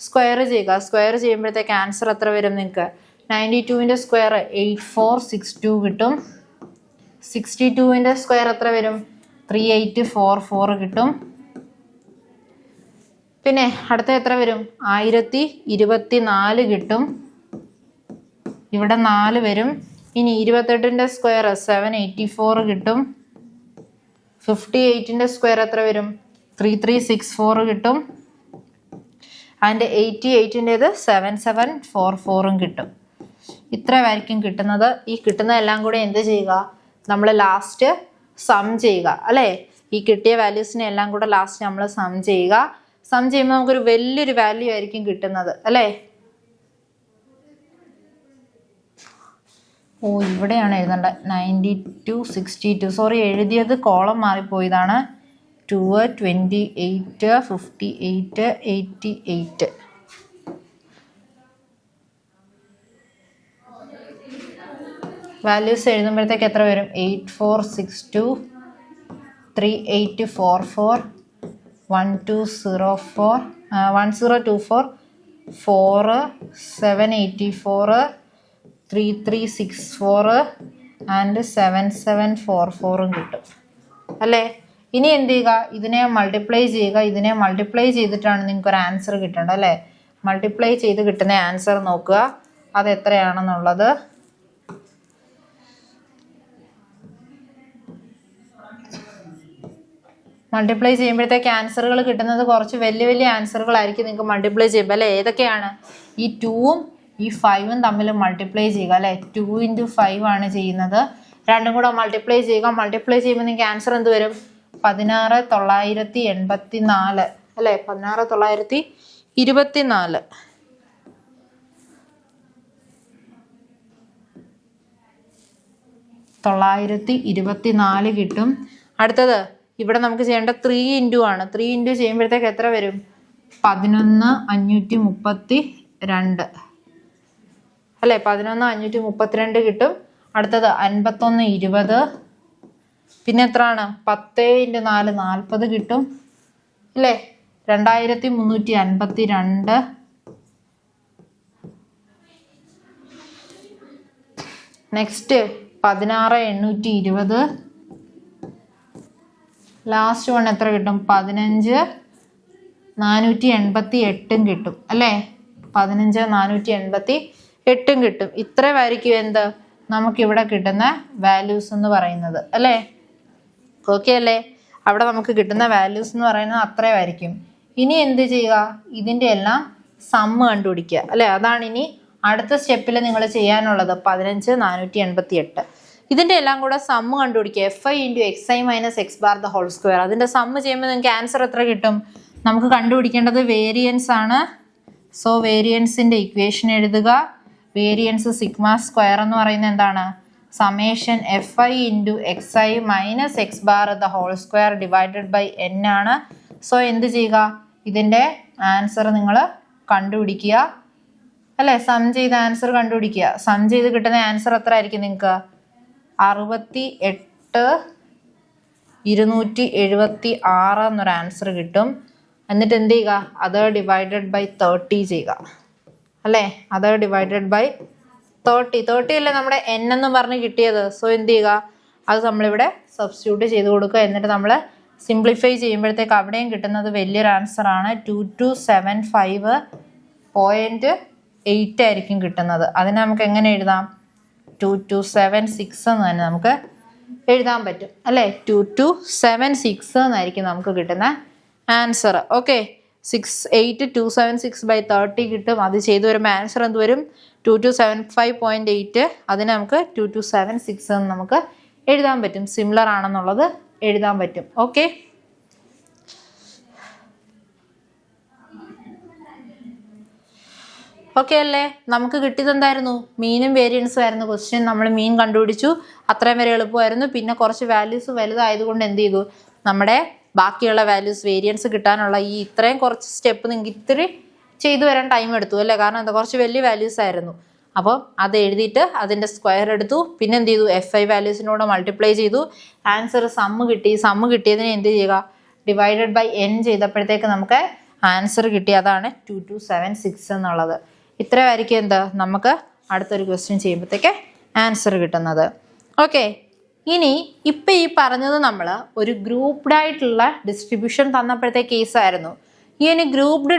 സ്ക്വയർ ചെയ്യുക. സ്ക്വയർ ചെയ്യുമ്പോഴത്തേക്ക് ആൻസർ എത്ര വരും നിങ്ങൾക്ക്? 92ൻ്റെ സ്ക്വയർ 8462 കിട്ടും. 62ൻ്റെ സ്ക്വയർ എത്ര വരും? 3844 കിട്ടും. പിന്നെ അടുത്ത എത്ര വരും? 1024 കിട്ടും. ഇവിടെ 4 വരും. ഇനി 28ൻ്റെ സ്ക്വയർ 784 കിട്ടും. 58ൻ്റെ സ്ക്വയർ എത്ര വരും? 3364 കിട്ടും. അതിൻ്റെ 88ൻ്റേത് 7744 കിട്ടും. ഇത്രയായിരിക്കും കിട്ടുന്നത്. ഈ കിട്ടുന്നതെല്ലാം കൂടെ എന്ത് ചെയ്യുക? നമ്മൾ ലാസ്റ്റ് സം ചെയ്യുക അല്ലേ. ഈ കിട്ടിയ വാല്യൂസിനെ എല്ലാം കൂടെ ലാസ്റ്റ് നമ്മൾ സം ചെയ്യുക. സം ചെയ്യുമ്പോൾ നമുക്കൊരു വലിയൊരു വാല്യൂ ആയിരിക്കും കിട്ടുന്നത് അല്ലേ. ഓ ഇവിടെയാണ് എഴുതേണ്ടത്. 9262. സോറി, എഴുതിയത് കോളം മാറിപ്പോയതാണ്. 2 28 58 88. വാല്യൂസ് എഴുതുമ്പോഴത്തേക്ക് എത്ര വരും? 8462 3844 1024 1024 4 784 3364 ആൻഡ് 7744 കിട്ടും അല്ലേ. ഇനി എന്ത് ചെയ്യുക? ഇതിനെ മൾട്ടിപ്ലൈ ചെയ്യുക. ഇതിനെ മൾട്ടിപ്ലൈ ചെയ്തിട്ടാണ് നിങ്ങൾക്ക് ഒരു ആൻസർ കിട്ടേണ്ടത് അല്ലേ. മൾട്ടിപ്ലൈ ചെയ്ത് കിട്ടുന്ന ആൻസർ നോക്കുക. അത് എത്രയാണെന്നുള്ളത്. മൾട്ടിപ്ലൈ ചെയ്യുമ്പോഴത്തേക്ക് ആൻസറുകൾ കിട്ടുന്നത് കുറച്ച് വലിയ വലിയ ആൻസറുകളായിരിക്കും നിങ്ങൾക്ക് മൾട്ടിപ്ലൈ ചെയ്യുമ്പോൾ അല്ലേ. ഏതൊക്കെയാണ്? ഈ 2ഉം ഈ 5ഉം തമ്മിൽ മൾട്ടിപ്ലൈ ചെയ്യുക അല്ലേ. 2 × 5 ആണ് ചെയ്യുന്നത്. രണ്ടും കൂടെ മൾട്ടിപ്ലൈ ചെയ്യുക. മൾട്ടിപ്ലൈ ചെയ്യുമ്പോൾ നിങ്ങൾക്ക് ആൻസർ എന്ത് വരും? 16,984 അല്ലേ. 16,924. കിട്ടും. അടുത്തത് ഇവിടെ നമുക്ക് ചെയ്യേണ്ട 3 × ആണ്. 3 × ചെയ്യുമ്പോഴത്തേക്ക് എത്ര വരും? 11,532 അല്ലേ. 11,532 കിട്ടും. അടുത്തത് 51,20. പിന്നെ എത്രയാണ്? 10 × 4 40 കിട്ടും അല്ലേ. 2,352. നെക്സ്റ്റ് 16,820. ലാസ്റ്റ് വൺ എത്ര കിട്ടും? 15,488 കിട്ടും അല്ലേ. 15,488 കിട്ടും. ഇത്രയുമായിരിക്കും എന്ത് നമുക്കിവിടെ കിട്ടുന്ന വാല്യൂസ് എന്ന് പറയുന്നത് അല്ലേ. ഓക്കെ അല്ലേ. അവിടെ നമുക്ക് കിട്ടുന്ന വാല്യൂസ് എന്ന് പറയുന്നത് അത്രയുമായിരിക്കും. ഇനി എന്ത് ചെയ്യുക? ഇതിൻ്റെ എല്ലാം സമ്മ് കണ്ടുപിടിക്കുക അല്ലേ. അതാണ് ഇനി അടുത്ത സ്റ്റെപ്പിൽ നിങ്ങൾ ചെയ്യാനുള്ളത്. 15,488. ഇതിൻ്റെ എല്ലാം കൂടെ സമ്മ് കണ്ടുപിടിക്കുക. Fi × xi - x bar the whole square. അതിൻ്റെ സമ്മ് ചെയ്യുമ്പോൾ നിങ്ങൾക്ക് ആൻസർ എത്ര കിട്ടും? നമുക്ക് കണ്ടുപിടിക്കേണ്ടത് വേരിയൻസ് ആണ്. സോ വേരിയൻസിൻ്റെ ഇക്വേഷൻ എഴുതുക. വേരിയൻസ് സിഗ്മ സ്ക്വയർ എന്ന് പറയുന്നത് എന്താണ്? Summation Fi × xi - x bar the whole square divided by n ആണ്. സോ എന്ത് ചെയ്യുക? ഇതിൻ്റെ ആൻസർ നിങ്ങൾ കണ്ടുപിടിക്കുക അല്ലേ. സം ചെയ്ത ആൻസർ കണ്ടുപിടിക്കുക. സം ചെയ്ത് കിട്ടുന്ന ആൻസർ എത്ര ആയിരിക്കും നിങ്ങൾക്ക്? 68,276 എന്നൊരു ആൻസർ കിട്ടും. എന്നിട്ട് എന്ത് ചെയ്യുക? അത് ഡിവൈഡഡ് ബൈ 30 ചെയ്യുക അല്ലേ. അത് ഡിവൈഡഡ് ബൈ 30 അല്ലേ നമ്മുടെ n എന്ന് പറഞ്ഞ് കിട്ടിയത്. സോ എന്ത് ചെയ്യുക? അത് നമ്മളിവിടെ സബ്സ്റ്റിറ്റ്യൂട്ട് ചെയ്ത് കൊടുക്കുക. എന്നിട്ട് നമ്മൾ സിംപ്ലിഫൈ ചെയ്യുമ്പോഴത്തേക്ക് അവിടെയും കിട്ടുന്നത് വലിയൊരു ആൻസർ ആണ്. 2275.8 ആയിരിക്കും കിട്ടുന്നത്. അതിനെ നമുക്ക് എങ്ങനെ എഴുതാം? 2276 എന്ന് തന്നെ നമുക്ക് എഴുതാൻ പറ്റും അല്ലേ. 2276 എന്നായിരിക്കും നമുക്ക് കിട്ടുന്ന ആൻസർ. ഓക്കെ. 68,276/30 കിട്ടും. അത് ചെയ്ത് വരുമ്പോൾ ആൻസർ എന്ത് വരും? 2275.8. അതിന് നമുക്ക് 2276 എന്ന് നമുക്ക് എഴുതാൻ പറ്റും. സിമിലർ ആണെന്നുള്ളത് എഴുതാൻ പറ്റും. ഓക്കെ. ഓക്കെ അല്ലേ. നമുക്ക് കിട്ടിയത് എന്തായിരുന്നു? മീനും വേരിയൻസും ആയിരുന്നു ക്വസ്റ്റ്യൻ. നമ്മൾ മീൻ കണ്ടുപിടിച്ചു. അത്രയും വരെ എളുപ്പമായിരുന്നു. പിന്നെ കുറച്ച് വാല്യൂസ് വലുതായതുകൊണ്ട് എന്ത് ചെയ്തു? നമ്മുടെ ബാക്കിയുള്ള വാല്യൂസ് വേരിയൻസ് കിട്ടാനുള്ള ഈ ഇത്രയും കുറച്ച് സ്റ്റെപ്പ് നിങ്ങൾക്ക് ഇത്തിരി ചെയ്തു വരാൻ ടൈം എടുത്തു അല്ലേ. കാരണം എന്താ? കുറച്ച് വലിയ വാല്യൂസ് ആയിരുന്നു. അപ്പോൾ അത് എഴുതിയിട്ട് അതിൻ്റെ സ്ക്വയർ എടുത്തു. പിന്നെ എന്ത് ചെയ്തു? Fi വാല്യൂസിനോട് മൾട്ടിപ്ലൈ ചെയ്തു. ആൻസർ സമ്മ് കിട്ടി. സമ്മ് കിട്ടിയതിനെ എന്ത് ചെയ്യുക? ഡിവൈഡഡ് ബൈ n ചെയ്തപ്പോഴത്തേക്ക് നമുക്ക് ആൻസർ കിട്ടി. അതാണ് 2276 എന്നുള്ളത്. ഇത്രയായിരിക്കും എന്ത് നമുക്ക് അടുത്തൊരു ക്വസ്റ്റ്യൻ ചെയ്യുമ്പോഴത്തേക്ക് ആൻസർ കിട്ടുന്നത്. ഓക്കെ. ഇനി ഇപ്പം ഈ പറഞ്ഞത് നമ്മൾ ഒരു ഗ്രൂപ്പ്ഡ് ആയിട്ടുള്ള ഡിസ്ട്രിബ്യൂഷൻ തന്നപ്പോഴത്തെ കേസായിരുന്നു. ഇനി ഗ്രൂപ്പ്ഡ്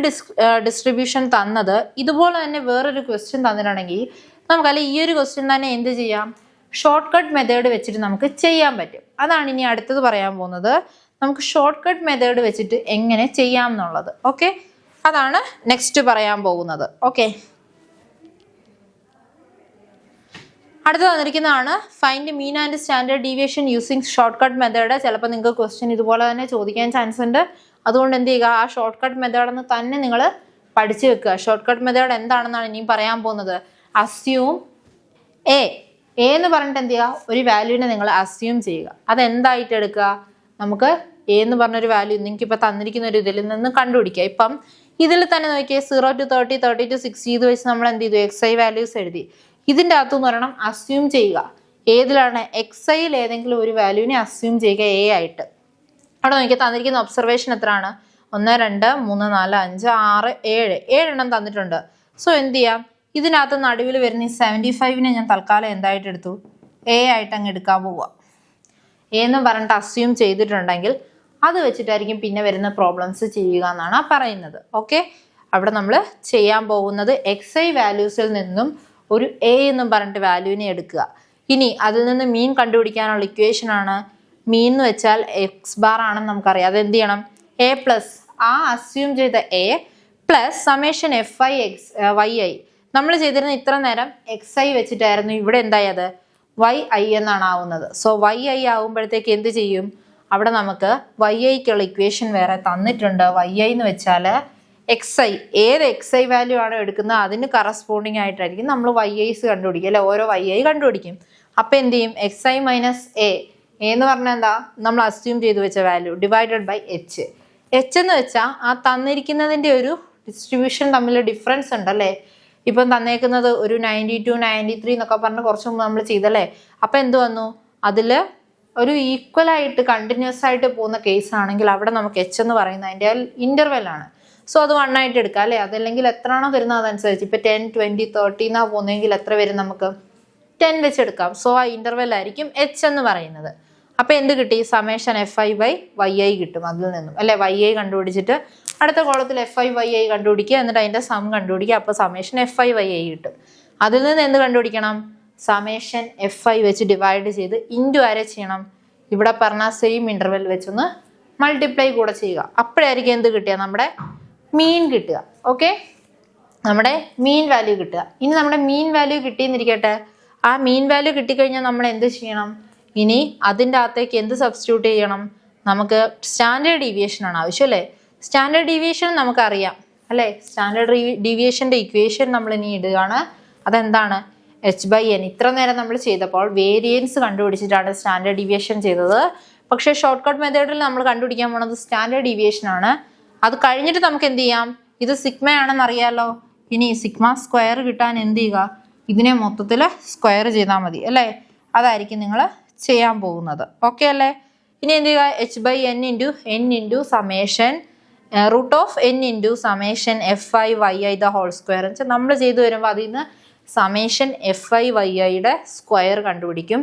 ഡിസ്ട്രിബ്യൂഷൻ തന്നത് ഇതുപോലെ തന്നെ വേറൊരു ക്വസ്റ്റ്യൻ തന്നിട്ടുണ്ടെങ്കിൽ നമുക്കല്ല ഈ ഒരു ക്വസ്റ്റ്യൻ തന്നെ എന്ത് ചെയ്യാം? ഷോർട്ട് കട്ട് മെത്തേഡ് വെച്ചിട്ട് നമുക്ക് ചെയ്യാൻ പറ്റും. അതാണ് ഇനി അടുത്തത് പറയാൻ പോകുന്നത്. നമുക്ക് ഷോർട്ട് കട്ട് മെത്തേഡ് വെച്ചിട്ട് എങ്ങനെ ചെയ്യാം എന്നുള്ളത്. ഓക്കെ. അതാണ് നെക്സ്റ്റ് പറയാൻ പോകുന്നത്. ഓക്കെ. അടുത്ത് തന്നിരിക്കുന്നതാണ് find mean and standard deviation using short cut method. ചിലപ്പോൾ നിങ്ങൾക്ക് ക്വസ്റ്റ്യൻ ഇതുപോലെ തന്നെ ചോദിക്കാൻ ചാൻസ് ഉണ്ട്. അതുകൊണ്ട് എന്ത് ചെയ്യുക? ആ ഷോർട്ട് കട്ട് മെത്തേഡെന്ന് തന്നെ നിങ്ങൾ പഠിച്ചു വെക്കുക. ഷോർട്ട് കട്ട് മെത്തേഡ് എന്താണെന്നാണ് ഇനിയും പറയാൻ പോകുന്നത്. അസ്യൂം എ എന്ന് പറഞ്ഞിട്ട് എന്ത് ചെയ്യുക? ഒരു വാല്യൂവിനെ നിങ്ങൾ അസ്യൂം ചെയ്യുക. അതെന്തായിട്ട് എടുക്കുക? നമുക്ക് എ എന്ന് പറഞ്ഞൊരു വാല്യൂ നിങ്ങൾക്ക് ഇപ്പോൾ തന്നിരിക്കുന്ന ഒരു ഇതിൽ നിന്ന് കണ്ടുപിടിക്കുക. ഇപ്പം ഇതിൽ തന്നെ നോക്കിയാൽ 0 to 30, 30 to 60 ഇത് വെച്ച് നമ്മൾ എന്ത് ചെയ്തു? xi വാല്യൂസ് എഴുതി. ഇതിൻ്റെ അകത്തുനിന്ന് പറയണം അസ്യൂം ചെയ്യുക. ഏതിലാണ്? xiയിൽ ഏതെങ്കിലും ഒരു വാല്യൂവിനെ അസ്യൂം ചെയ്യുക എ ആയിട്ട്. അവിടെ നോക്കിയാൽ തന്നിരിക്കുന്ന ഒബ്സർവേഷൻ എത്രയാണ്? 1, 2, 3, 4, 5, 6, 7 7 തന്നിട്ടുണ്ട്. സോ എന്ത് ചെയ്യാം? ഇതിനകത്ത് നടുവിൽ വരുന്ന ഈ 75നെ ഞാൻ തൽക്കാലം എന്തായിട്ട് എടുത്തു? എ ആയിട്ട് അങ്ങ് എടുക്കാൻ പോവുക. എന്ന് പറഞ്ഞിട്ട് അസ്യൂം ചെയ്തിട്ടുണ്ടെങ്കിൽ അത് വെച്ചിട്ടായിരിക്കും പിന്നെ വരുന്ന പ്രോബ്ലംസ് ചെയ്യുക എന്നാണ് പറയുന്നത്. ഓക്കെ. അവിടെ നമ്മൾ ചെയ്യാൻ പോകുന്നത് xi വാല്യൂസിൽ നിന്നും ഒരു എ എന്നും പറഞ്ഞിട്ട് വാല്യൂവിനെ എടുക്കുക. ഇനി അതിൽ നിന്ന് മീൻ കണ്ടുപിടിക്കാനുള്ള ഇക്വേഷൻ ആണ് മീൻ എന്ന് വെച്ചാൽ എക്സ് ബാർ ആണെന്ന് നമുക്കറിയാം. അത് എന്ത് ചെയ്യണം? എ പ്ലസ് ആ അസ്യൂം ചെയ്ത A plus summation F I X Y I. നമ്മൾ ചെയ്തിരുന്ന ഇത്ര നേരം എക്സ് ഐ വെച്ചിട്ടായിരുന്നു. ഇവിടെ എന്തായത്? വൈ ഐ എന്നാണ് ആവുന്നത്. സോ വൈ ഐ ആകുമ്പോഴത്തേക്ക് എന്ത് ചെയ്യും? അവിടെ നമുക്ക് വൈ ഐക്കുള്ള ഇക്വേഷൻ വേറെ തന്നിട്ടുണ്ട്. വൈ ഐ എന്ന് വെച്ചാൽ എക്സ് ഐ, ഏത് എക്സ് ഐ വാല്യൂ ആണോ എടുക്കുന്നത് അതിന് കറസ്പോണ്ടിങ് ആയിട്ടായിരിക്കും നമ്മൾ വൈ ഐസ് കണ്ടുപിടിക്കുക അല്ലെ. ഓരോ വൈ ഐ കണ്ടുപിടിക്കും. അപ്പം എന്ത് ചെയ്യും? എക്സ് ഐ മൈനസ് എ എന്ന് പറഞ്ഞാൽ എന്താ? നമ്മൾ അസ്യൂം ചെയ്ത് വെച്ച value divided by H. H എന്ന് വെച്ചാൽ ആ തന്നിരിക്കുന്നതിൻ്റെ ഒരു ഡിസ്ട്രിബ്യൂഷൻ തമ്മിൽ ഡിഫറൻസ് ഉണ്ടല്ലേ. ഇപ്പം തന്നേക്കുന്നത് ഒരു 92, 93 എന്നൊക്കെ പറഞ്ഞ് കുറച്ച് മുമ്പ് നമ്മൾ ചെയ്തല്ലേ. അപ്പം എന്ത് വന്നു? അതിൽ ഒരു ഈക്വൽ ആയിട്ട് കണ്ടിന്യൂസ് ആയിട്ട് പോകുന്ന കേസ് ആണെങ്കിൽ അവിടെ നമുക്ക് എച്ച് എന്ന് പറയുന്നത് അതിൻ്റെ ഇൻ്റർവെൽ ആണ്. സോ അത് 1 ആയിട്ട് എടുക്കാം അല്ലേ. അതല്ലെങ്കിൽ എത്രയാണോ തരുന്നത് അതനുസരിച്ച്. ഇപ്പം 10, 20, 30 എന്നാണ് പോകുന്നതെങ്കിൽ എത്ര വരും? നമുക്ക് 10 വെച്ചെടുക്കാം. സോ ആ ഇൻ്റർവെൽ ആയിരിക്കും എച്ച് എന്ന് പറയുന്നത്. അപ്പം എന്ത് കിട്ടി? Summation F I by Y I കിട്ടും അതിൽ നിന്നും അല്ലെ. വൈ ഐ കണ്ടുപിടിച്ചിട്ട് അടുത്ത കോളത്തിൽ എഫ് ഐ വൈ ഐ കണ്ടുപിടിക്കുക, എന്നിട്ട് അതിൻ്റെ സം കണ്ടുപിടിക്കുക. അപ്പോൾ summation F I Y I കിട്ടും. അതിൽ നിന്ന് എന്ത് കണ്ടുപിടിക്കണം? സമേഷൻ എഫ് ഐ വെച്ച് ഡിവൈഡ് ചെയ്ത് ഇൻറ്റു ആരെ ചെയ്യണം? ഇവിടെ പറഞ്ഞ സെയിം ഇൻ്റർവെൽ വെച്ചൊന്ന് മൾട്ടിപ്ലൈ കൂടെ ചെയ്യുക. അപ്പോഴായിരിക്കും എന്ത് കിട്ടുക? നമ്മുടെ മീൻ കിട്ടുക. ഓക്കെ, നമ്മുടെ മീൻ വാല്യൂ കിട്ടുക. ഇനി നമ്മുടെ മീൻ വാല്യൂ കിട്ടിയെന്നിരിക്കട്ടെ. ആ മീൻ വാല്യൂ കിട്ടിക്കഴിഞ്ഞാൽ നമ്മൾ എന്ത് ചെയ്യണം? ഇനി അതിൻ്റെ അകത്തേക്ക് എന്ത് സബ്സ്റ്റിറ്റ്യൂട്ട് ചെയ്യണം? നമുക്ക് സ്റ്റാൻഡേർഡ് ഡീവിയേഷൻ ആണ് ആവശ്യം അല്ലേ. സ്റ്റാൻഡേർഡ് ഡീവിയേഷൻ നമുക്കറിയാം അല്ലേ. സ്റ്റാൻഡേർഡ് ഡീവിയേഷൻ്റെ ഇക്വേഷൻ നമ്മൾ ഇനി ഇടുകയാണ്. അതെന്താണ്? H by N. ഇത്ര നേരം നമ്മൾ ചെയ്തപ്പോൾ വേരിയൻസ് കണ്ടുപിടിച്ചിട്ടാണ് സ്റ്റാൻഡേർഡ് ഡീവിയേഷൻ ചെയ്തത്. പക്ഷേ ഷോർട്ട് കട്ട് മെത്തേഡിൽ നമ്മൾ കണ്ടുപിടിക്കാൻ പോണത് സ്റ്റാൻഡേർഡ് ഡീവിയേഷൻ ആണ്. അത് കഴിഞ്ഞിട്ട് നമുക്ക് എന്ത് ചെയ്യാം? ഇത് സിഗ്മ ആണെന്ന് അറിയാലോ. ഇനി സിഗ്മ സ്ക്വയർ കിട്ടാൻ എന്ത് ചെയ്യുക? ഇതിനെ മൊത്തത്തിൽ സ്ക്വയർ ചെയ്താൽ മതി അല്ലേ. അതായിരിക്കും നിങ്ങൾ ചെയ്യാൻ പോകുന്നത്. ഓക്കെ അല്ലേ. ഇനി എന്ത് ചെയ്യുക? H by N into summation root of N into summation F I Y I the whole square എന്ന് വെച്ചാൽ നമ്മൾ ചെയ്തു വരുമ്പോൾ അതിൽ നിന്ന് സമേഷൻ എഫ് ഐ വൈ ഐയുടെ സ്ക്വയർ കണ്ടുപിടിക്കും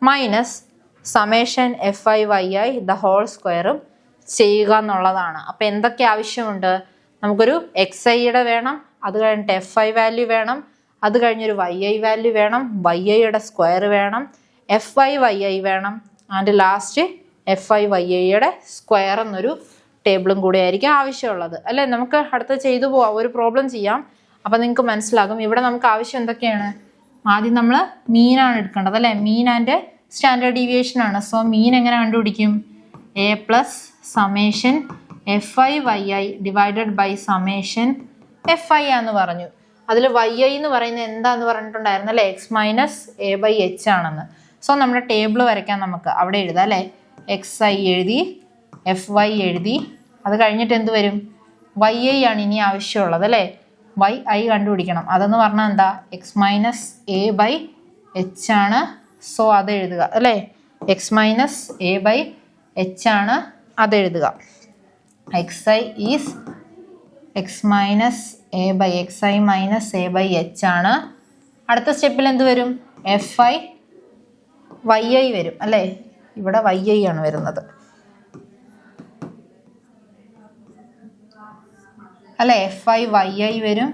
minus summation F I Y I the whole സ്ക്വയറും ചെയ്യുക എന്നുള്ളതാണ്. അപ്പോൾ എന്തൊക്കെ ആവശ്യമുണ്ട്? നമുക്കൊരു എക്സ് ഐയുടെ വേണം, അത് കഴിഞ്ഞിട്ട് എഫ് ഐ വാല്യൂ വേണം, അത് കഴിഞ്ഞൊരു വൈ ഐ വാല്യൂ വേണം, വൈ ഐയുടെ സ്ക്വയർ വേണം, എഫ് ഐ വൈ ഐ വേണം, and last F I Y ഐയുടെ സ്ക്വയർ എന്നൊരു ടേബിളും കൂടെ ആയിരിക്കും ആവശ്യമുള്ളത് അല്ലേ. നമുക്ക് അടുത്ത് ചെയ്തു പോവാം. ഒരു പ്രോബ്ലം ചെയ്യാം. അപ്പം നിങ്ങൾക്ക് മനസ്സിലാകും ഇവിടെ നമുക്ക് ആവശ്യം എന്തൊക്കെയാണ്. ആദ്യം നമ്മൾ മീനാണ് എടുക്കേണ്ടത് അല്ലേ. മീൻ ആൻഡ് സ്റ്റാൻഡേർഡ് ഡീവിയേഷൻ ആണ്. സോ മീൻ എങ്ങനെ കണ്ടുപിടിക്കും? A plus summation F I Y I divided by summation F I ആന്ന് പറഞ്ഞു. അതിൽ വൈ ഐ എന്ന് പറയുന്നത് എന്താന്ന് പറഞ്ഞിട്ടുണ്ടായിരുന്നു അല്ലേ. X minus A by H ആണെന്ന്. സോ നമ്മുടെ ടേബിൾ വരയ്ക്കാൻ നമുക്ക് അവിടെ എഴുതാം അല്ലേ. എക്സ് ഐ എഴുതി, എഫ് വൈ എഴുതി, അത് കഴിഞ്ഞിട്ട് എന്ത് വരും? വൈ ഐ ആണ് ഇനി ആവശ്യമുള്ളത് അല്ലേ. വൈ ഐ കണ്ടുപിടിക്കണം. അതെന്ന് പറഞ്ഞാൽ എന്താ? X minus A by H ആണ്. സോ അത് എഴുതുക അല്ലേ. X minus A by H ആണ്, അതെഴുതുക. X I is X minus A by X I minus A by H ആണ്. അടുത്ത സ്റ്റെപ്പിൽ എന്ത് വരും? എഫ് ഐ വൈ ഐ വരും അല്ലേ. ഇവിടെ വൈ ഐ ആണ് വരുന്നത് അല്ലേ. എഫ് ഐ വൈ ഐ വരും.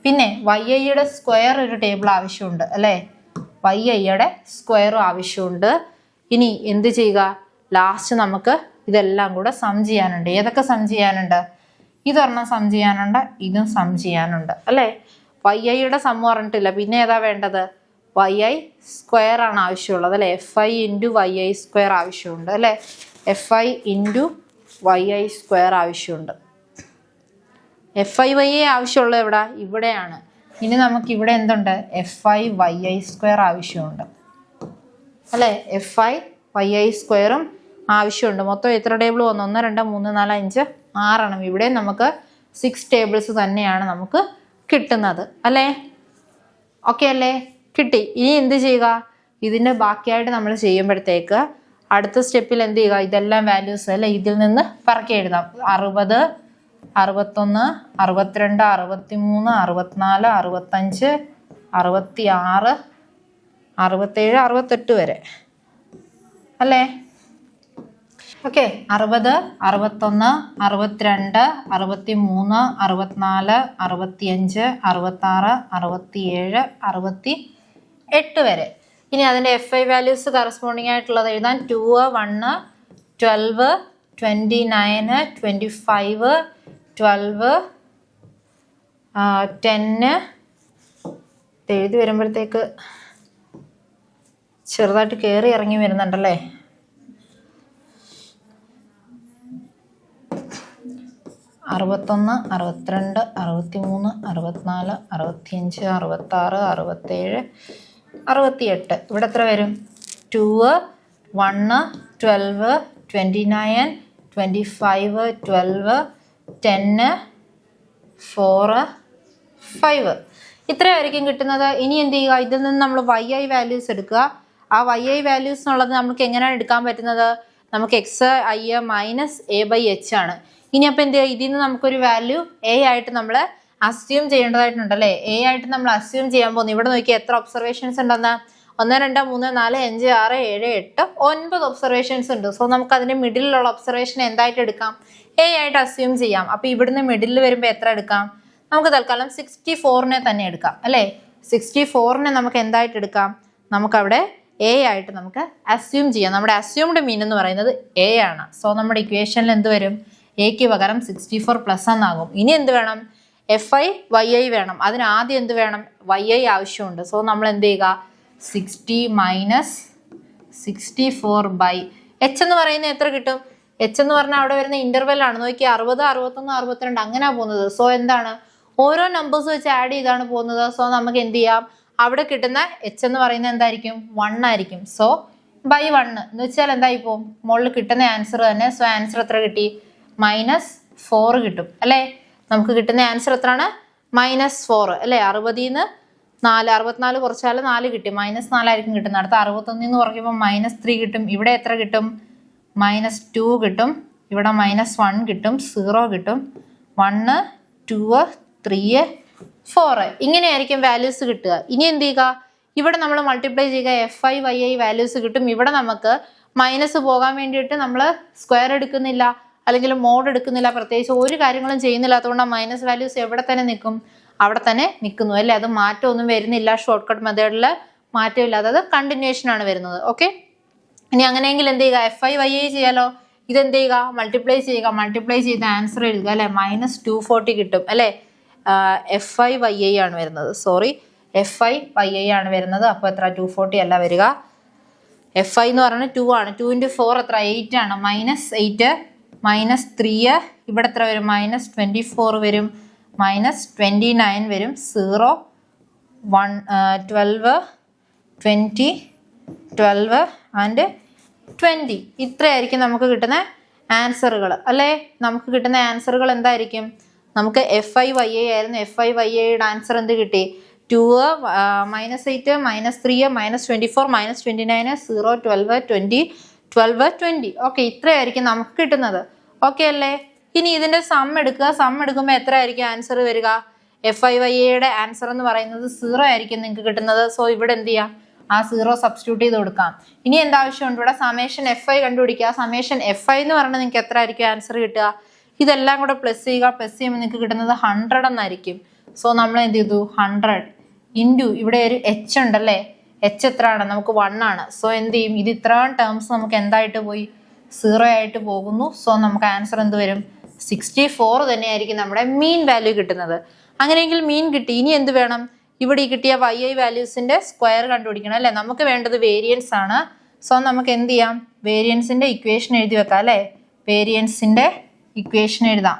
പിന്നെ വൈ ഐയുടെ സ്ക്വയർ ഒരു ടേബിൾ ആവശ്യമുണ്ട് അല്ലേ. വൈ ഐയുടെ സ്ക്വയറും ആവശ്യമുണ്ട്. ഇനി എന്ത് ചെയ്യുക? ലാസ്റ്റ് നമുക്ക് ഇതെല്ലാം കൂടെ സം ചെയ്യാനുണ്ട്. ഏതൊക്കെ സം ചെയ്യാനുണ്ട്? ഇതൊരെണ്ണം സം ചെയ്യാനുണ്ട്, ഇതും സം ചെയ്യാനുണ്ട് അല്ലേ. വൈ ഐയുടെ സം പറഞ്ഞിട്ടില്ല. പിന്നെ ഏതാ വേണ്ടത്? വൈ ഐ സ്ക്വയർ ആണ് ആവശ്യമുള്ളത് അല്ലേ. F I into Y I square ആവശ്യമുണ്ട് അല്ലേ. F I into Y I square ആവശ്യമുണ്ട്. എഫ് ഐ വൈ ഐ ആവശ്യമുള്ളത് എവിടെ? ഇവിടെയാണ്. ഇനി നമുക്ക് ഇവിടെ എന്തുണ്ട്? F I Y I square ആവശ്യമുണ്ട് അല്ലേ. എഫ് ഐ വൈ ഐ സ്ക്വയറും ആവശ്യമുണ്ട്. മൊത്തം എത്ര ടേബിൾ വന്നു? 1, 2, 3, 4, 5, 6 എണ്ണം. ഇവിടെ നമുക്ക് 6 ടേബിൾസ് തന്നെയാണ് നമുക്ക് കിട്ടുന്നത് അല്ലേ. ഓക്കെ അല്ലേ. കിട്ടി. ഇനി എന്ത് ചെയ്യുക? ഇതിൻ്റെ ബാക്കിയായിട്ട് നമ്മൾ ചെയ്യുമ്പോഴത്തേക്ക് അടുത്ത സ്റ്റെപ്പിൽ എന്ത് ചെയ്യുക? ഇതെല്ലാം വാല്യൂസ് അല്ലേ ഇതിൽ നിന്ന് പറക്കി എഴുതാം. 60, 61, 62, 63, 64, 65, 66, 67, 68 വരെ അല്ലേ. ഓക്കെ. 60, 61, 62, 63, 64, 65, 66, 67, 68 വരെ. ഇനി അതിൻ്റെ FI വാല്യൂസ് കറസ്പോണ്ടിങ് ആയിട്ടുള്ളത് എഴുതാൻ 2, 1, 12, 29, 25, 12, 10 എഴുതി വരുമ്പോഴത്തേക്ക് ചെറുതായിട്ട് കയറി ഇറങ്ങി വരുന്നുണ്ടല്ലേ. 61, 62, 63, 64, 65, 66, 67, 68. ഇവിടെ എത്ര വരും? 2, 1, 12, 29, 25, 12, 10, 4, 5. ഇത്രയായിരിക്കും കിട്ടുന്നത്. ഇനി എന്ത് ചെയ്യുക? ഇതിൽ നിന്ന് നമ്മൾ YI വാല്യൂസ് എടുക്കുക. ആ YI വാല്യൂസ് എന്നുള്ളത് നമുക്ക് എങ്ങനെയാണ് എടുക്കാൻ പറ്റുന്നത്? നമുക്ക് XI മൈനസ് A/H ആണ്. ഇനി അപ്പോൾ എന്ത് ചെയ്യുക? ഇതിൽ നിന്ന് നമുക്കൊരു വാല്യൂ A ആയിട്ട് നമ്മൾ അസ്യൂം ചെയ്യേണ്ടതായിട്ടുണ്ടല്ലേ. A ആയിട്ട് നമ്മൾ അസ്യൂം ചെയ്യാൻ പോകുന്നു. ഇവിടെ നോക്കിയാൽ എത്ര ഒബ്സർവേഷൻസ് ഉണ്ടെന്ന്? 1, 2, 3, 4, 5, 6, 7, 8, 9 ഒബ്സർവേഷൻസ് ഉണ്ട്. സോ നമുക്ക് അതിൻ്റെ മിഡിലുള്ള ഒബ്സർവേഷൻ എന്തായിട്ട് എടുക്കാം? A ആയിട്ട് അസ്യൂം ചെയ്യാം. അപ്പോൾ ഇവിടുന്ന് മിഡിൽ വരുമ്പോൾ എത്ര എടുക്കാം? നമുക്ക് തൽക്കാലം 64നെ തന്നെ എടുക്കാം അല്ലേ. 64നെ നമുക്ക് എന്തായിട്ട് എടുക്കാം? നമുക്കവിടെ A ആയിട്ട് നമുക്ക് അസ്യൂം ചെയ്യാം. നമ്മുടെ അസ്യൂംഡ് മീൻ എന്ന് പറയുന്നത് A ആണ്. സോ നമ്മുടെ ഇക്വേഷനിൽ എന്ത് വരും? Aക്ക് പകരം 64 പ്ലസ് എന്നാകും. ഇനി എന്ത് വേണം? FI YI വേണം. അതിന് ആദ്യം എന്ത് വേണം? YI ആവശ്യമുണ്ട്. സോ നമ്മൾ എന്ത് ചെയ്യുക? 60 മൈനസ് 64 ബൈ H എന്ന് പറയുന്നത് എത്ര കിട്ടും? H എന്ന് പറഞ്ഞാൽ അവിടെ വരുന്ന ഇന്റർവെൽ ആണ്. നോക്കി 60, 61, 62 അങ്ങനെയാണ് പോകുന്നത്. സോ എന്താണ്? ഓരോ നമ്പേഴ്സ് വെച്ച് ആഡ് ചെയ്താണ് പോകുന്നത്. സോ നമുക്ക് എന്ത് ചെയ്യാം? അവിടെ കിട്ടുന്ന H എന്ന് പറയുന്നത് എന്തായിരിക്കും? 1 ആയിരിക്കും. സോ ബൈ 1 എന്ന് വെച്ചാൽ എന്തായി പോകും? മുകളിൽ കിട്ടുന്ന ആൻസർ തന്നെ. സോ ആൻസർ എത്ര കിട്ടി? -4 കിട്ടും അല്ലേ. നമുക്ക് കിട്ടുന്ന ആൻസർ എത്രയാണ്? -4 അല്ലേ. 60ൽ നിന്ന് 64 കുറച്ചാൽ 4 കിട്ടി. -4 ആയിരിക്കും കിട്ടുന്നത്. അടുത്ത 61 എന്ന് പറയുമ്പോൾ -3 കിട്ടും. ഇവിടെ എത്ര കിട്ടും? -2 കിട്ടും. ഇവിടെ -1 കിട്ടും. 0 കിട്ടും. 1, 2, 3, 4 ഇങ്ങനെയായിരിക്കും വാല്യൂസ് കിട്ടുക. ഇനി എന്ത് ചെയ്യുക? ഇവിടെ നമ്മൾ മൾട്ടിപ്ലൈ ചെയ്യുക. FI YI വാല്യൂസ് കിട്ടും. ഇവിടെ നമുക്ക് മൈനസ് പോകാൻ വേണ്ടിയിട്ട് നമ്മൾ സ്ക്വയർ എടുക്കുന്നില്ല, അല്ലെങ്കിൽ മോഡ് എടുക്കുന്നില്ല, പ്രത്യേകിച്ച് ഒരു കാര്യങ്ങളും ചെയ്യുന്നില്ല. അതുകൊണ്ട് മൈനസ് വാല്യൂസ് എവിടെ തന്നെ നിൽക്കും? അവിടെ തന്നെ നിൽക്കുന്നു അല്ലേ. അത് മാറ്റമൊന്നും വരുന്നില്ല. ഷോർട്ട് കട്ട് മെത്തേഡിൽ മാറ്റമില്ലാതെ അത് കണ്ടിന്യൂഷൻ ആണ് വരുന്നത്. ഓക്കെ. ഇനി അങ്ങനെയെങ്കിൽ എന്ത് ചെയ്യുക? FI YI ചെയ്യാലോ. ഇതെന്ത് ചെയ്യുക? മൾട്ടിപ്ലൈ ചെയ്യുക. മൾട്ടിപ്ലൈ ചെയ്ത് ആൻസർ എഴുതുക അല്ലേ. -240 കിട്ടും അല്ലേ. FI YI ആണ് വരുന്നത്. സോറി, FI YI ആണ് വരുന്നത്. അപ്പോൾ എത്ര? 240 അല്ല വരിക. FI എന്ന് പറയുന്നത് 2 ആണ്. 2 × 4 എത്ര? 8 ആണ്. -8, -3 ഇവിടെ എത്ര വരും? -24 വരും. -29 വരും. 0, 1, 12, 20, 12 ആൻഡ് 20 ഇത്രയായിരിക്കും നമുക്ക് കിട്ടുന്ന ആൻസറുകൾ അല്ലേ. നമുക്ക് കിട്ടുന്ന ആൻസറുകൾ എന്തായിരിക്കും? നമുക്ക് FI YI ആയിരുന്നു. FI YIയുടെ ആൻസർ എന്ത് കിട്ടി? 2, -8, -3, -24, -29, 0, 12, 20, 12, 20. ഓക്കെ, ഇത്രയായിരിക്കും നമുക്ക് കിട്ടുന്നത്. ഓക്കെ അല്ലേ. ഇനി ഇതിന്റെ സം എടുക്കുക. സം എടുക്കുമ്പോൾ എത്ര ആയിരിക്കും ആൻസർ വരിക? FI YIയുടെ ആൻസർ എന്ന് പറയുന്നത് 0 ആയിരിക്കും നിങ്ങൾക്ക് കിട്ടുന്നത്. സോ ഇവിടെ എന്ത് ചെയ്യാം? ആ 0 സബ്സ്റ്റിറ്റ്യൂട്ട് ചെയ്ത് കൊടുക്കാം. ഇനി എന്താവശ്യമുണ്ട്? ഇവിടെ സമേഷൻ FI കണ്ടുപിടിക്കുക. സമേഷൻ FI എന്ന് പറയുന്നത് നിങ്ങൾക്ക് എത്ര ആയിരിക്കും ആൻസർ കിട്ടുക? ഇതെല്ലാം കൂടെ പ്ലസ് ചെയ്യുക. പ്ലസ് ചെയ്യുമ്പോൾ നിങ്ങൾക്ക് കിട്ടുന്നത് 100 എന്നായിരിക്കും. സോ നമ്മൾ എന്ത് ചെയ്തു? 100 ഇൻറ്റു ഇവിടെ ഒരു H ഉണ്ടല്ലേ. H എത്രയാണ്? നമുക്ക് 1 ആണ്. സോ എന്ത് ചെയ്യും? ഇത് ഇത്രയും ടേംസ് നമുക്ക് എന്തായിട്ട് പോയി? 0 ആയിട്ട് പോകുന്നു. സോ നമുക്ക് ആൻസർ എന്ത് വരും? 64 തന്നെയായിരിക്കും നമ്മുടെ മീൻ വാല്യൂ കിട്ടുന്നത്. അങ്ങനെയെങ്കിൽ മീൻ കിട്ടി. ഇനി എന്ത് വേണം? ഇവിടെ ഈ കിട്ടിയ YI വാല്യൂസിന്റെ സ്ക്വയർ കണ്ടുപിടിക്കണം അല്ലേ. നമുക്ക് വേണ്ടത് വേരിയൻസ് ആണ്. സോ നമുക്ക് എന്ത് ചെയ്യാം? വേരിയൻസിന്റെ ഇക്വേഷൻ എഴുതി വെക്കാം അല്ലേ. വേരിയൻസിന്റെ ഇക്വേഷൻ എഴുതാം.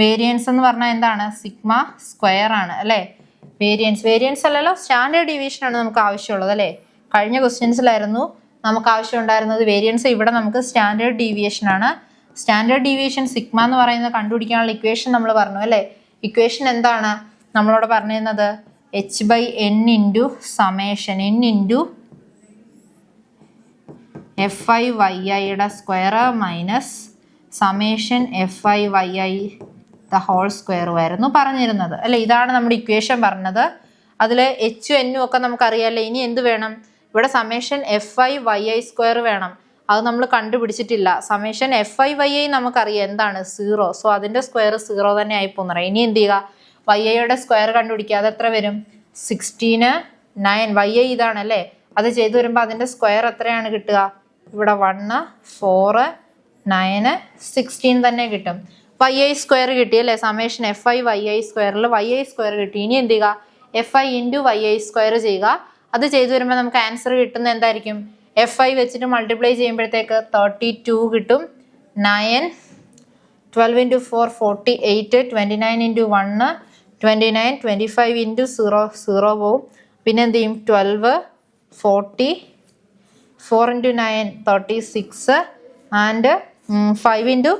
വേരിയൻസ് എന്ന് പറഞ്ഞാൽ എന്താണ്? സിഗ്മ സ്ക്വയർ ആണ് അല്ലേ. വേരിയൻസ് അല്ലല്ലോ, സ്റ്റാൻഡേർഡ് ഡീവിയേഷൻ ആണ് നമുക്ക് ആവശ്യമുള്ളത് അല്ലേ. കഴിഞ്ഞ ക്വസ്റ്റ്യൻസിലായിരുന്നു നമുക്ക് ആവശ്യം ഉണ്ടായിരുന്നത് വേരിയൻസ്. ഇവിടെ നമുക്ക് സ്റ്റാൻഡേർഡ് ഡീവിയേഷൻ ആണ്. സ്റ്റാൻഡേർഡ് ഡീവിയേഷൻ സിഗ്മ എന്ന് പറയുന്നത് കണ്ടുപിടിക്കാനുള്ള ഇക്വേഷൻ നമ്മൾ പറഞ്ഞു അല്ലേ. ഇക്വേഷൻ എന്താണ് നമ്മളോട് പറഞ്ഞിരുന്നത്? H/n into summation n into FI YIയുടെ square minus summation FI YI the whole square ആയിരുന്നു പറഞ്ഞിരുന്നത് അല്ലേ. ഇതാണ് നമ്മുടെ ഇക്വേഷൻ പറഞ്ഞത്. അതിൽ H N ഒക്കെ നമുക്കറിയാമല്ലേ. ഇനി എന്ത് വേണം? ഇവിടെ സമേഷൻ FI YI സ്ക്വയർ വേണം. അത് നമ്മൾ കണ്ടുപിടിച്ചിട്ടില്ല. സമേഷൻ FI YI നമുക്കറിയാം എന്താണ്? 0. സോ അതിൻ്റെ സ്ക്വയർ 0 തന്നെ ആയി പോകുന്നത്. ഇനി എന്ത് ചെയ്യുക? YIയുടെ സ്ക്വയർ കണ്ടുപിടിക്കുക. അത് എത്ര വരും? 16, 9. YI ഇതാണല്ലേ. അത് ചെയ്തു വരുമ്പോൾ അതിൻ്റെ സ്ക്വയർ എത്രയാണ് കിട്ടുക? ഇവിടെ 1, 4, 9, 16 തന്നെ കിട്ടും. YI സ്ക്വയർ കിട്ടി അല്ലേ? സമേഷൻ FI YI സ്ക്വയറിൽ YI സ്ക്വയർ കിട്ടി. ഇനി എന്ത് ചെയ്യുക? FI ഇൻറ്റു YI സ്ക്വയർ ചെയ്യുക. അത് ചെയ്തു വരുമ്പോൾ നമുക്ക് ആൻസർ കിട്ടുന്നത് എന്തായിരിക്കും? FI വെച്ചിട്ട് മൾട്ടിപ്ലൈ ചെയ്യുമ്പോഴത്തേക്ക് 32 കിട്ടും. 9, 12 ഇൻറ്റു 4 48, 29 ഇൻറ്റു 1 29, 25 ഇൻറ്റു 0 0 പോവും. പിന്നെ എന്ത് ചെയ്യും? 12, 40, 4 ഇൻറ്റു 9 36 ആൻഡ് 5 ഇൻറ്റു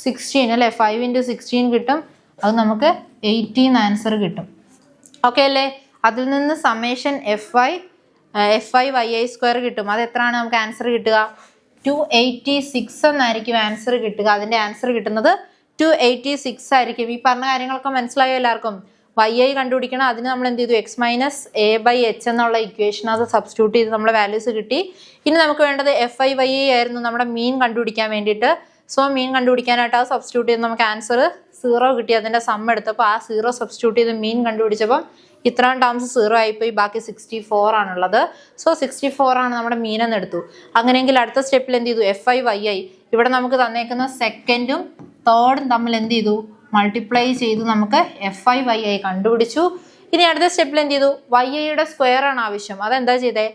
16 അല്ലേ? 5 ഇൻറ്റു 16 കിട്ടും. അത് നമുക്ക് 18 ആൻസർ കിട്ടും. ഓക്കെ അല്ലേ? അതിൽ നിന്ന് സമേഷൻ FI YI സ്ക്വയർ കിട്ടും. അത് എത്രയാണ് നമുക്ക് ആൻസർ കിട്ടുക? 286 എന്നായിരിക്കും ആൻസർ കിട്ടുക. അതിൻ്റെ ആൻസർ കിട്ടുന്നത് 286 ആയിരിക്കും. ഈ പറഞ്ഞ കാര്യങ്ങളൊക്കെ മനസ്സിലായോ എല്ലാവർക്കും? YI കണ്ടുപിടിക്കണം. അതിന് നമ്മൾ എന്ത് ചെയ്തു? X മൈനസ് A/H എന്നുള്ള ഇക്വേഷൻ അത് സബ്സ്റ്റിറ്റ്യൂട്ട് ചെയ്ത് നമ്മുടെ വാല്യൂസ് കിട്ടി. ഇനി നമുക്ക് വേണ്ടത് FI YI ആയിരുന്നു നമ്മുടെ മീൻ കണ്ടുപിടിക്കാൻ വേണ്ടിയിട്ട്. സോ മീൻ കണ്ടുപിടിക്കാനായിട്ട് അത് സബ്സ്റ്റിറ്റ്യൂട്ട് ചെയ്ത് നമുക്ക് ആൻസർ 0 കിട്ടി. അതിൻ്റെ സം എടുത്തപ്പോൾ ആ 0 സബ്സ്റ്റിറ്റ്യൂട്ട് ചെയ്ത് മീൻ കണ്ടുപിടിച്ചപ്പം ഇത്രയും ടേംസ് 0 ആയിപ്പോയി. ബാക്കി 64 ആണുള്ളത്. സോ 64 ആണ് നമ്മുടെ മീനെന്ന് എടുത്തു. അങ്ങനെയെങ്കിൽ അടുത്ത സ്റ്റെപ്പിൽ എന്ത് ചെയ്തു? FI YI ഇവിടെ നമുക്ക് തന്നേക്കുന്ന സെക്കൻഡും തേർഡും തമ്മിൽ എന്ത് ചെയ്തു? മൾട്ടിപ്ലൈ ചെയ്ത് നമുക്ക് FI YI കണ്ടുപിടിച്ചു. ഇനി അടുത്ത സ്റ്റെപ്പിൽ എന്ത് ചെയ്തു? YIയുടെ സ്ക്വയർ ആണ് ആവശ്യം. അതെന്താ ചെയ്തേ?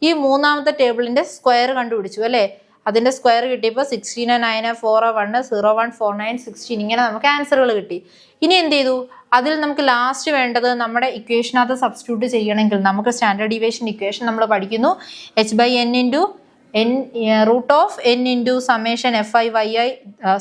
ഈ മൂന്നാമത്തെ ടേബിളിൻ്റെ സ്ക്വയർ കണ്ടുപിടിച്ചു അല്ലേ? അതിൻ്റെ സ്ക്വയർ കിട്ടിയപ്പോൾ 16, 9, 4, 1, 0, 1, 4, 9, 16 ഇങ്ങനെ നമുക്ക് ആൻസറുകൾ കിട്ടി. ഇനി എന്ത് ചെയ്തു? അതിൽ നമുക്ക് ലാസ്റ്റ് വേണ്ടത് നമ്മുടെ ഇക്വേഷനകത്ത് സബ്സ്റ്റിറ്റ്യൂട്ട് ചെയ്യണമെങ്കിൽ നമുക്ക് സ്റ്റാൻഡേർഡ് ഡീവിയേഷൻ ഇക്വേഷൻ നമ്മൾ പഠിക്കുന്നു. H/n into root of n into summation FI YI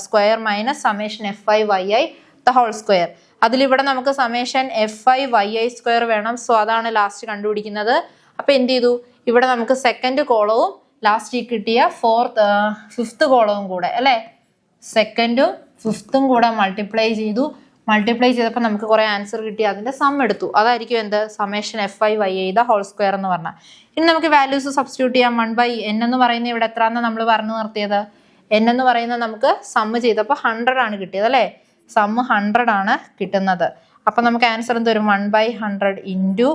square minus summation FI YI the whole square. അതിലിവിടെ നമുക്ക് സമേഷൻ FI YI സ്ക്വയർ വേണം. സോ അതാണ് ലാസ്റ്റ് കണ്ടുപിടിക്കുന്നത്. അപ്പോൾ എന്ത് ചെയ്തു? ഇവിടെ നമുക്ക് സെക്കൻഡ് കോളവും ലാസ്റ്റ് കിട്ടിയ ഫിഫ്ത്ത് കോളവും കൂടെ അല്ലേ? സെക്കൻഡും ഫിഫ്ത്തും കൂടെ മൾട്ടിപ്ലൈ ചെയ്തു. മൾട്ടിപ്ലൈ ചെയ്തപ്പോൾ നമുക്ക് കുറേ ആൻസർ കിട്ടി. അതിൻ്റെ സം എടുത്തു. അതായിരിക്കും എന്ത്? Summation FI YI the whole square എന്ന് പറഞ്ഞാൽ. ഇനി നമുക്ക് വാല്യൂസ് സബ്സ്റ്റിറ്റ്യൂട്ട് ചെയ്യാം. 1/n എന്ന് പറയുന്നത് ഇവിടെ എത്രയാണെന്ന് നമ്മൾ പറഞ്ഞു നിർത്തിയത്? n എന്ന് പറയുന്നത് നമുക്ക് സമ്മ് ചെയ്തപ്പോൾ 100 ആണ് കിട്ടിയത് അല്ലേ? സമ്മ് 100 ആണ് കിട്ടുന്നത്. അപ്പം നമുക്ക് ആൻസർ എന്ത് വരും? 1/100 ഇൻറ്റു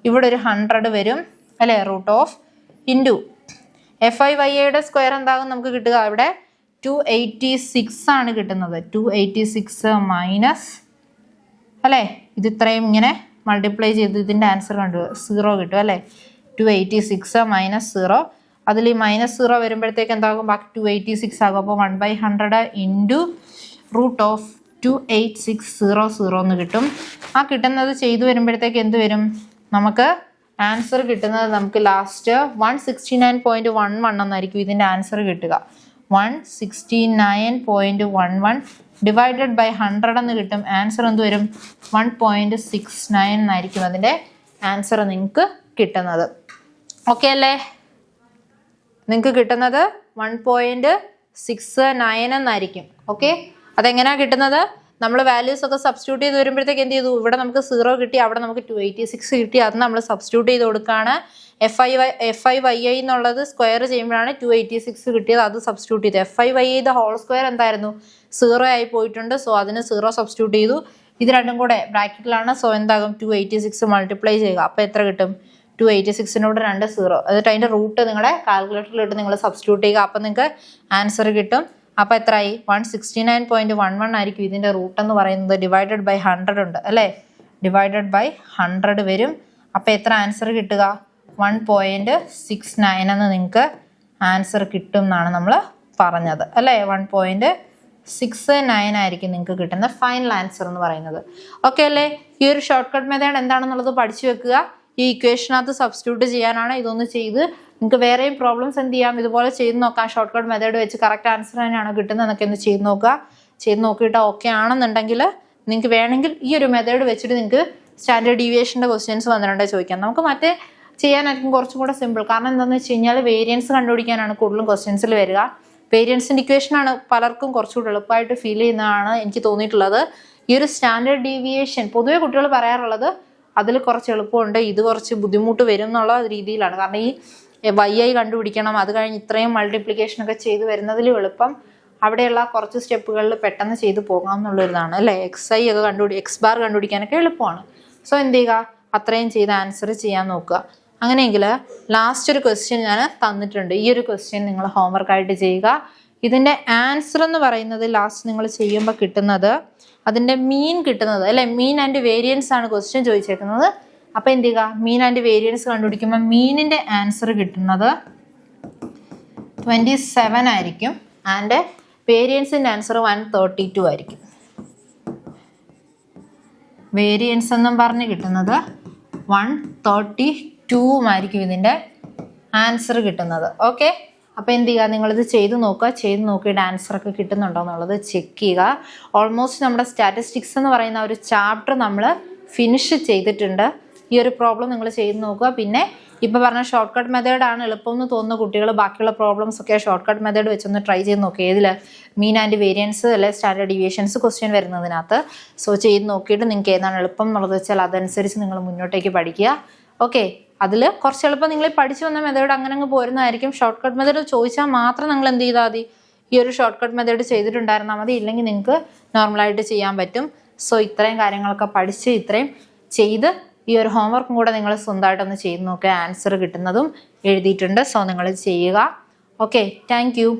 ഇവിടെ ഒരു 100 വരും അല്ലേ? റൂട്ട് ഓഫ് ഇൻറ്റു FI YIയുടെ സ്ക്വയർ എന്താകും നമുക്ക് കിട്ടുക? ഇവിടെ 286 ആണ് കിട്ടുന്നത്. 286 മൈനസ് അല്ലേ? ഇത് ഇത്രയും ഇങ്ങനെ മൾട്ടിപ്ലൈ ചെയ്ത് ഇതിൻ്റെ ആൻസർ കണ്ടു 0 കിട്ടും അല്ലേ? 286 മൈനസ് 0. അതിൽ ഈ മൈനസ് 0 വരുമ്പോഴത്തേക്ക് എന്താകും? ബാക്കി 286 ആകും. അപ്പോൾ 1/100 ഇൻറ്റു റൂട്ട് ഓഫ് 28600 എന്ന് കിട്ടും. ആ കിട്ടുന്നത് ചെയ്തു വരുമ്പോഴത്തേക്ക് എന്ത് വരും? നമുക്ക് ആൻസർ കിട്ടുന്നത് നമുക്ക് ലാസ്റ്റ് 169.11 എന്നായിരിക്കും ഇതിൻ്റെ ആൻസർ കിട്ടുക. 169.11 ഡിവൈഡഡ് ബൈ 100 എന്ന് കിട്ടും. ആൻസർ എന്ത് വരും? 1.69 എന്നായിരിക്കും അതിൻ്റെ ആൻസർ നിങ്ങൾക്ക് കിട്ടുന്നത്. ഓക്കെ അല്ലേ? നിങ്ങൾക്ക് കിട്ടുന്നത് 1.69 എന്നായിരിക്കും. ഓക്കെ, അതെങ്ങനെയാണ് കിട്ടുന്നത്? നമ്മൾ വാല്യൂസ് ഒക്കെ സബ്സ്റ്റിറ്റ്യൂട്ട് ചെയ്ത് വരുമ്പോഴത്തേക്ക് എന്ത് ചെയ്തു? ഇവിടെ നമുക്ക് 0 കിട്ടി, അവിടെ നമുക്ക് 286 കിട്ടി. അത് നമ്മൾ സബ്സ്റ്റിറ്റ്യൂട്ട് ചെയ്ത് കൊടുക്കുകയാണ്. FI YI എന്നുള്ളത് സ്ക്വയർ ചെയ്യുമ്പോഴാണ് 286 കിട്ടിയത്. അത് സബ്സ്റ്റിറ്റ്യൂട്ട് ചെയ്തു. FI YI the whole square എന്തായിരുന്നു? 0 ആയി പോയിട്ടുണ്ട്. സോ അതിന് 0 സബ്സ്റ്റിറ്റ്യൂട്ട് ചെയ്തു. ഇത് രണ്ടും കൂടെ ബ്രാക്കറ്റിലാണ്. സോ എന്താകും? 286 മൾട്ടിപ്ലൈ ചെയ്യുക. അപ്പോൾ എത്ര കിട്ടും? 286നോട് 2 0. എന്നിട്ട് അതിൻ്റെ റൂട്ട് നിങ്ങളുടെ കാൽക്കുലേറ്ററിലിട്ട് നിങ്ങൾ സബ്സ്റ്റിറ്റ്യൂട്ട് ചെയ്യുക. അപ്പോൾ നിങ്ങൾക്ക് ആൻസർ കിട്ടും. അപ്പോൾ എത്രയായി? 169.11 ആയിരിക്കും ഇതിൻ്റെ റൂട്ട് എന്ന് പറയുന്നത്. ഡിവൈഡഡ് ബൈ 100 ഉണ്ട് അല്ലേ? ഡിവൈഡഡ് ബൈ 100 വരും. അപ്പോൾ എത്ര ആൻസർ കിട്ടുക? 1.69 എന്ന് നിങ്ങൾക്ക് ആൻസർ കിട്ടും എന്നാണ് നമ്മൾ പറഞ്ഞത് അല്ലേ? 1.69 ആയിരിക്കും നിങ്ങൾക്ക് കിട്ടുന്ന ഫൈനൽ ആൻസർ എന്ന് പറയുന്നത്. ഓക്കെ അല്ലേ? ഈ ഒരു ഷോർട്ട് കട്ട് മെത്തേഡ് എന്താണെന്നുള്ളത് പഠിച്ചു വെക്കുക. ഈ ഇക്വേഷനകത്ത് സബ്സ്റ്റിറ്റ്യൂട്ട് ചെയ്യാനാണ്. ഇതൊന്ന് ചെയ്ത് നിങ്ങൾക്ക് വേറെയും പ്രോബ്ലംസ് എന്ത് ചെയ്യാം? ഇതുപോലെ ചെയ്ത് നോക്കാം. ഷോർട്ട് കട്ട് മെത്തേഡ് വെച്ച് കറക്റ്റ് ആൻസർ തന്നെയാണ് കിട്ടുന്നത് എന്നൊക്കെ ഒന്ന് ചെയ്ത് നോക്കുക. ചെയ്ത് നോക്കിയിട്ട് ഓക്കെ ആണെന്നുണ്ടെങ്കിൽ നിങ്ങൾക്ക് വേണമെങ്കിൽ ഈ ഒരു മെത്തേഡ് വെച്ചിട്ട് നിങ്ങൾക്ക് സ്റ്റാൻഡേർഡ് ഡീവിയേഷൻ്റെ ക്വസ്റ്റ്യൻസ് വന്നിട്ടുണ്ടെങ്കിൽ ചോദിക്കാം. നമുക്ക് മറ്റേ ചെയ്യാനായിരിക്കും കുറച്ചും കൂടെ സിമ്പിൾ. കാരണം എന്താണെന്ന് വെച്ച് കഴിഞ്ഞാൽ വേരിയൻസ് കണ്ടുപിടിക്കാനാണ് കൂടുതലും ക്വസ്റ്റ്യൻസിൽ വരിക. വേരിയൻസിൻ്റെ ഇക്വേഷനാണ് പലർക്കും കുറച്ചുകൂടി എളുപ്പമായിട്ട് ഫീൽ ചെയ്യുന്നതാണ് എനിക്ക് തോന്നിയിട്ടുള്ളത്. ഈ ഒരു സ്റ്റാൻഡേർഡ് ഡീവിയേഷൻ പൊതുവെ കുട്ടികൾ പറയാറുള്ളത് അതിൽ കുറച്ച് എളുപ്പമുണ്ട്, ഇത് കുറച്ച് ബുദ്ധിമുട്ട് വരും എന്നുള്ള രീതിയിലാണ്. കാരണം ഈ YI കണ്ടുപിടിക്കണം, അത് കഴിഞ്ഞ് ഇത്രയും മൾട്ടിപ്ലിക്കേഷനൊക്കെ ചെയ്ത് വരുന്നതിലും എളുപ്പം അവിടെയുള്ള കുറച്ച് സ്റ്റെപ്പുകളിൽ പെട്ടെന്ന് ചെയ്ത് പോകാം എന്നുള്ളൊരിതാണ് അല്ലേ? XI ഒക്കെ X ബാർ കണ്ടുപിടിക്കാനൊക്കെ എളുപ്പമാണ്. സോ എന്ത് ചെയ്യുക? അത്രയും ചെയ്ത് ആൻസർ ചെയ്യാൻ നോക്കുക. അങ്ങനെയെങ്കിൽ ലാസ്റ്റ് ഒരു ക്വസ്റ്റ്യൻ ഞാൻ തന്നിട്ടുണ്ട്. ഈ ഒരു ക്വസ്റ്റ്യൻ നിങ്ങൾ ഹോംവർക്കായിട്ട് ചെയ്യുക. ഇതിൻ്റെ ആൻസർ എന്ന് പറയുന്നത് ലാസ്റ്റ് നിങ്ങൾ ചെയ്യുമ്പോൾ കിട്ടുന്നത്, അതിൻ്റെ മീൻ കിട്ടുന്നത് അല്ലേ, മീൻ ആൻഡ് വേരിയൻസ് ആണ് ക്വസ്റ്റ്യൻ ചോദിച്ചേക്കുന്നത്. അപ്പോൾ എന്ത് ചെയ്യുക, മീൻ ആൻഡ് വേരിയൻസ് കണ്ടുപിടിക്കുമ്പോൾ മീനിൻ്റെ ആൻസർ കിട്ടുന്നത് 27 ആയിരിക്കും. ആൻഡ് വേരിയൻസിൻ്റെ ആൻസർ 132 ആയിരിക്കും. വേരിയൻസ് എന്നും പറഞ്ഞ് കിട്ടുന്നത് 132 ആയിരിക്കും ഇതിൻ്റെ ആൻസർ കിട്ടുന്നത്. ഓക്കെ, അപ്പോൾ എന്ത് ചെയ്യുക, നിങ്ങളിത് ചെയ്ത് നോക്കുക. ചെയ്ത് നോക്കിയിട്ട് ആൻസറൊക്കെ കിട്ടുന്നുണ്ടോ എന്നുള്ളത് ചെക്ക് ചെയ്യുക. ഓൾമോസ്റ്റ് നമ്മുടെ സ്റ്റാറ്റിസ്റ്റിക്സ് എന്ന് പറയുന്ന ഒരു ചാപ്റ്റർ നമ്മൾ ഫിനിഷ് ചെയ്തിട്ടുണ്ട്. ഈ ഒരു പ്രോബ്ലം നിങ്ങൾ ചെയ്ത് നോക്കുക. പിന്നെ ഇപ്പോൾ പറഞ്ഞ ഷോർട്ട് കട്ട് മെത്തേഡാണ് എളുപ്പം എന്ന് തോന്നുന്ന കുട്ടികൾ ബാക്കിയുള്ള പ്രോബ്ലംസ് ഒക്കെ ഷോർട്ട് കട്ട് മെത്തേഡ് വെച്ചൊന്ന് ട്രൈ ചെയ്ത് നോക്കുക. ഏതിൽ, മീൻ ആൻഡ് വേരിയൻസ് അല്ലെ സ്റ്റാൻഡേർഡ് ഡീവിയേഷൻസ് ക്വസ്റ്റ്യൻ വരുന്നതിനകത്ത്. സോ ചെയ്ത് നോക്കിയിട്ട് നിങ്ങൾക്ക് ഏതാണ് എളുപ്പം എന്നുള്ളത് വെച്ചാൽ അതനുസരിച്ച് നിങ്ങൾ മുന്നോട്ടേക്ക് പഠിക്കുക. ഓക്കെ, അതിൽ കുറച്ച് എളുപ്പം നിങ്ങൾ പഠിച്ചു വന്ന മെത്തേഡ് അങ്ങനെ അങ്ങ് പോരുന്നതായിരിക്കും. ഷോർട്ട് കട്ട് മെത്തേഡ് ചോദിച്ചാൽ മാത്രം നിങ്ങൾ എന്ത് ചെയ്താൽ മതി, ഈ ഒരു ഷോർട്ട് കട്ട് മെത്തേഡ് ചെയ്തിട്ടുണ്ടായിരുന്നാൽ മതി. ഇല്ലെങ്കിൽ നിങ്ങൾക്ക് നോർമലായിട്ട് ചെയ്യാൻ പറ്റും. സോ ഇത്രയും കാര്യങ്ങളൊക്കെ പഠിച്ച് ഇത്രയും ചെയ്ത് ഈ ഒരു ഹോംവർക്കും കൂടെ നിങ്ങൾ സ്വന്തമായിട്ടൊന്ന് ചെയ്ത് നോക്കുക. ആൻസർ കിട്ടുന്നതും എഴുതിയിട്ടുണ്ട്. സോ നിങ്ങൾ ചെയ്യുക. Okay, thank you.